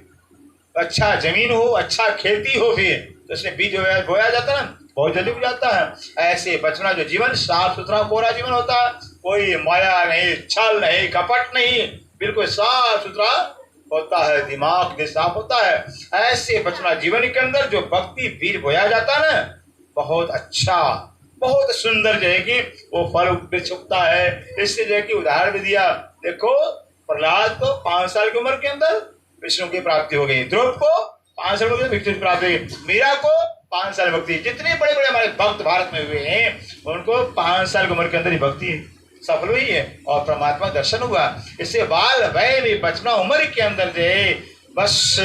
अच्छा जमीन हो, अच्छा खेती हो, फिर तो उसमें बीज बोया जाता है ना, बहुत जल्दी उग जाता है। ऐसे बचपना जो जीवन साफ सुथरा कोरा जीवन होता है, कोई माया नहीं, छल नहीं, कपट नहीं, बिल्कुल साफ सुथरा होता है, दिमाग भी साफ होता है। ऐसे बचपना जीवन के अंदर जो भक्ति बीज बोया जाता है ना, बहुत अच्छा बहुत सुंदर जो है कि वो फल वृक्ष उगता है। इससे जो है कि उदाहरण भी दिया, देखो प्रहलाद को 5 साल की उम्र के अंदर विष्णु की प्राप्ति हो गई, ध्रुव को 5 साल की विष्णु की प्राप्ति हो गई, मीरा को 5 साल भक्ति। जितने बड़े बड़े हमारे भक्त भारत में हुए हैं उनको 5 साल की उम्र के अंदर ही भक्ति सफल हुई है और परमात्मा दर्शन हुआ। इससे बाल वय भी बचपना उम्र के अंदर जो है बस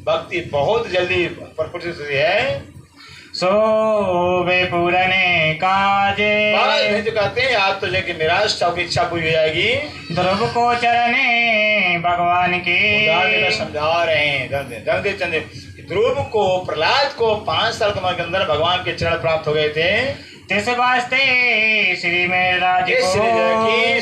भक्ति बहुत जल्दी प्रफुल्लित हुई है। सो वे पूरने काजे, जो कहते हैं आप तो जैसे मेरा की इच्छा पूरी हो जाएगी। ध्रुव को चरने भगवान के समझा रहे हैं धनीचंद, ध्रुव को प्रहलाद को 5 साल की उम्र के अंदर भगवान के चरण प्राप्त हो गए थे। जिस वास्ते श्री मेराज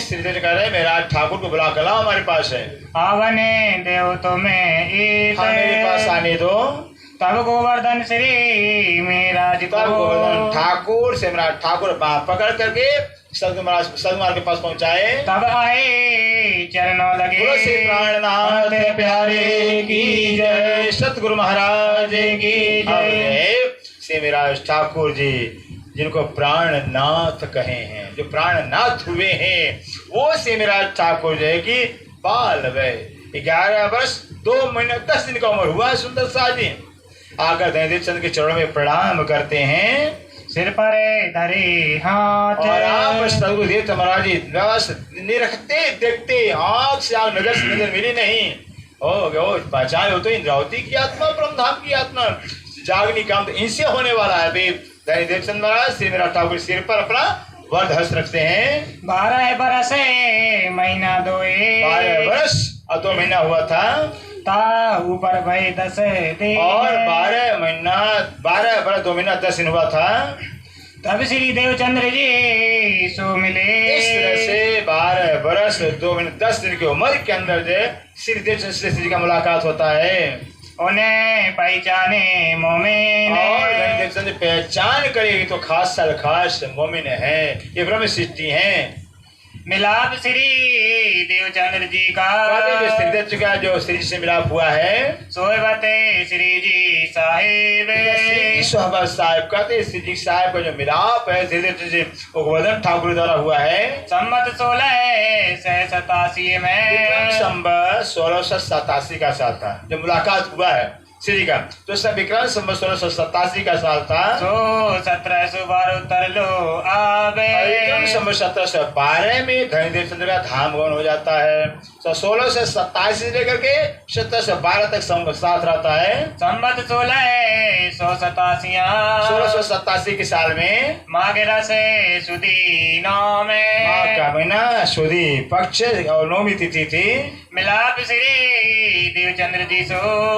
श्रीधर कह रहे मेरा ठाकुर को बुला कर लाओ हमारे पास है। आवने देव तुम्हें मेरे पास आने दो। तब गोवर्धन श्री मेराज को, गोवर्धन ठाकुर से मेरा ठाकुर पकड़ करके सदगुरु के पास पहुंचाए। तब आए चरणों लगे, श्री प्राणनाथ प्यारे की जय, सतगुरु महाराज की जय। श्री मेरा ठाकुर जी जिनको प्राणनाथ कहे हैं, जो प्राणनाथ हुए हैं, वो श्री मेरा ठाकुर जो है कि बाल वय 11 वर्ष 2 महीने 10 दिन का उम्र हुआ सुंदर सा जी आकर धनीचंद के चरणों में प्रणाम करते हैं, सिर पर धरे हाथ। और आप सदगुरु देव महाराज जी बस निरखते देखते, आंख से आंख नजर से नजर मिली नहीं हो पहचान हो तो इंद्रावती की आत्मा, ब्रह्मधाम की आत्मा, जागनी काम तो इनसे होने वाला है। धनीचंद महाराज श्री मेरा ठाकुर सिर पर अपना वरद हस्त रखते हैं। 12 बरस महीना 2 वर्ष और 2 महीना हुआ था, ता ऊपर भय 10 दिन, और 12 बरस 2 महीना 10 दिन हुआ था। तब श्री देवचंद्र जी सो मिले। इस तरह से 12 बरस 2 महीने 10 दिन की उम्र के अंदर जो श्री देवचंद्र जी का मुलाकात होता है। उन्हें पहचाने मोमिन, और धनीचंद पहचान करेगी तो खास साल खास मोमिन है, ये ब्रह्म सृष्टि है। मिलाप श्री देवचंद्र जी का, श्री देव का जो श्री से मिलाप हुआ है, सोहबते श्री जी साहिब, सोहबत साहिब कहते श्री जी साहिब का जो मिलाप है श्री देव जी गोवर्धन ठाकुर द्वारा हुआ है। संवत 1687 में, संवत 1687 का साल था जब मुलाकात हुआ है श्री जी का। तो सब विक्रम संवत 1687 का साल था। सो 1712 उत्तर लो आवे। विक्रम संवत 1712 में धनीदेव चंद्र का धाम गमन हो जाता है। तो 1627 से लेकर के 1712 तक साथ रहता है। संवत 1687 के साल में माघेरा से सुदी नौ में माघ का महीना सुदी पक्ष और नौमी तिथि थी। मिलाप श्री देवचंद्र जी सो।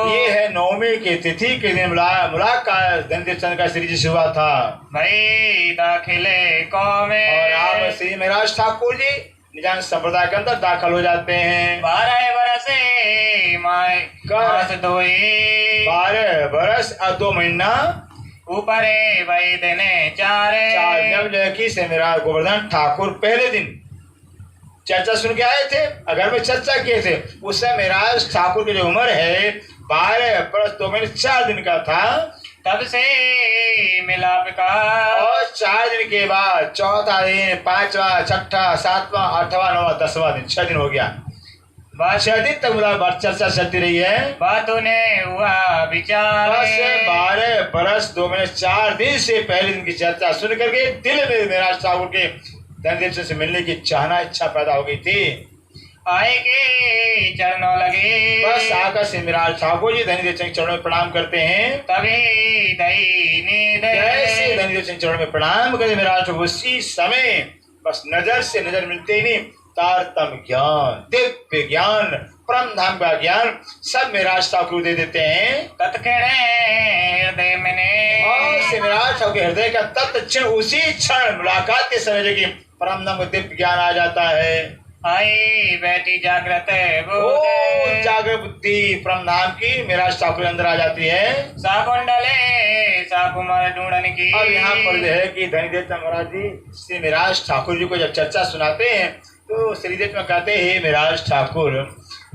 ये है नौमी की तिथि के दिन मुलाकात धनीदेव चंद्र का श्री जी से हुआ था। भाई दाखिले कौमे और आप श्री महाराज ठाकुर जी निजान संप्रदाय के अंदर दाखिल हो जाते हैं। 12 बरसे माय मास दोई 12 बरस और 2 महीना ऊपरे वही देने चारे। जब जो है कि से मेरा गोवर्धन ठाकुर पहले दिन चर्चा सुन के आए थे, अगर में चर्चा किए थे। उस समय मेराज ठाकुर की जो उम्र है 12 बरस 2 महीने 4 दिन का था। तब से मिलाप का और 4 दिन के बाद चौथा दिन, 5वां, 6वां, 7वां, 8वां, 9वां, 10वां दिन, 6 दिन हो गया। 6 दिन तक मुलाकात चर्चा चलती रही है। बातों ने हुआ विचार। बस 12 बरस 2 महीने 4 दिन से पहले दिन की चर्चा सुन करके दिल में मेराज ठाकुर के धनीदेव से मिलने की चाहना इच्छा पैदा हो गई थी। आए के चरणों लगे। बस आकर से मेराज ठाकुर जी धनीदेव के चरणों में प्रणाम करते हैं। तभी दई जैसे धनीदेव के चरणों में प्रणाम करते मेराज ठाकुर उसी समय बस नजर से नजर मिलते ही नहीं, तारतम ज्ञान, दिव्य ज्ञान, परम धाम का ज्ञान सब मेराज ठाकुर दे देते हैं। हृदय मैंने और से मेराज ठाकुर हृदय का तत्क्षण उसी क्षण मुलाकात के समय जो कि परम धाम का दिव्य ज्ञान आ जाता है। आई बैठी जागृत ओ जागृत बुद्धि परम धाम की मेराज ठाकुर अंदर आ जाती है। साकुंडले साकुमार ढूंढन की। अब यहाँ पर जो है कि धनीदेव महाराज जी श्री मेराज ठाकुर जी को जब चर्चा सुनाते हैं तो श्रीदेव में कहते हैं, मेराज ठाकुर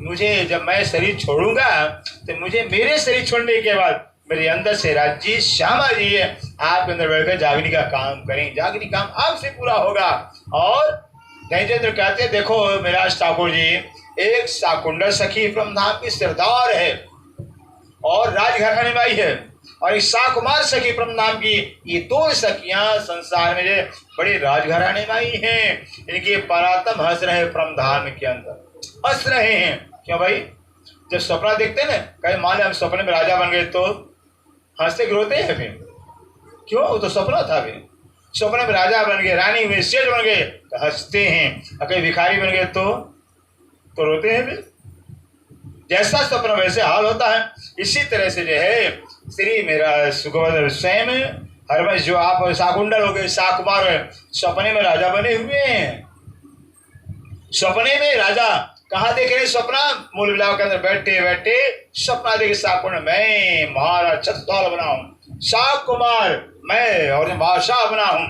मुझे जब मैं शरीर छोड़ूंगा तो मुझे मेरे शरीर छोड़ने के बाद मेरे अंदर से राज्य श्यामा जी है, आपके अंदर बैठकर जागनी का काम करें, जागनी काम आपसे पूरा होगा। और धनीदेव कहते हैं, देखो मेराज ठाकुर जी एक साकुंडल सखी ब्रह्मधाम की सरदार है और राजघराने माई है, और एक साकुमार सखी ब्रह्मधाम की ये 2 सखियां संसार में जो बड़ी राजघराने माई हैं। इनके परातम हंस रहे ब्रह्मधाम के अंदर हंस रहे हैं। क्यों भाई, जब सपना देखते हैं ना, कहीं मान लो हम सपने में राजा बन गए तो हंसते गिरोते हैं फिर, क्यों? वो तो सपना था। फिर सपने में राजा बन गए, रानी हुए, शेर बन गए तो हंसते हैं, और कहीं भिखारी बन गए तो रोते हैं। फिर जैसा सपना वैसे हाल होता है। इसी तरह से जो है श्री मेरा सुगोवर्धन स्वयं हर जो आप साकुंडल हो गए, साकुमार है, सपने में राजा बने हुए हैं। सपने में राजा कहाँ देख रहे? सपना मूल बिलाव के अंदर बैठे बैठे सपना देखे साकुंड मैं महाराज छत्रसाल बना हूँ, साकुमार मैं और बादशाह बना हूँ।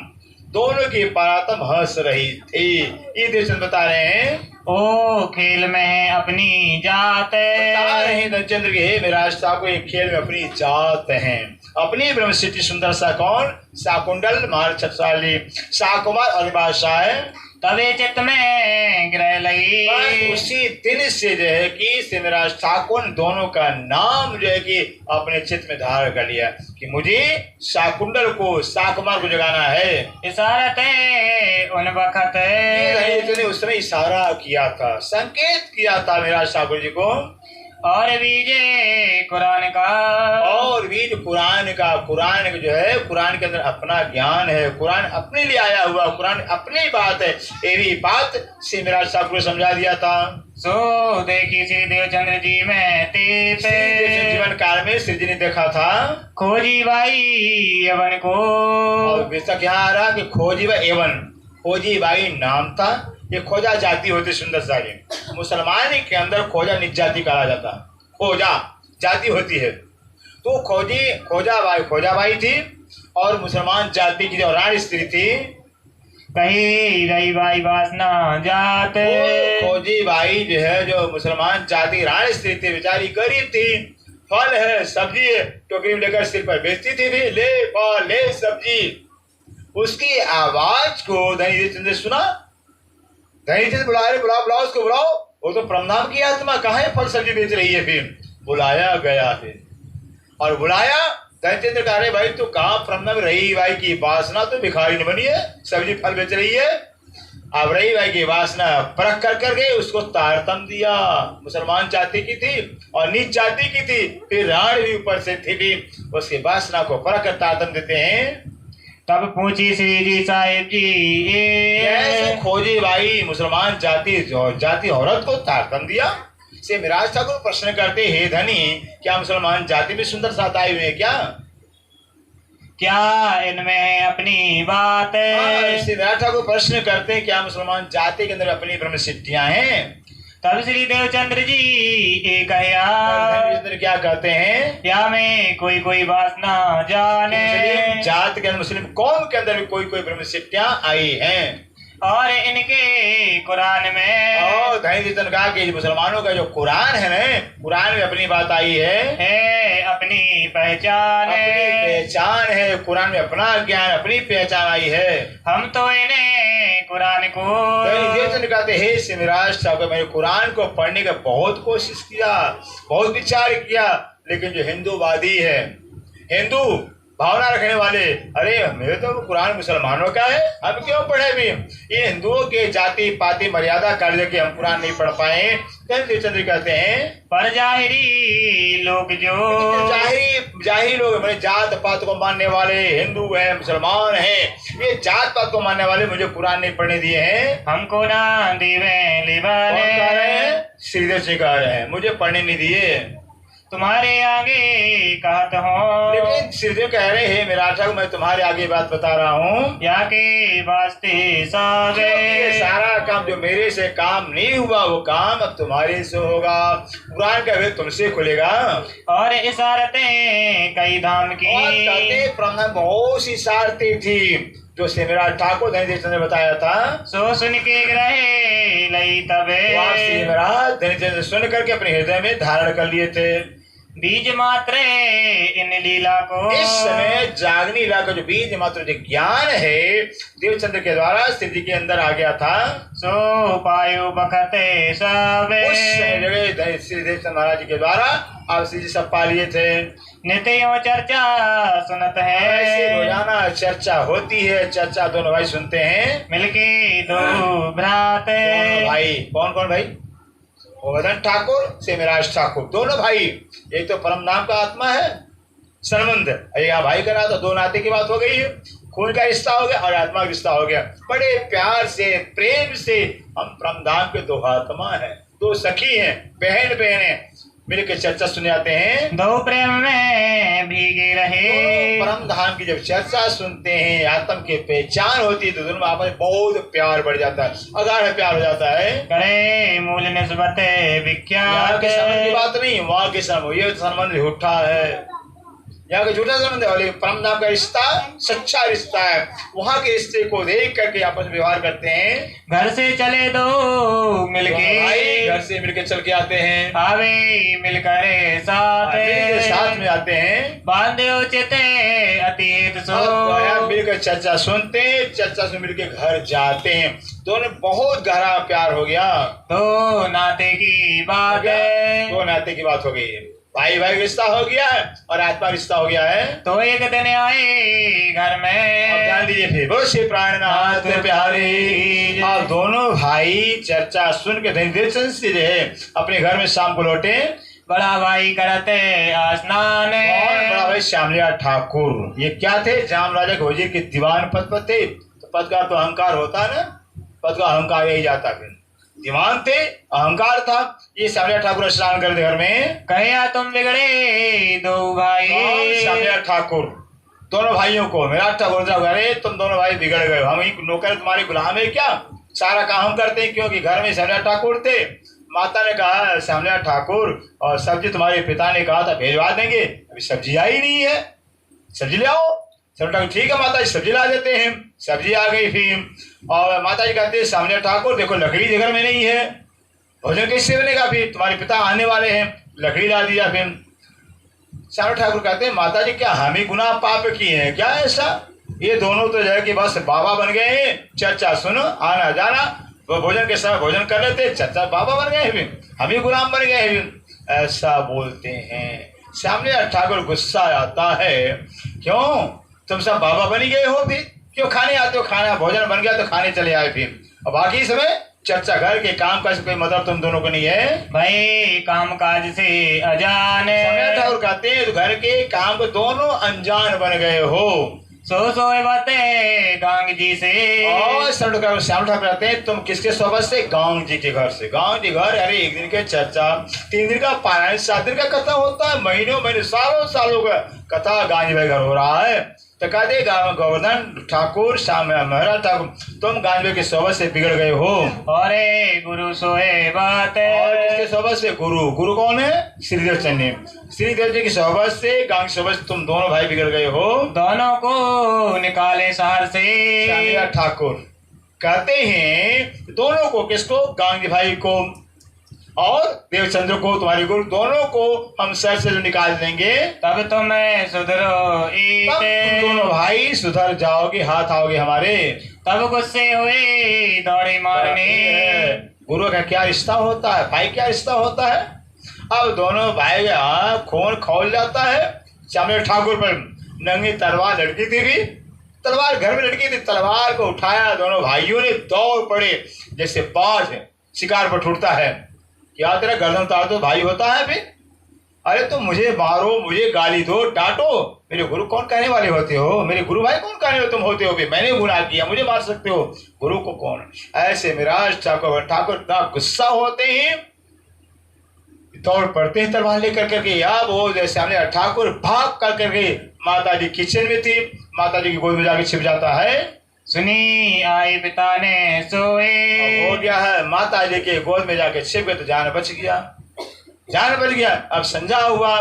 दोनों की परातम हंस रही थी। ये देवचंद बता रहे हैं, ओ खेल में अपनी जात बता रहे हैं धनचंद्र के, मेराज ठाकुर खेल में अपनी जात हैं। अपनी ब्रह्म सिटी सुंदर सा कौन? साकुंडल महाराज छत्रसाली, साकुमार और बादशाह है। तवे चित्त में ग्रह लगी। उसी दिन से जो है कि सिमराज ठाकुर दोनों का नाम जो है कि अपने चित्त में धारण कर लिया कि मुझे साकुंडल को साकुमार को जगाना है। इशारत उन वक्त ने उस समय इशारा किया था, संकेत किया था मेराज ठाकुर जी को। और बीजे कुरान का, और बीज कुरान का, कुरान जो है कुरान के अंदर अपना ज्ञान है, कुरान अपने लिए आया हुआ, कुरान अपनी बात है। ये भी बात से मेराज ठाकुर को समझा दिया था। सो देखी श्री देवचंद्र जी में तीत जीवन काल में श्री जी ने देखा था खोजी भाई एवन को। और बेशक यहाँ आ रहा कि खोजी भाई एवन, खोजी भाई नाम था। ये खोजा जाति होती सुंदर सारी, मुसलमान के अंदर खोजा निज जाति कहा जाता, खोजा जाति होती है। तो खोजा भाई थी और मुसलमान जाति की जो रानी स्त्री थी, कही रही भाई वासना जात। खोजी भाई जो है जो मुसलमान जाति रानी स्त्री थी, बेचारी गरीब थी, फल है सब्जी है टोकरी में लेकर सिर पर बेचती थी भी, ले फल ले सब्जी। उसकी आवाज को धनीदेव ने सुना, धनीदेव बुला रहे, बुलाओ उसको बुलाओ। वो तो प्रणाम की आत्मा कहाँ है, फल सब्जी बेच रही है। फिर बुलाया गया, फिर और बुलाया। दैत्येंद्र कह रहे भाई तू कहाँ प्रमद रही भाई की वासना तो भिखारी नहीं बनी है, सब्जी फल बेच रही है। अब रही भाई की वासना परख कर करके उसको तारतम दिया। मुसलमान जाति की थी और नीच जाति की थी, फिर राण भी ऊपर से थी, उसकी वासना को परख कर तारतम देते हैं। तब पूछी श्री जी साहेब जी कैसे खोजी भाई मुसलमान जाति औरत को तारतम दिया। से मिराज ठाकुर प्रश्न करते, हे धनी क्या मुसलमान जाति में सुंदर साथ आए हुए हैं क्या? क्या इनमें अपनी बात? श्री मिराज ठाकुर प्रश्न करते हैं क्या मुसलमान जाति के अंदर अपनी ब्रह्म सिद्धियां हैं? तब श्री देवचंद्र जी ये कहा, क्या कहते हैं? क्या में कोई कोई वासना जाने, जात के अंदर मुस्लिम कौम के अंदर भी कोई कोई ब्रह्म सिद्धियां आई हैं और इनके कुरान में और धनी कहा कि मुसलमानों का जो कुरान है ना, कुरान में अपनी बात आई है अपनी पहचान है, कुरान में अपना ज्ञान अपनी पहचान आई है। हम तो इन्हें कुरान को कहते हे सिमराज ठाकुर मैंने कुरान को पढ़ने का बहुत कोशिश किया, बहुत विचार किया, लेकिन जो हिंदूवादी है, हिंदू भावना रखने वाले, अरे मेरे तो कुरान मुसलमानों का है, अब क्यों पढ़े भी? ये हिंदुओं के जाति पाति मर्यादा कार्य के हम कुरान नहीं पढ़ पाए। देवचंद्र कहते हैं पर जाहिरी लोग जो जाहिरी लोग मेरे जात पात को मानने वाले हिंदू है मुसलमान है, ये जात पात को मानने वाले मुझे कुरान नहीं पढ़ने दिए हैं। हमको ना दिवे लिबाने, श्रीदेव जी कह रहे हैं मुझे पढ़ने नहीं दिए, तुम्हारे आगे कहता हूँ। लेकिन श्रीदेव कह रहे हैं मेरा ठाकुर मैं तुम्हारे आगे बात बता रहा हूँ, या के वास्ते सारा काम जो मेरे से काम नहीं हुआ वो काम अब तुम्हारे से होगा, कुरान का भेद तुमसे खुलेगा। और इशारतें कई धाम की, बहुत सी इशारतें थी जो मेरा ठाकुर धनीचंद्र ने बताया था। सो सुन के ग्रहे लई तबे धनीचंद्र सुन करके अपने हृदय में धारण कर लिए थे। बीज मात्र इन लीला को, इस समय जागनी लीला का जो बीज मात्र जो ज्ञान है देवचंद्र के द्वारा स्थिति के अंदर आ गया था। सो पायो बखते सब, उस श्री देवचंद्र महाराज के द्वारा आप श्री जी सब पा लिए थे। नित्यों चर्चा सुनत है, रोजाना चर्चा होती है, चर्चा दोनों भाई सुनते हैं मिलके दो भ्रात भाई। कौन कौन भाई? गोवर्धन ठाकुर से मिराज ठाकुर, दोनों भाई। एक तो परम नाम का आत्मा है संबंध, यहाँ भाई का नाता, दो नाते की बात हो गई है, खून का रिश्ता हो गया और आत्मा का रिश्ता हो गया। बड़े प्यार से प्रेम से हम परम धाम के दो आत्मा हैं, दो सखी हैं, बहन है, मिलकर चर्चा सुने आते हैं। दो प्रेम में भीगे रहे, परम धाम की जब चर्चा सुनते हैं, आत्म की पहचान होती है तो दोनों आपस में बहुत प्यार बढ़ जाता है, अगाध प्यार हो जाता है। करे मूल निस्बत विख्यात, की बात नहीं, वहाँ के संबंध, ये संबंध झूठा है, यहाँ का झूठा संबंध है, लेकिन परम धाम का रिश्ता सच्चा रिश्ता है। वहाँ के रिश्ते को देख करके आपस में व्यवहार करते हैं। घर से चले दो मिलके, घर से मिलके चल के आते हैं, आवे मिलकर साथ में आते हैं। बांधे उचित अतीत सो, मिलकर चर्चा सुनते हैं, चर्चा से मिलकर घर जाते हैं, दोनों बहुत गहरा प्यार हो गया। तो नाते की बात है, तो नाते की बात हो गई है, भाई भाई रिश्ता हो गया है और आत्मा रिश्ता हो गया है। तो एक दिन आए घर में, ध्यान दीजिए फिर, वो श्री प्राणनाथ प्यारे। और दोनों भाई चर्चा सुन के धनीचंद्र से जो है अपने घर में शाम को लौटे। बड़ा भाई करते स्नान, बड़ा भाई श्यामलिया ठाकुर, ये क्या थे? जाम राजा के वजीर के दीवान पद पर थे, तो पद का तो अहंकार होता है ना, पद का अहंकार यही जाता फिर, दीवान थे, अहंकार था। ये श्यामलिया ठाकुर स्नान करते घर में, कहे तुम बिगड़े दो भाई। श्यामलिया ठाकुर दोनों भाइयों को मेरा ठाकुर, अरे तुम दोनों भाई बिगड़ गए, हम ही नौकर तुम्हारे गुलाम है क्या? सारा काम हम करते हैं, क्योंकि घर में श्यामलिया ठाकुर थे। माता ने कहा श्यामलिया ठाकुर और सब्जी तुम्हारे पिता ने कहा था भिजवा देंगे, अभी सब्जी आई नहीं है, सब्जी ले आओ। ठाकुर ठीक है माता जी सब्जी ला देते हैं। सब्जी आ गई फिर, और माता जी कहते हैं श्यामलिया ठाकुर देखो लकड़ी घर में नहीं है, भोजन कैसे बनेगा? फिर तुम्हारे पिता आने वाले हैं, लकड़ी ला दिया। फिर श्यामलिया ठाकुर कहते हैं माता जी क्या हम ही गुनाह पाप किए हैं क्या? ऐसा ये दोनों तो जो है कि बस बाबा बन गए हैं, चर्चा सुनो आना जाना, वो भोजन के समय भोजन कर लेते, चर्चा बाबा बन गए हैं, फिर हम ही गुलाम बन गए हैं, ऐसा बोलते हैं। सामने ठाकुर गुस्सा आता है, क्यों तुम सब बाबा बन गए हो, फिर क्यों खाने आते हो, खाना भोजन बन गया तो खाने चले आए फिर, और बाकी समय चर्चा घर के काम काज कोई मतलब तुम दोनों को नहीं है भाई, काम काज से अजान ठाकुर कहते हैं तो घर के काम को दोनों अनजान बन गए हो। सो सोए बातें गांग जी से, और श्याम ठाकुर कहते हैं तुम किसके सोबत से, गांग जी के घर से। गांग जी घर, अरे एक दिन के चर्चा, 3 दिन का पारायण, 7 दिन का कथा होता है, महीनों महीने सालों सालों का कथा गांग जी भाई घर हो रहा है। तो कहते गोवर्धन ठाकुर, श्याम महाराज ठाकुर, तुम गांज भाई के सोबत से बिगड़ गए हो। और गुरु सोए बातें, और किसके सोबत से, गुरु। गुरु कौन है, श्रीदेव चन्नी। श्रीदेव जी की सोबत से, गांग की सोबत से तुम दोनों भाई बिगड़ गए हो। दोनों को निकाले शहर से, श्याम ठाकुर कहते हैं दोनों को, किसको, गांग भाई को और देवचंद्र को, तुम्हारे गुरु दोनों को हम शहर से जो निकाल देंगे, तब तुम्हें सुधरो तब तुम दोनों भाई सुधर जाओगे, हाथ आओगे हमारे। तब गुस्से हुए दौड़े मारने, गुरु का क्या रिश्ता होता है, भाई क्या रिश्ता होता है। अब दोनों भाई का खून खौल जाता है। श्याम ठाकुर पर नंगी तलवार लटकी थी, भी तलवार घर में लटकी थी, तलवार को उठाया, दोनों भाइयों ने दौड़ पड़े जैसे बाज शिकार पर छूटता है। क्या तेरा गर्दन उतार दो भाई होता है फिर, अरे तुम मुझे मारो, मुझे गाली दो, डांटो, मेरे गुरु कौन कहने वाले होते हो, मेरे गुरु भाई कौन कहने तुम होते हो, मैंने गुनाह किया, मुझे मार सकते हो, गुरु को कौन। ऐसे मिराज ठाकुर इतना गुस्सा होते हैं, दौड़ पड़ते हैं तलवार लेकर करके। या वो जैसे ठाकुर भाग कर करके, माता जी किचन में थी, माता जी की गोद में जाके छिप जाता है। सुनी आई पिता ने सोए, हो गया है, माता जी के गोद में जाके छिप गए तो जान बच गया, जान बच गया। अब संजा हुआ,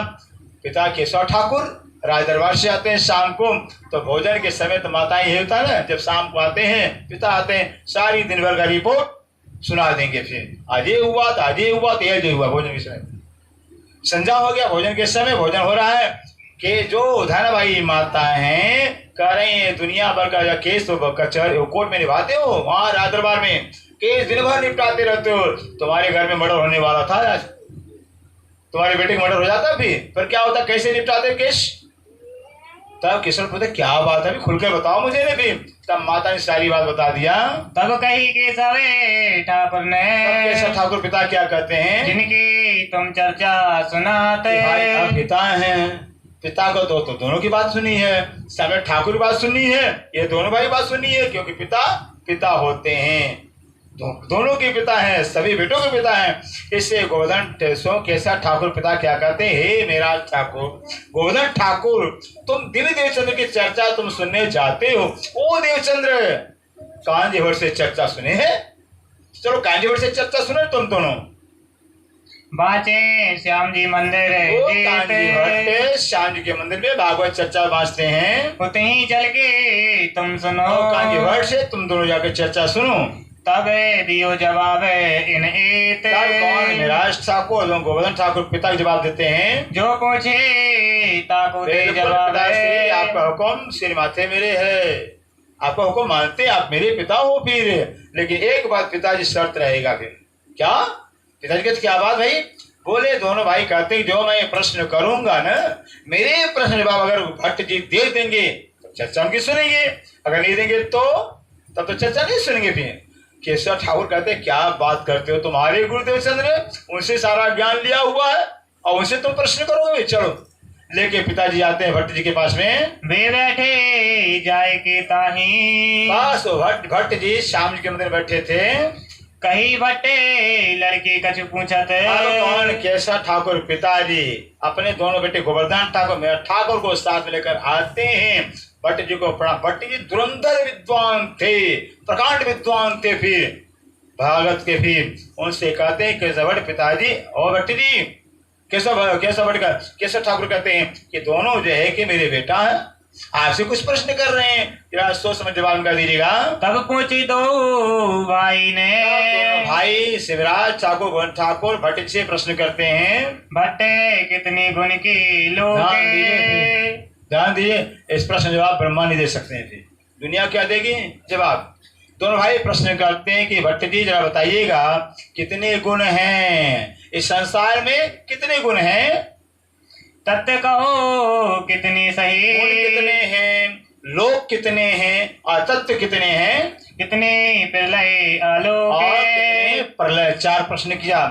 पिता केशव ठाकुर राज दरबार से आते हैं शाम को, तो भोजन के समय तो माताएं ये होता है ना, जब शाम को आते हैं पिता आते हैं, सारी दिन भर का रिपोर्ट सुना देंगे, फिर आज ये हुआ तो आज ये हुआ तो ये हुआ। भोजन के समय संजा हो गया, भोजन के समय भोजन हो रहा है कि जो धनभाई माता हैं कह रहे हैं दुनिया भर का केस तो कचहरी कोर्ट में निभाते हो, वहां राज दरबार में केस दिन भर निपटाते रहते हो, तुम्हारे घर में मर्डर होने वाला था आज, तुम्हारे बेटे का मर्डर हो जाता भी, पर क्या होता, कैसे निपटाते केस। तब किशोर पूछते क्या बात है, खुल के बताओ मुझे ने भी। तब माता ने सारी बात बता दिया। तब कही केशव ठाकुर ने, केशव ठाकुर पिता क्या कहते हैं, जिनकी तुम चर्चा सुनाते, भाई आप पिता हैं, पिता को तो दोनों की बात सुनी है, श्याम ठाकुर की बात सुनी है, ये दोनों भाई बात सुनी है, क्योंकि पिता पिता होते हैं, दोनों के पिता हैं, सभी बेटों के पिता हैं। इससे गोवर्धन केशव ठाकुर पिता क्या कहते हैं, हे मेरा ठाकुर गोवर्धन ठाकुर, तुम दिव्य देवचंद्र की चर्चा तुम सुनने जाते हो। ओ देवचंद्र, कांजीवर से चर्चा सुने है, चलो कांजीवर से चर्चा सुने तुम दोनों। बाचे श्याम जी मंदिर, श्याम जी के मंदिर में भागवत चर्चा बांचते हैं, उतने ही चल के तुम सुनो, कांजीवर से तुम दोनों जाकर चर्चा सुनो। तब दियो जवाब इन एत, कौन, निराश ठाकुर गोवर्धन ठाकुर पिता जवाब देते हैं, जो पूछे ताको दे जवाब, आपका हुक्म सिर माथे मेरे है, आपका हुक्म मानते आप मेरे पिता हो, फिर लेकिन एक बात पिताजी शर्त रहेगा। फिर क्या, पिताजी कहते क्या बात भाई, बोले दोनों भाई कहते हैं जो मैं प्रश्न करूंगा ना, मेरे प्रश्न जवाब अगर भट्ट जी दे देंगे तो चर्चा उनकी सुनेंगे, अगर नहीं देंगे तो तब तो चर्चा नहीं सुनेंगे। फिर केशव ठाकुर कहते क्या बात करते हो, तुम्हारे गुरुदेव चंद्र उनसे सारा ज्ञान लिया हुआ है और उनसे तुम प्रश्न करोगे। चलो लेके पिताजी आते हैं भट्ट जी के पास में, वे बैठे जाए के ताही, बस भट्ट जी श्याम जी के मंदिर बैठे थे। कही भट्टे लड़के कछु पूछा थे, कौन, केशव ठाकुर पिताजी अपने दोनों बेटे गोवर्धन ठाकुर मेरा ठाकुर को साथ में लेकर आते हैं। भट्ट जी को पढ़ा, भट्ट जी धुरंधर विद्वान थे, प्रकांड विद्वान थे, फिर भागवत के, फिर उनसे कहते हैं केशव भट्ट पिताजी और भट्ट जी, केशव ठाकुर कहते हैं कि दोनों जो है कि मेरे बेटा है, आपसे कुछ प्रश्न कर रहे हैं, जरा सोच समझ जवाब कर दीजिएगा। तब पूछी दो भाई ने, भाई शिवराज ठाकुर भट्ट से प्रश्न करते हैं, भट्टे कितनी गुण की लोग, ध्यान दीजिए, इस प्रश्न जवाब ब्रह्मा नहीं दे सकते हैं, फिर दुनिया क्या देगी जवाब। दोनों भाई प्रश्न करते हैं कि भट्ट जी जरा बताइएगा कितने गुण हैं इस संसार में, कितने गुण हैं। तत्व कहो कितनी सही। गुण कितने हैं, लोक कितने हैं और तत्व कितने हैं, कितने प्रलय आलोक और कितने प्रलय। 4 प्रश्न किया।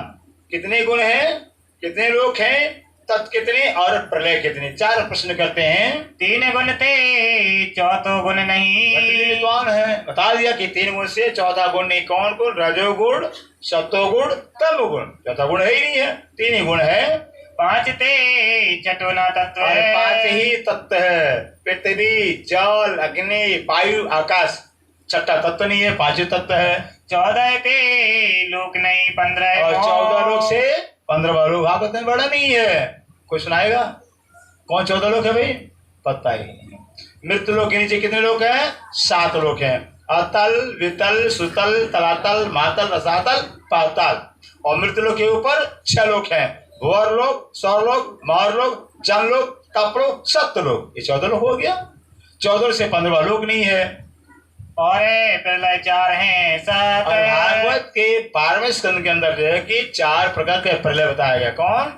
कितने गुण हैं, कितने लोक हैं, तत्व कितने और प्रलय कितने। 4 प्रश्न करते हैं। 3 गुण थे चौथो गुण नहीं। विद्वान है, बता दिया कि 3 गुण से चौथा गुण नहीं। कौन गुण, रजोगुण, सत्वगुण, तमोगुण। चौथा गुण है ही नहीं है, 3 ही गुण है। 5 थे चटोना तत्व और है। 5 ही तत्व है, पृथ्वी, जल, अग्नि, वायु, आकाश। छठा तत्व नहीं है, 5 तत्व है। 14 थे लोक नहीं 15 और 14 लोक से 15 लोग भागवत में बड़ा नहीं है। कोई सुनाएगा कौन 14 लोग है भाई, पता ही नहीं। मृत्यु लोक के नीचे कितने लोग हैं, 7 लोग हैं। अतल, वितल, सुतल, तलातल, मातल, रसातल, पाताल। और मृत्यु लोक के ऊपर 6 लोग हैं, भूवर लोक, सौर लोक, मार लोक, जन लोक, तप लोक, सत्य लोक। ये 14 लोग हो गया। 14 से 15 लोग नहीं है। और प्रलय 4 हैं 7। और भागवत के 12वें स्कंद के अंदर जो है कि 4 प्रकार के प्रलय बताया गया। कौन,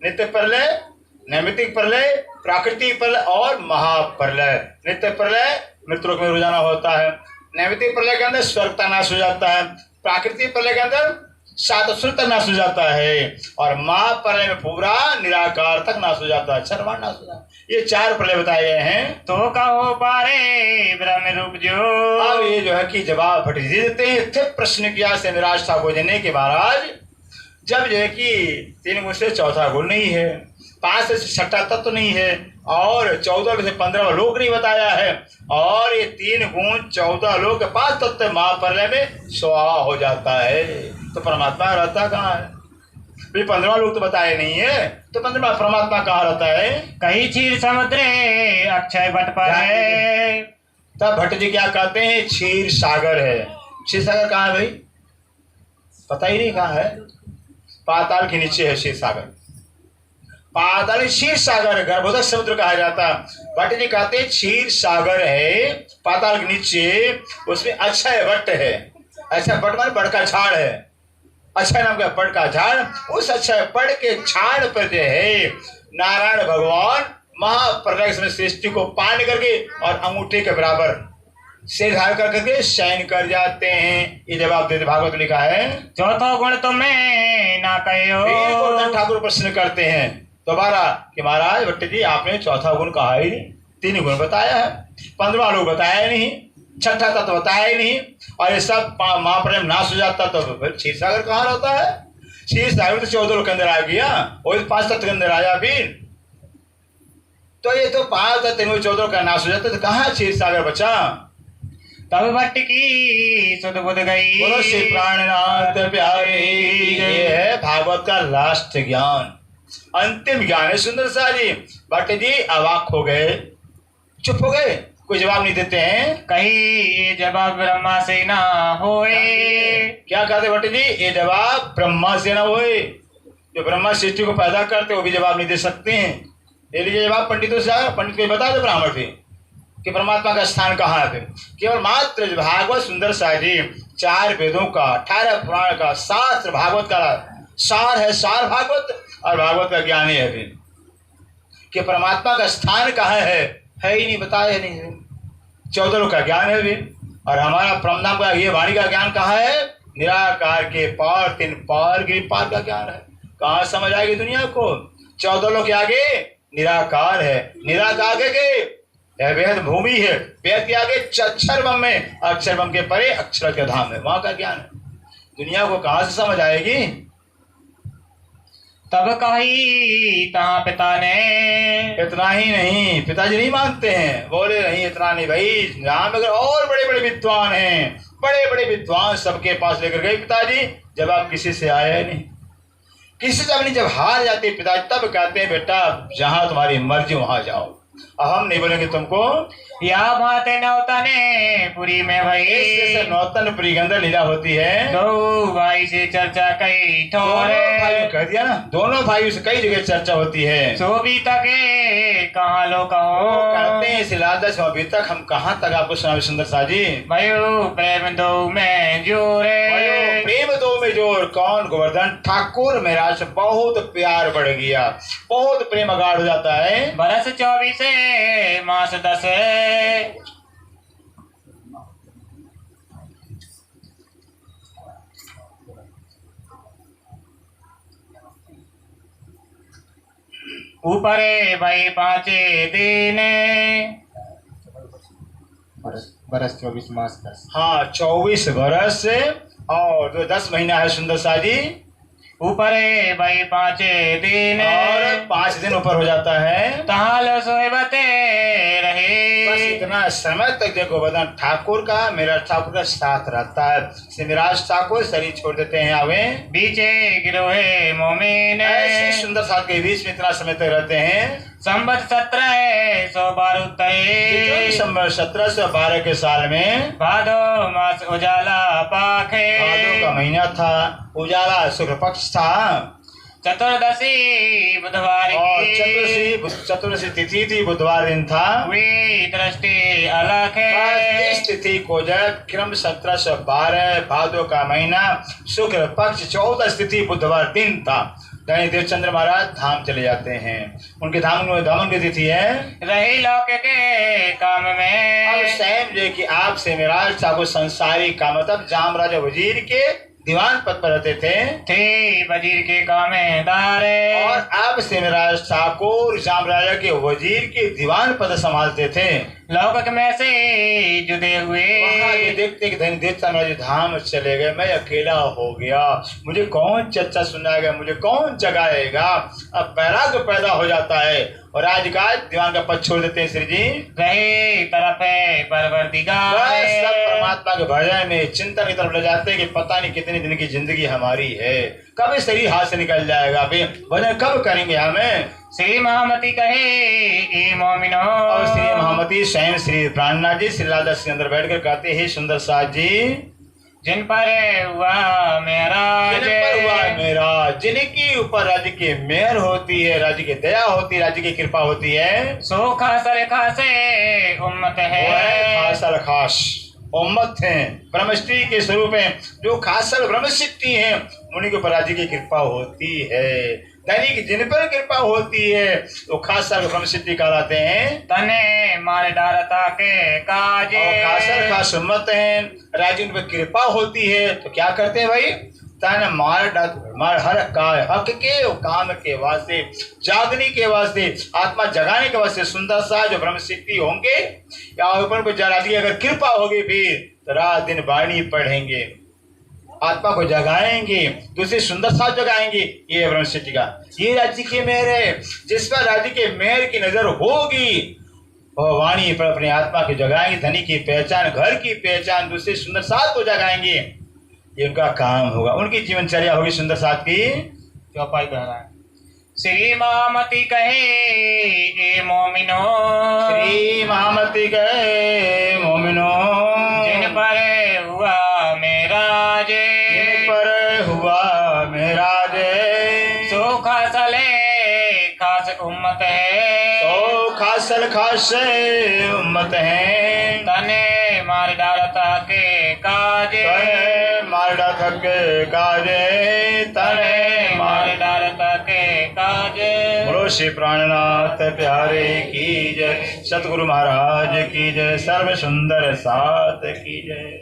नित्य प्रलय, नैमित्तिक प्रलय, प्राकृतिक प्रलय और महाप्रलय। नित्य प्रलय मृत्युलोक में रोजाना होता है। नैमित्तिक प्रलय के अंदर स्वर्ग तक नाश हो जाता है। प्राकृतिक प्रलय के अंदर 7 असुर तक नाश हो जाता है। और महाप्रलय में पूरा निराकार तक नाश हो जाता है, सर्वान नाश हो जाता है। ये 4 प्रलय बताए गए हैं। तो कहो पारे ब्रह्म रूप जो। अब ये जो है कि जवाब भट्ट जी देते हैं। थे प्रश्न किया से निराश था भोजने के महाराज, जब जो है कि 3 गुण से चौथा गुण नहीं है, 5 से छठा तत्व नहीं है, और 14 से 15 लोक नहीं बताया है, और ये 3 गुण 14 लोक 5 तत्व महाप्रलय में स्वाहा हो जाता है। तो परमात्मा रहता कहाँ है? 15 लोग तो बताए नहीं है, तो 15 परमात्मा कहाँ रहता है? कहीं क्षीर समुद्र अक्षय भट्ट पर है। तब भट्ट जी क्या कहते हैं, क्षीर सागर है। क्षीर सागर कहाँ है भाई, पता ही नहीं कहाँ है। पाताल के नीचे है क्षीर सागर। पाताल क्षीर सागर गर्भोदक समुद्र कहा जाता। भट्ट जी कहते हैं क्षीर सागर है पाताल के नीचे, उसमें अक्षय वट है। अक्षय वट माने बड़ का झाड़ है, अक्षय नाम का पड़ का झाड़। उस अक्षय पड़ के झाड़ पर जो है नारायण भगवान महाप्रलय में सृष्टि को पान करके और अंगूठे के बराबर से धार कर करके शयन कर जाते हैं। ये जवाब देते भागवत में लिखा है। चौथा गुण तुम्हें ना कहो। गोवर्धन ठाकुर प्रश्न करते हैं दोबारा कि महाराज भट्ट जी आपने चौथा गुण कहा ही नहीं, 3 गुण बताया है, 15 लोग बताया ही नहीं, छठा तत्व बताया ही नहीं, और ये सब महाप्रलय नाश हो जाता तो क्षीर सागर कहाँ रहता है? क्षीर सागर तो 14 लोग के अंदर आ गया, वही 5 तत्व के अंदर आया फिर। तो ये तो 5 तत्व 14 का नाश हो जाता तो कहाँ क्षीर सागर बचा? तब भट्ट की सुध बुध गई। बोलो श्री प्राणनाथ प्यारे। ये है भागवत का लास्ट ज्ञान, अंतिम ज्ञान है। सुंदर सा जी भट्ट जी अवाक हो गए, चुप हो गए, कोई जवाब नहीं देते हैं। कहीं जवाब ब्रह्मा से ना होए। क्या कहते भट्ट जी, ये जवाब ब्रह्मा से ना होए। जो ब्रह्मा सृष्टि को पैदा करते वो भी जवाब नहीं दे सकते हैं। ले लीजिए जवाब पंडितों से, पंडित को बता दो ब्राह्मण से कि परमात्मा का स्थान कहाँ है। केवल मात्र भागवत सुंदर सा जी 4 वेदों का 18 पुराण का शास्त्र भागवत का सार है, सार भागवत, और भागवत का ज्ञान ही है फिर कि परमात्मा का स्थान कहाँ है ही नहीं, बताया नहीं। 14 लोग का ज्ञान है भी, और हमारा परमधाम का ये वाणी का ज्ञान कहाँ है? निराकार के पार 3 पार के पार का ज्ञान है। कहाँ समझ आएगी दुनिया को? 14 लोग के आगे निराकार है, निराकार के वेद भूमि है, वेद के आगे अक्षर बम में, अक्षर बम के परे अक्षर के धाम है, वहां का ज्ञान है। दुनिया को कहां से समझ आएगी? तब कही तहाँ पिता ने। इतना ही नहीं, पिताजी नहीं मानते हैं, बोले नहीं इतना नहीं भाई, यहाँ अगर और बड़े बड़े विद्वान हैं, बड़े बड़े विद्वान सबके पास लेकर गए पिताजी, जब आप किसी से आए नहीं, किसी से अपनी जब हार जाती पिताजी तब कहते हैं बेटा जहां तुम्हारी मर्जी वहां जाओ, अब हम नहीं बोलेंगे तुमको। या बात नौतने पुरी में भाई। नौतन पुरी के अंदर लीला होती है। 2 भाई से चर्चा कई ठोरे। कह दिया ना, दोनों भाइयों से कई जगह चर्चा होती है। सोबी तक कहाँ लो कहो। कहते हैं सिलादस अभी तक हम कहाँ तक आपको सुना सुंदर सा जी। भयो प्रेम दो में जोरे। प्रेम दो में जोर ठाकुर कौन? गोवर्धन ठाकुर मेरा से बहुत प्यार बढ़ गया, बहुत प्रेम गाढ़ हो जाता है। बरस 24 मास 10 ऊपरे भाई 5 दिन बरस 24 मास 10। हाँ 24 बरस और जो 10 महीना है सुंदर सा जी। ऊपरे भाई 5 दिन और 5 दिन ऊपर हो जाता है। ताल सोबते रहे। बस इतना समय तक जो गोवर्धन ठाकुर का मेरा ठाकुर का साथ रहता है। सिमराज ठाकुर शरीर छोड़ देते हैं आवे बीचे गिरोहे मोमिन ऐसे सुंदर साथ के बीच में इतना समय तक रहते हैं। संबत 1712 संवत 1712 के साल में भादो मास उजाला पाखे भादो का महीना था, उजाला शुक्ल पक्ष था, चतुर्दशी बुधवार और की चतुर्दशी तिथि थी, बुधवार दिन था। वी दृष्टि अलग है। इस तिथि को जब क्रम 1712 भादो का महीना शुक्ल पक्ष 14 तिथि बुधवार दिन था। दैनिक देवचंद्र महाराज धाम चले जाते हैं। उनके धाम की तिथि है रही लोक के काम में। अब सहम जो कि आप से मेराज ठाकुर संसारी का मतलब जाम राजा वजीर के दीवान पद पर रहते थे वजीर के कामेदार और अब सिमराज ठाकुर जाम राजा के वजीर के दीवान पद संभालते थे। लौकिक में से जुदे हुए वहाँ ये देखते कि धनी देवता मेरे धाम चले गए, मैं अकेला हो गया, मुझे कौन चर्चा सुनाएगा, मुझे कौन जगाएगा। अब वैराग्य पैदा हो जाता है और आज का दीवान का पद छोड़ देते हैं श्री जी। रहे तरफ है परवरदिगार बस सब परमात्मा के भजन में चिंतन की तरफ ले जाते हैं कि पता नहीं कितने दिन की जिंदगी हमारी है, कब शरीर हाथ से निकल जाएगा, भजन कब करेंगे हमें। श्री महामती कहे ए मोमिनो और श्री महामती स्वयं श्री प्राणनाथ जी श्री राधा के अंदर बैठकर कहते हैं सुंदर साथ जी जिन पर हुआ मेरा जिनकी ऊपर राज्य की मेहर होती है, राज्य की दया होती है, राज्य की कृपा होती है, सो खासर खासे उम्मत है। खासर खास उम्मत है, ब्रह्मश्री के स्वरूप है, जो खासर ब्रह्मसिद्धि है उन्हीं के ऊपर राज्य की कृपा होती है। दैनिक जिन पर कृपा होती है वो खासर ब्रह्मसिद्धि कहलाते हैं। तने मार डालता के काज खासर खास उम्मत है, राज्य उन पर कृपा होती है तो क्या करते हैं भाई, तन मार हर हक के काम के वास्ते, जागने के वास्ते, आत्मा जगाने के वास्ते सुंदर सा जो ब्रह्मसिद्धि होंगे या ऊपर को राज्य की अगर कृपा होगी फिर तो रात दिन वाणी पढ़ेंगे, आत्मा को जगाएंगे, दूसरे सुंदर साथ जगाएंगे। ये ब्रह्मसिद्धि का ये राज्य की मेहर है। जिस पर राज्य के मेहर की नजर होगी वह वाणी पर अपनी आत्मा को जगाएंगे, धनी की पहचान, घर की पहचान, दूसरे सुंदर साथ को जगाएंगे। ये उनका काम होगा, उनकी जीवनचर्या होगी सुंदर साथ की। चौपाई कह रहा है श्री महामती कहे ए मोमिनो श्री महामती कहे मोमिनो जिन पर हुआ मेरा जे, जिन पर हुआ मेरा जे, सो खासले खास उम्मत है, सो खासल खास उम्मत है। तने मार डालता के काजे, तने मार डालता के काजे, तने मार डालता के काजे। बोलो श्री प्राणनाथ प्यारे की जय, सतगुरु महाराज की जय, सर्व सुंदर साथ की जय।